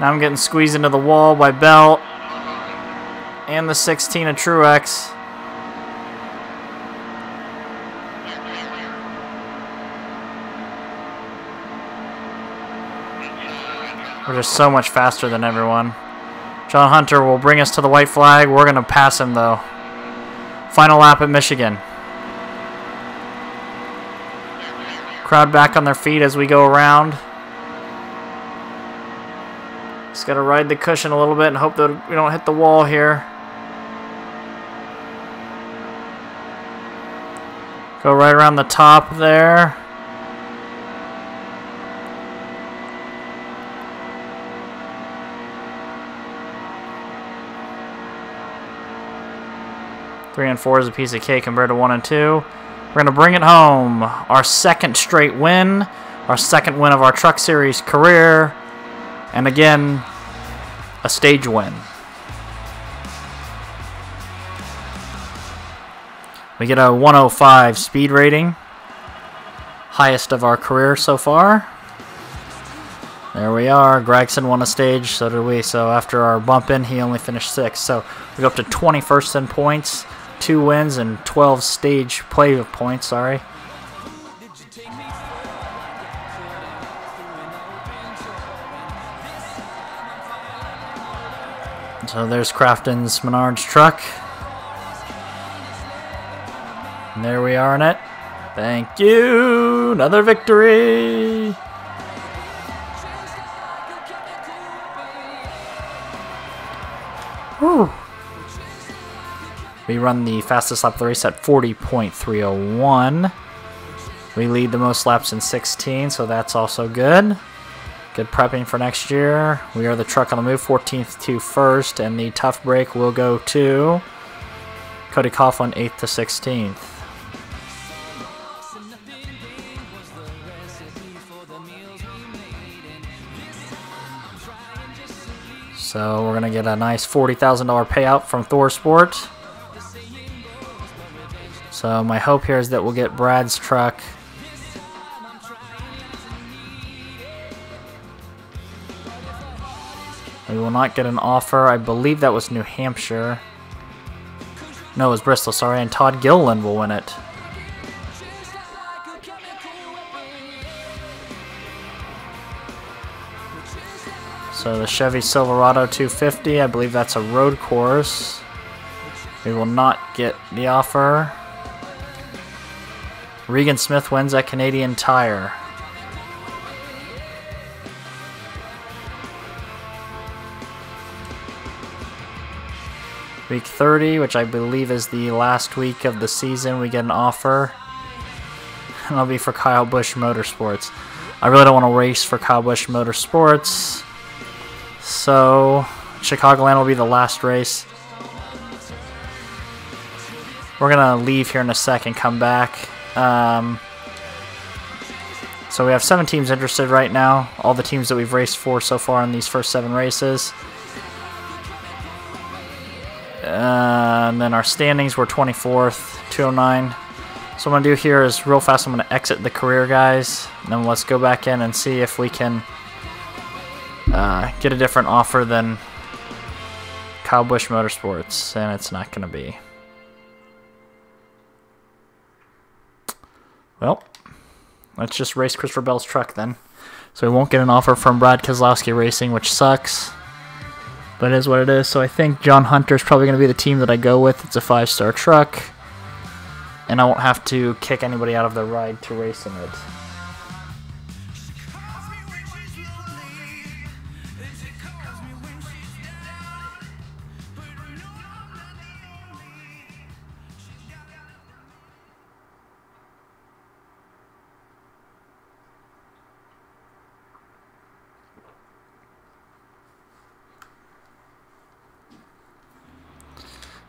Now I'm getting squeezed into the wall by Bell and the 16 of Truex. We're just so much faster than everyone. John Hunter will bring us to the white flag. We're going to pass him, though. Final lap at Michigan. Crowd back on their feet as we go around. Just got to ride the cushion a little bit and hope that we don't hit the wall here. Go right around the top there. Three and 4 is a piece of cake compared to 1 and 2. We're going to bring it home. Our second straight win. Our second win of our Truck Series career. And again, a stage win. We get a 105 speed rating. Highest of our career so far. There we are. Gregson won a stage, so did we. So after our bump in, he only finished 6th. So we go up to 21st in points. 2 wins and 12 stage play points, sorry. So there's Crafton's Menards truck. And there we are in it. Thank you! Another victory! Whew. We run the fastest lap of the race at 40.301. We lead the most laps in 16, so that's also good. Good prepping for next year. We are the truck on the move, 14th to 1st, and the tough break will go to Cody Coughlin, 8th to 16th. So we're going to get a nice $40,000 payout from Thor Sport. So my hope here is that we'll get Brad's truck. We will not get an offer. I believe that was New Hampshire. No, it was Bristol, sorry. And Todd Gilliland will win it. So the Chevy Silverado 250, I believe that's a road course. We will not get the offer. Regan Smith wins at Canadian Tire. Week 30, which I believe is the last week of the season, we get an offer. And it'll be for Kyle Busch Motorsports. I really don't want to race for Kyle Busch Motorsports. So, Chicagoland will be the last race. We're going to leave here in a second, come back. So we have 7 teams interested right now. All the teams that we've raced for so far in these first 7 races. And then our standings were 24th, 209. So what I'm going to do here is real fast I'm going to exit the career, guys. And then let's go back in and see if we can get a different offer than Kyle Busch Motorsports. And it's not going to be. Well, let's just race Christopher Bell's truck then. So we won't get an offer from Brad Keselowski Racing, which sucks. But it is what it is. So I think John Hunter is probably going to be the team that I go with. It's a 5-star truck. and I won't have to kick anybody out of the ride to race in it.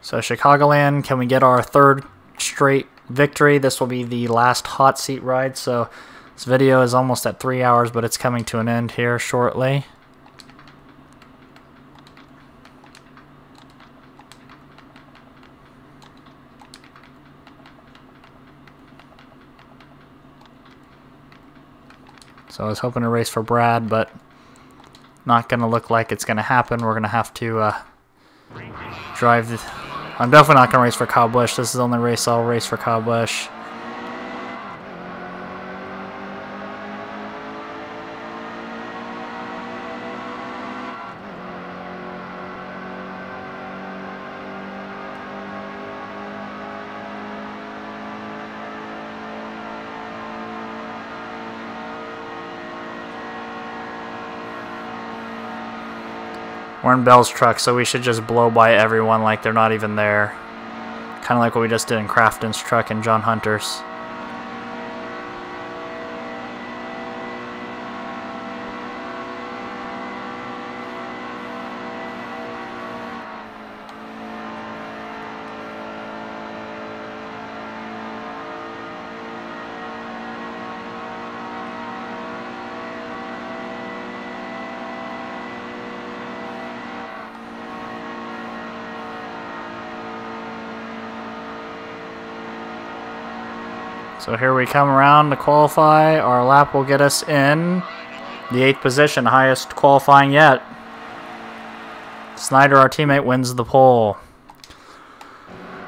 So Chicagoland, can we get our third straight victory? This will be the last hot seat ride. So this video is almost at 3 hours, but it's coming to an end here shortly. So I was hoping to race for Brad, but not going to look like it's going to happen. We're going to have to drive the... I'm definitely not going to race for Kyle Busch. This is the only race I'll race for Kyle Busch. We're in Bell's truck, so we should just blow by everyone like they're not even there. Kind of like what we just did in Crafton's truck and John Hunter's. So here we come around to qualify. Our lap will get us in the 8th position, highest qualifying yet. Snyder, our teammate, wins the pole.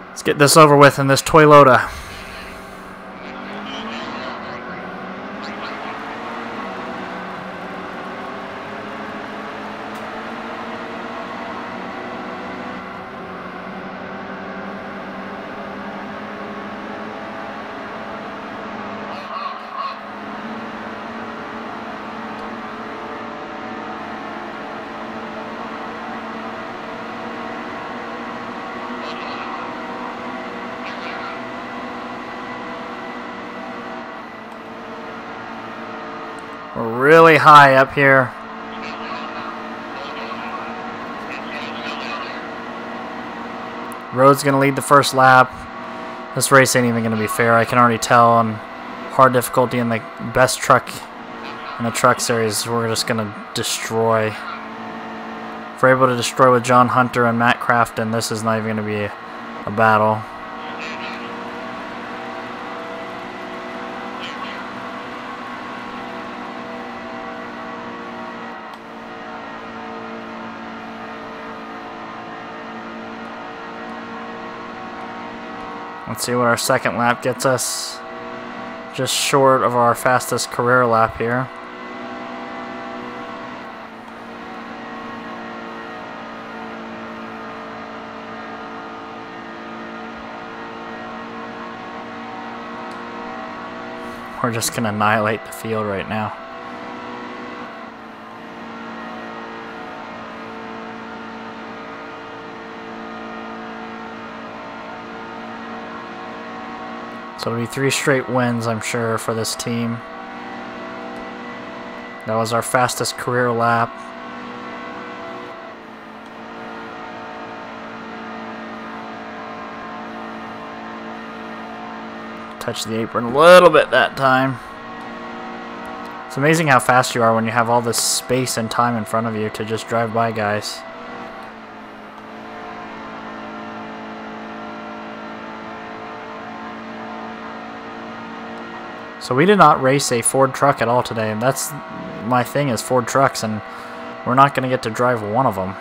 Let's get this over with in this Toyota. We're really high up here. Road's going to lead the first lap. This race ain't even going to be fair. I can already tell on hard difficulty in the best truck in the truck series. We're just going to destroy. If we're able to destroy with John Hunter and Matt Crafton, this is not even going to be a battle. Let's see what our second lap gets us. Just short of our fastest career lap here. We're just going to annihilate the field right now. So it'll be 3 straight wins, I'm sure, for this team. That was our fastest career lap. Touched the apron a little bit that time. It's amazing how fast you are when you have all this space and time in front of you to just drive by guys. So we did not race a Ford truck at all today, and that's my thing is Ford trucks, and we're not going to get to drive one of them.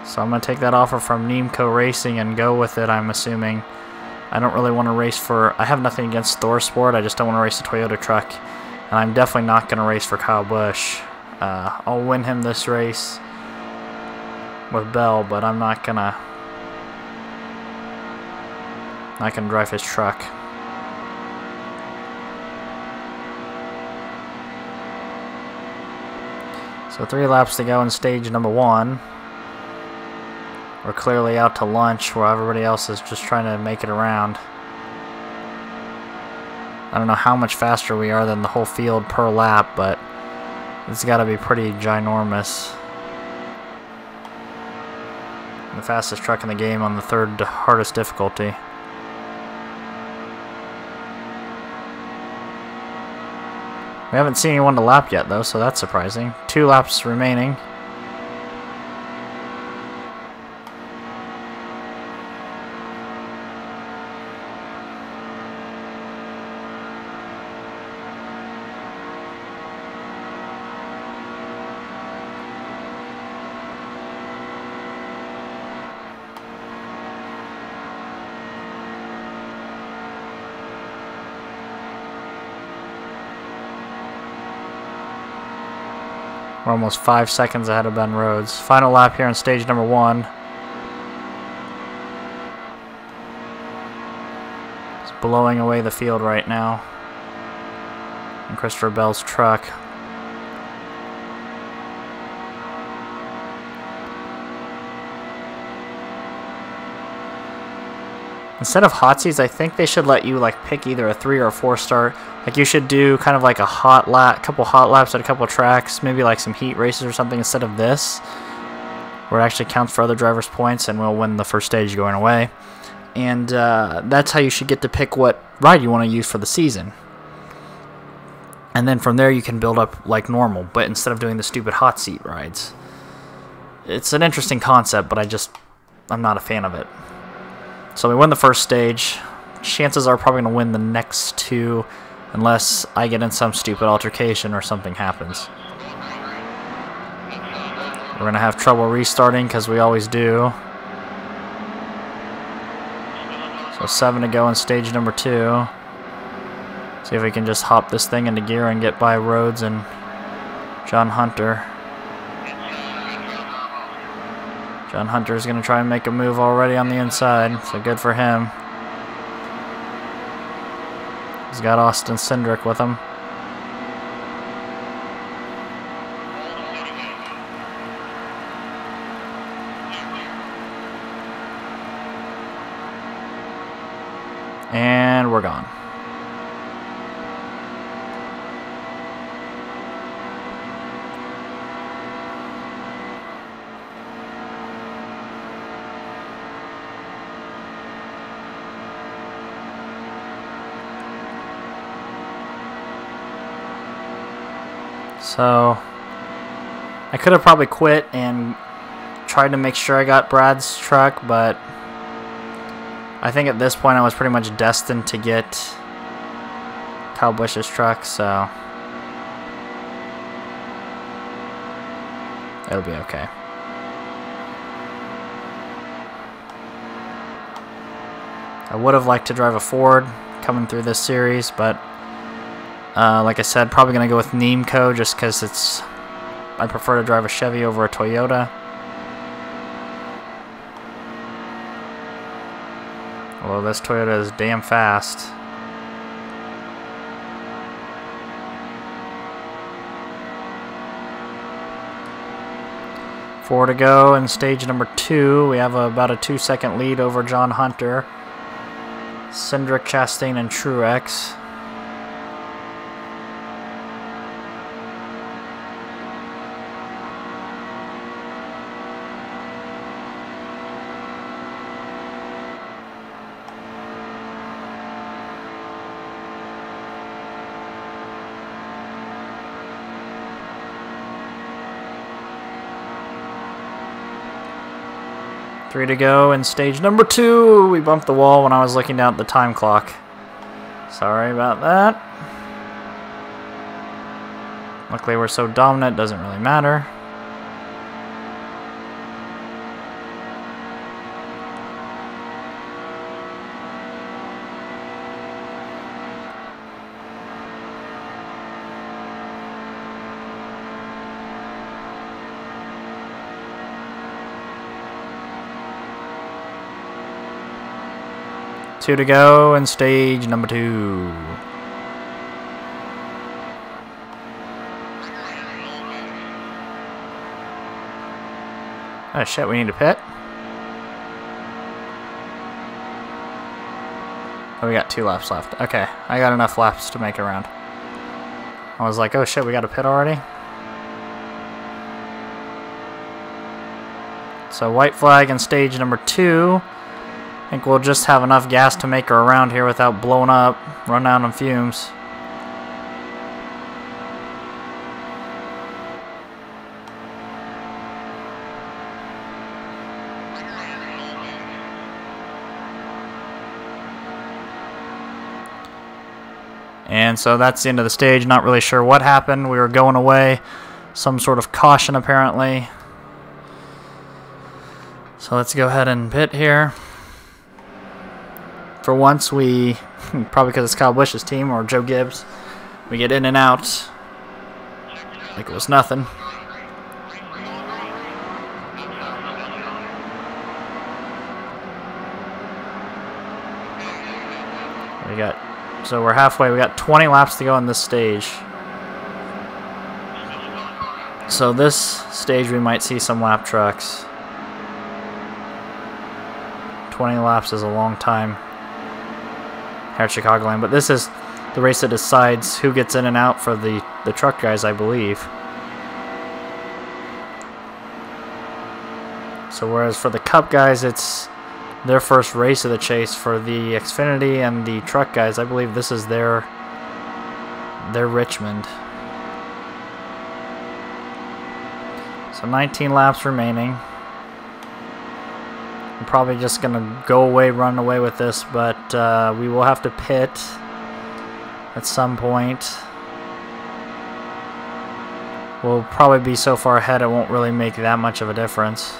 So I'm going to take that offer from Nemco Racing and go with it, I'm assuming. I don't really want to race for... I have nothing against Thor Sport, I just don't want to race a Toyota truck. And I'm definitely not going to race for Kyle Busch. I'll win him this race. with Bell, but I'm not gonna drive his truck. So 3 laps to go in stage number 1. We're clearly out to lunch while everybody else is just trying to make it around. I don't know how much faster we are than the whole field per lap, but it's got to be pretty ginormous. The fastest truck in the game on the 3rd hardest difficulty. We haven't seen anyone to lap yet though, so that's surprising. 2 laps remaining. We're almost 5 seconds ahead of Ben Rhodes. Final lap here in stage number 1. It's blowing away the field right now. And Christopher Bell's truck. Instead of hot seats, I think they should let you like pick either a 3 or a 4 star. Like you should do kind of like a couple hot laps at a couple tracks, maybe like some heat races or something instead of this, where it actually counts for other drivers' points and we'll win the first stage going away. And that's how you should get to pick what ride you want to use for the season. And then from there you can build up like normal, but instead of doing the stupid hot seat rides. It's an interesting concept, but I'm not a fan of it. So we win the first stage. Chances are probably going to win the next 2 unless I get in some stupid altercation or something happens. We're going to have trouble restarting because we always do. So 7 to go in stage number 2. See if we can just hop this thing into gear and get by Rhodes and John Hunter. John Hunter is going to try and make a move already on the inside, so good for him. He's got Austin Cindric with him. And we're gone. So I could have probably quit and tried to make sure I got Brad's truck, but I think at this point I was pretty much destined to get Kyle Busch's truck, so it'll be okay. I would have liked to drive a Ford coming through this series, but like I said, probably going to go with Neemco just because I prefer to drive a Chevy over a Toyota. Although this Toyota is damn fast. Four to go in stage number 2. We have about a 2-second lead over John Hunter, Cindric, Chastain, and Truex. Three to go in stage number 2. We bumped the wall when I was looking down at the time clock. Sorry about that. Luckily we're so dominant, it doesn't really matter. 2 to go in stage number 2. Oh shit, we need to pit? Oh, we got 2 laps left. Okay, I got enough laps to make it around. I was like, oh shit, we got to pit already? So white flag in stage number 2. I think we'll just have enough gas to make her around here without blowing up, run down on fumes. And so that's the end of the stage. Not really sure what happened. We were going away. Some sort of caution apparently. So let's go ahead and pit here. For once we, probably because it's Kyle Busch's team or Joe Gibbs, we get in and out like it was nothing. So we're halfway. We got 20 laps to go on this stage. So this stage we might see some lap trucks. 20 laps is a long time here at Chicagoland, but this is the race that decides who gets in and out for the truck guys, I believe. So whereas for the Cup guys, it's their first race of the chase. For the Xfinity and the truck guys, I believe this is their Richmond. So 19 laps remaining. I'm probably just going to go away, run away with this, but we will have to pit at some point. We'll probably be so far ahead it won't really make that much of a difference.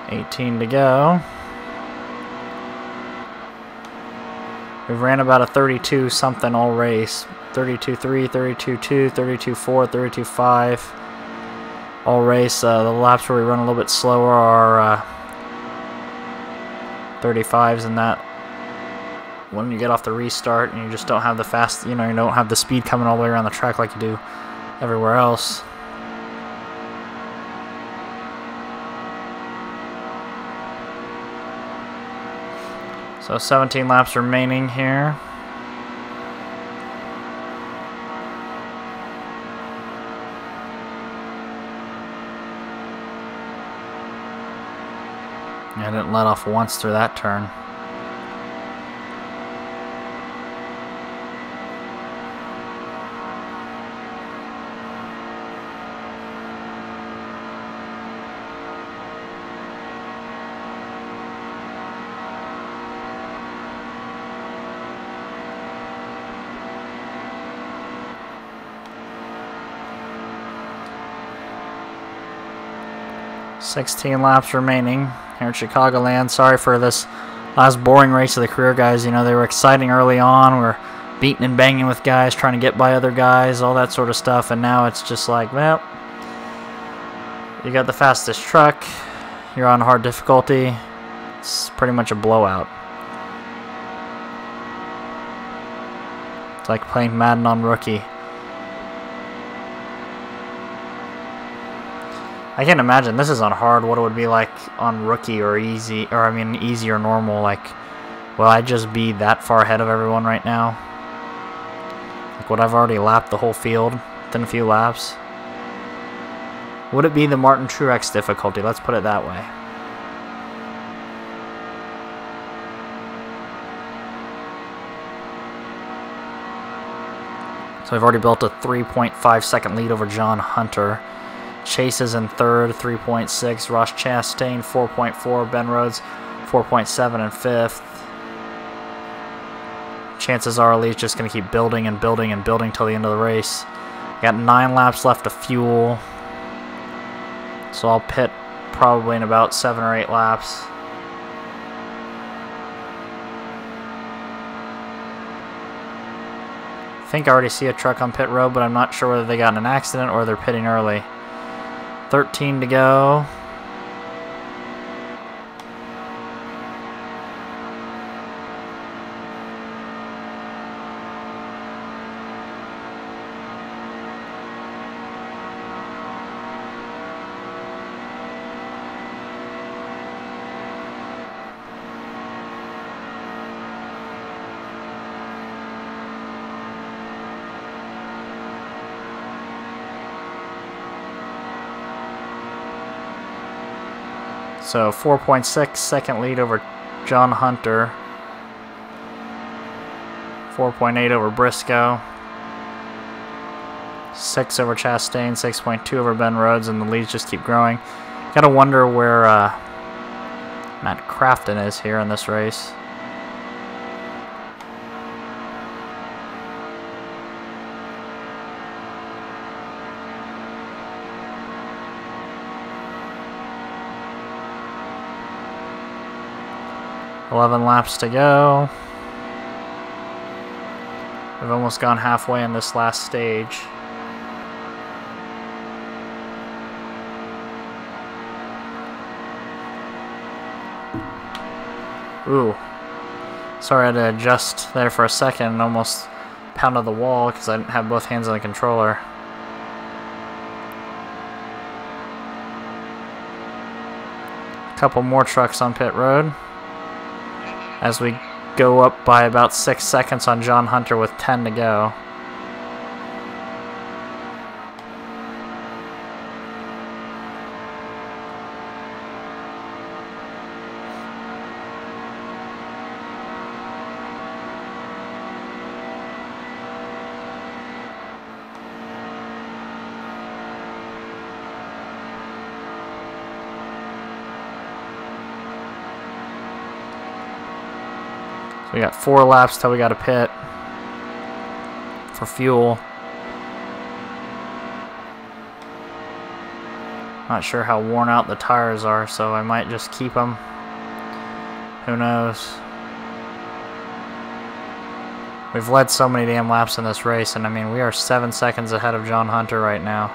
$18 to go. We've ran about a 32 something all race. 32.3, 32.2, 32.4, 32.5 all race. The laps where we run a little bit slower are 35s, and that when you get off the restart and you just don't have the fast, you don't have the speed coming all the way around the track like you do everywhere else. So 17 laps remaining here. I didn't let off once through that turn. $16 laps remaining here at Chicagoland. Sorry for this last boring race of the career guys. They were exciting early on. We were beating and banging with guys, trying to get by other guys, all that sort of stuff. And now it's just like, well, you got the fastest truck. You're on hard difficulty. It's pretty much a blowout. It's like playing Madden on rookie. I can't imagine this is on hard what it would be like on rookie or easy, or I mean easy or normal. Like, will I just be that far ahead of everyone right now? Like, would I've already lapped the whole field within a few laps? Would it be the Martin Truex difficulty? Let's put it that way. So I've already built a 3.5 second lead over John Hunter. Chase is in third, 3.6. Ross Chastain, 4.4. Ben Rhodes, 4.7 in fifth. Chances are Lee's just going to keep building and building and building till the end of the race. Got 9 laps left of fuel. So I'll pit probably in about 7 or 8 laps. think I already see a truck on pit road, but I'm not sure whether they got in an accident or they're pitting early. 13 to go. So 4.6 second lead over John Hunter. 4.8 over Briscoe. 6 over Chastain, 6.2 over Ben Rhodes, and the leads just keep growing. Gotta wonder where Matt Crafton is here in this race. $11 laps to go. We've almost gone halfway in this last stage. Ooh. Sorry, I had to adjust there for a second and almost pounded the wall because I didn't have both hands on the controller. A couple more trucks on pit road as we go up by about 6 seconds on John Hunter with 10 to go. So we got 4 laps till we got to pit for fuel. Not sure how worn out the tires are, so I might just keep them. Who knows? We've led so many damn laps in this race, and I mean, we are 7 seconds ahead of John Hunter right now.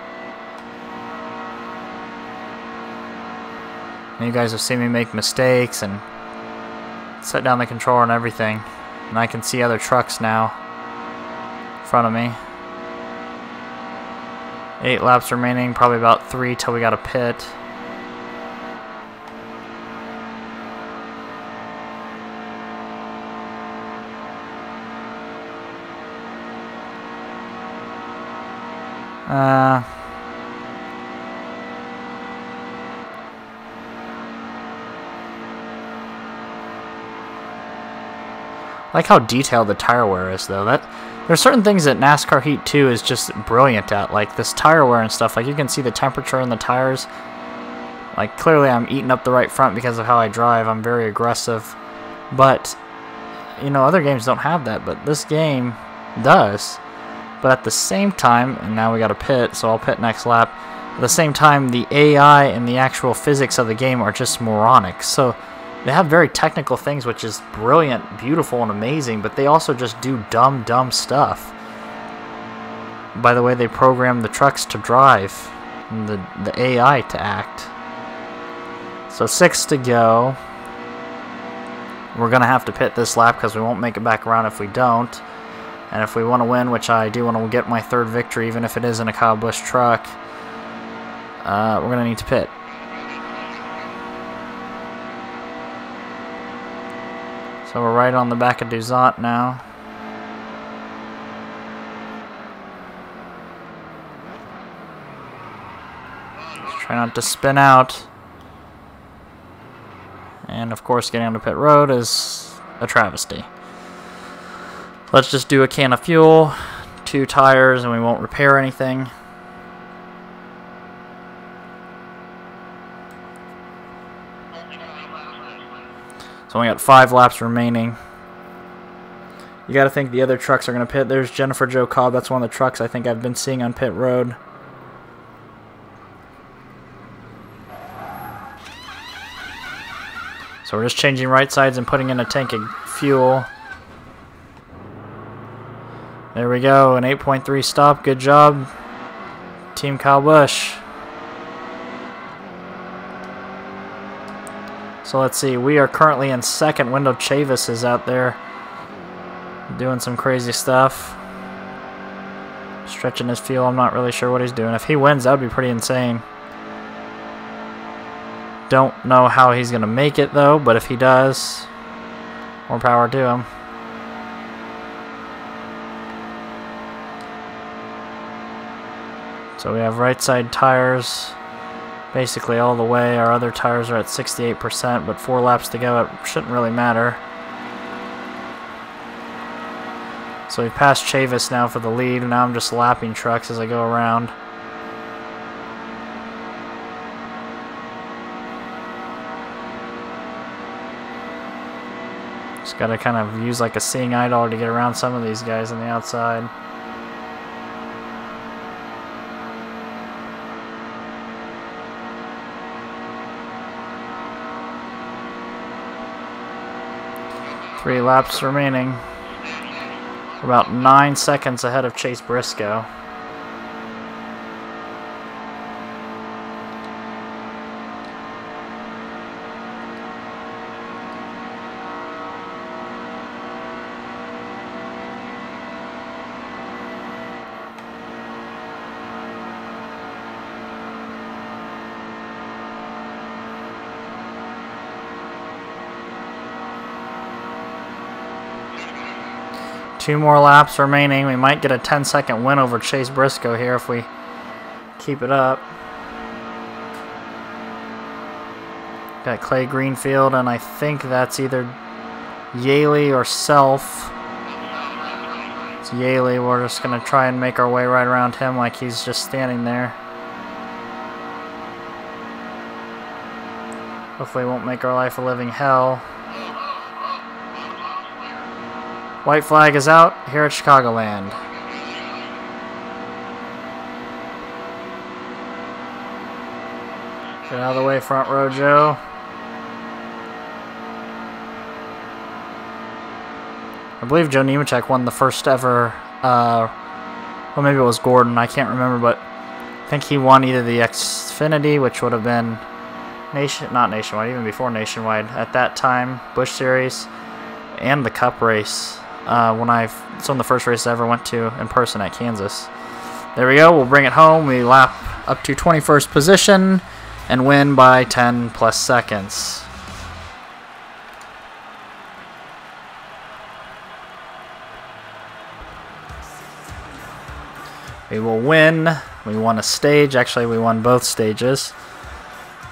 And you guys have seen me make mistakes and set down the controller and everything, and I can see other trucks now in front of me. 8 laps remaining, probably about 3 till we got a pit. I like how detailed the tire wear is, though. There's certain things that NASCAR Heat 2 is just brilliant at, like this tire wear and stuff. Like, you can see the temperature in the tires. Like, clearly I'm eating up the right front because of how I drive. I'm very aggressive. But, you know, other games don't have that, but this game does. But at the same time, and now we got a pit, so I'll pit next lap. At the same time, the AI and the actual physics of the game are just moronic. So they have very technical things, which is brilliant, beautiful, and amazing, but they also just do dumb stuff. By the way, they program the trucks to drive, and the AI to act. So 6 to go. We're going to have to pit this lap because we won't make it back around if we don't. And if we want to win, which I do want to get my 3rd victory, even if it is in a Kyle Busch truck, we're going to need to pit. So we're right on the back of Duzant now. Just try not to spin out. And of course, getting onto pit road is a travesty. Let's just do a can of fuel, 2 tires, and we won't repair anything. So we got 5 laps remaining. You got to think the other trucks are going to pit. There's Jennifer Jo Cobb. That's one of the trucks I think I've been seeing on pit road. So we're just changing right sides and putting in a tank of fuel. There we go, an 8.3 stop. Good job, Team Kyle Busch. So let's see, we are currently in second. Wendell Chavis is out there doing some crazy stuff. Stretching his fuel, I'm not really sure what he's doing. If he wins, that would be pretty insane. Don't know how he's going to make it though, but if he does, more power to him. So we have right side tires basically all the way. Our other tires are at 68%, but 4 laps to go. It shouldn't really matter. So we passed Chavis now for the lead, and now I'm just lapping trucks as I go around. Just gotta kind of use like a seeing eye dog to get around some of these guys on the outside. Three laps remaining. We're about 9 seconds ahead of Chase Briscoe. Two more laps remaining. We might get a 10-second win over Chase Briscoe here if we keep it up. Got Clay Greenfield, and I think that's either Yaley or Self. It's Yaley. We're just going to try and make our way right around him like he's just standing there. Hopefully it won't make our life a living hell. White flag is out here at Chicagoland. Get out of the way, front row Joe. I believe Joe Nemechek won the first ever, well maybe it was Gordon, I can't remember, but I think he won either the Xfinity, which would have been not Nationwide, even before Nationwide at that time, Busch Series, and the Cup race. It's one of the first races I ever went to in person at Kansas. There we go. We'll bring it home. We lap up to 21st position and win by 10 plus seconds. We will win. We won a stage. Actually, we won both stages.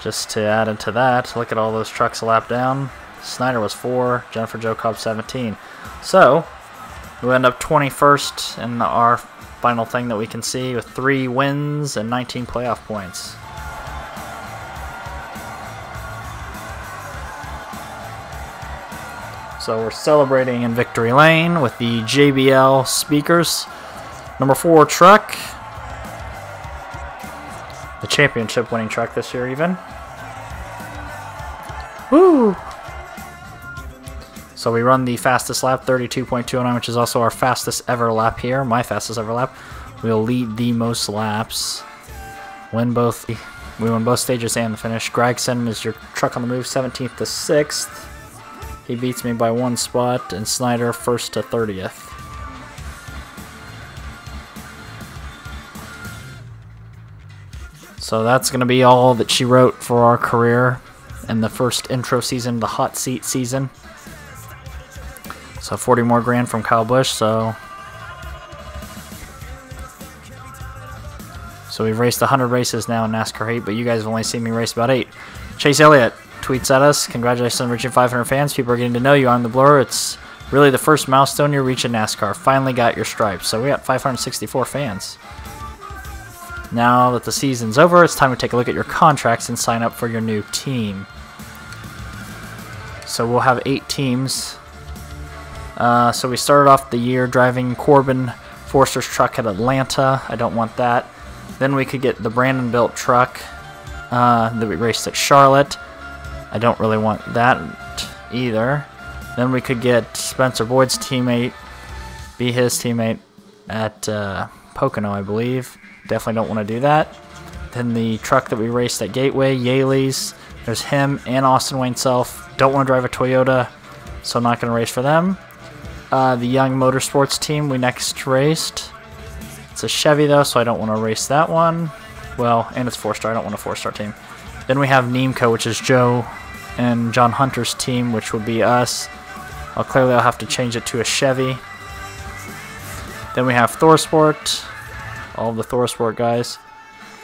Just to add into that, look at all those trucks a lap down. Snyder was 4, Jennifer Jo Cobb 17. So, we end up 21st in our final thing that we can see with 3 wins and 19 playoff points. So we're celebrating in Victory Lane with the JBL speakers. Number 4 truck. The championship winning truck this year even. Woo! So we run the fastest lap, 32.209, which is also our fastest ever lap here. My fastest ever lap. We'll lead the most laps. We win both stages and the finish. Gregson is your truck on the move, 17th to 6th. He beats me by 1 spot, and Snyder 1st to 30th. So that's going to be all that she wrote for our career in the first intro season, the hot seat season. So 40 more grand from Kyle Busch. So we've raced 100 races now in NASCAR Heat, but you guys have only seen me race about 8. Chase Elliott tweets at us, "Congratulations on reaching 500 fans. People are getting to know you on the blower. It's really the first milestone you reach in NASCAR. Finally got your stripes." So we got 564 fans. Now that the season's over, it's time to take a look at your contracts and sign up for your new team. So we'll have 8 teams. So we started off the year driving Corbin Forster's truck at Atlanta. I don't want that. Then we could get the Brandon built truck that we raced at Charlotte. I don't really want that either. Then we could get Spencer Boyd's teammate, be his teammate at Pocono, I believe. Definitely don't want to do that. Then the truck that we raced at Gateway, Yaley's. There's him and Austin Wayne Self. Don't want to drive a Toyota, so I'm not going to race for them. The Young Motorsports team we next raced. It's a Chevy though, so I don't want to race that one. Well, and it's 4-star. I don't want a 4-star team. Then we have Nemco, which is Joe and John Hunter's team, which would be us. Clearly I'll have to change it to a Chevy. Then we have ThorSport. All of the ThorSport guys.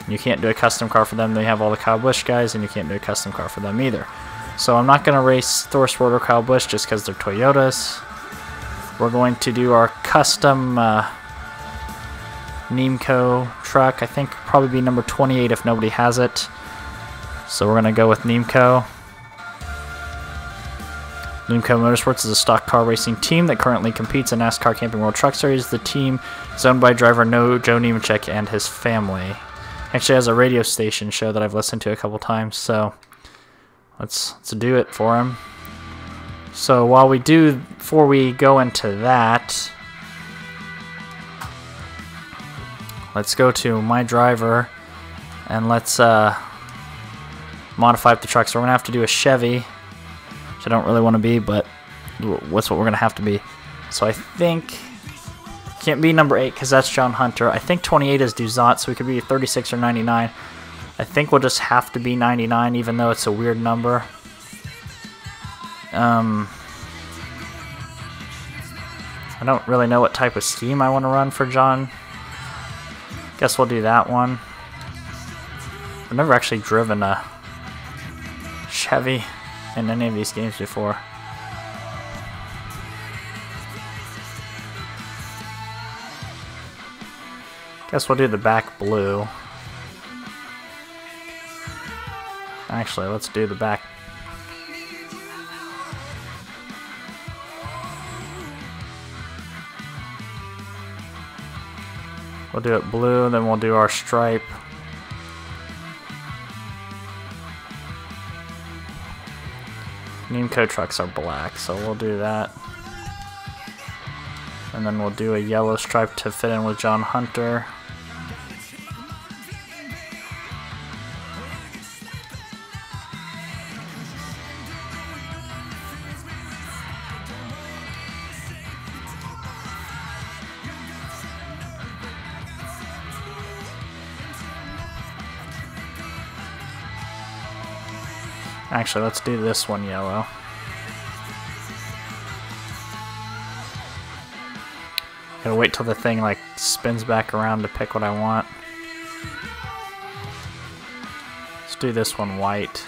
You can't do a custom car for them. They have all the Kyle Busch guys, and you can't do a custom car for them either. So I'm not going to race ThorSport or Kyle Busch just because they're Toyotas. We're going to do our custom Nemco truck. I think probably be number 28 if nobody has it. So we're going to go with Nemco. Nemco Motorsports is a stock car racing team that currently competes in NASCAR Camping World Truck Series. The team is owned by driver Joe Nemechek and his family. Actually has a radio station show that I've listened to a couple times, so let's do it for him. So before we go into that, let's go to my driver and let's modify up the truck. So we're gonna have to do a Chevy, which I don't really want to be, but what's what we're gonna have to be. So I think can't be number 8 because that's John Hunter. I think 28 is Duzat, so we could be 36 or 99. I think we'll just have to be 99, even though it's a weird number. I don't really know what type of scheme I want to run for John. Guess we'll do that one. I've never actually driven a Chevy in any of these games before. Guess we'll do the back blue. Actually, let's do the back. We'll do it blue, then we'll do our stripe. Nemco trucks are black, so we'll do that. And then we'll do a yellow stripe to fit in with John Hunter. Actually, let's do this one yellow. Gotta wait till the thing like spins back around to pick what I want. Let's do this one white.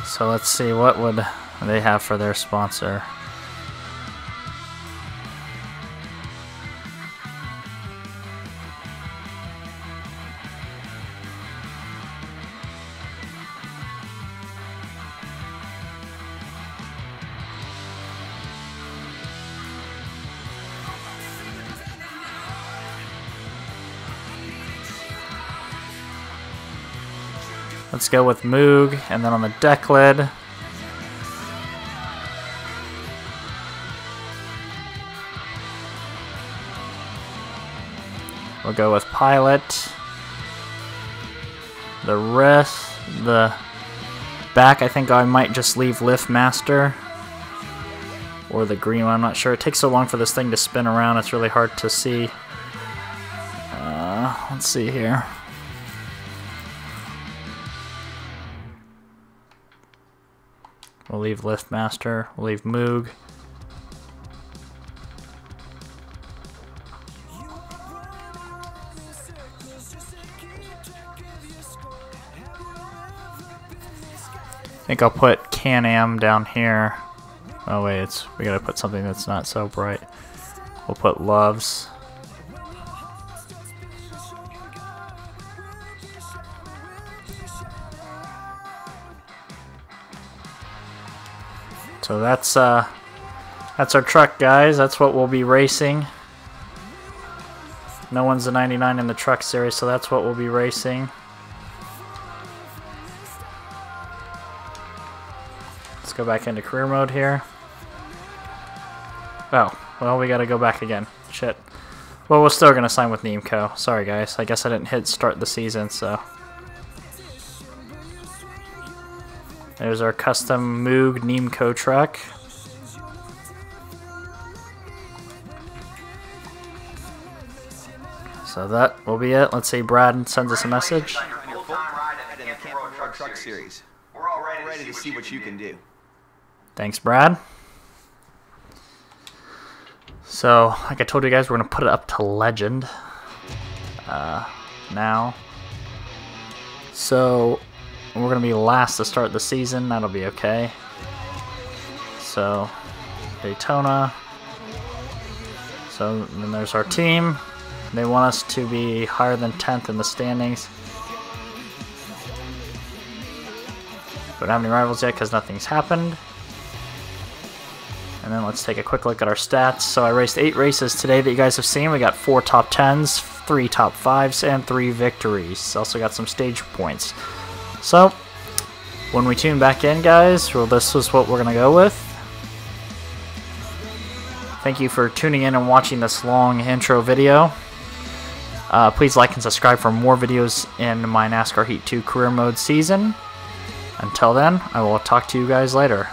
So let's see, what would they have for their sponsor? Let's go with Moog, and then on the deck lid, we'll go with Pilot. The back, I think I might just leave Lift Master. Or the green one, I'm not sure. It takes so long for this thing to spin around, it's really hard to see. Let's see here. We'll leave Lift Master, we'll leave Moog. I think I'll put Can-Am down here. Oh wait, we gotta put something that's not so bright. We'll put Loves. So that's our truck, guys. That's what we'll be racing. No one's a 99 in the truck series, so that's what we'll be racing. Let's go back into career mode here. Oh, well, we gotta go back again. Shit. Well, we're still gonna sign with Neemco. Sorry, guys. I guess I didn't hit start the season, so. There's our custom Moog Neemco truck. So that will be it. Let's see, Brad sends us a message. Truck Series. We're all ready to see what you can do. Thanks, Brad. So, like I told you guys, we're going to put it up to Legend now. So, we're going to be last to start the season. That'll be okay. So, Daytona. So, then there's our team. They want us to be higher than 10th in the standings. We don't have any rivals yet because nothing's happened. And then let's take a quick look at our stats. So I raced 8 races today that you guys have seen. We got 4 top 10s, 3 top 5s, and 3 victories. Also got some stage points. So, when we tune back in, guys, well, this is what we're going to go with. Thank you for tuning in and watching this long intro video. Please like and subscribe for more videos in my NASCAR Heat 2 Career Mode season. Until then, I will talk to you guys later.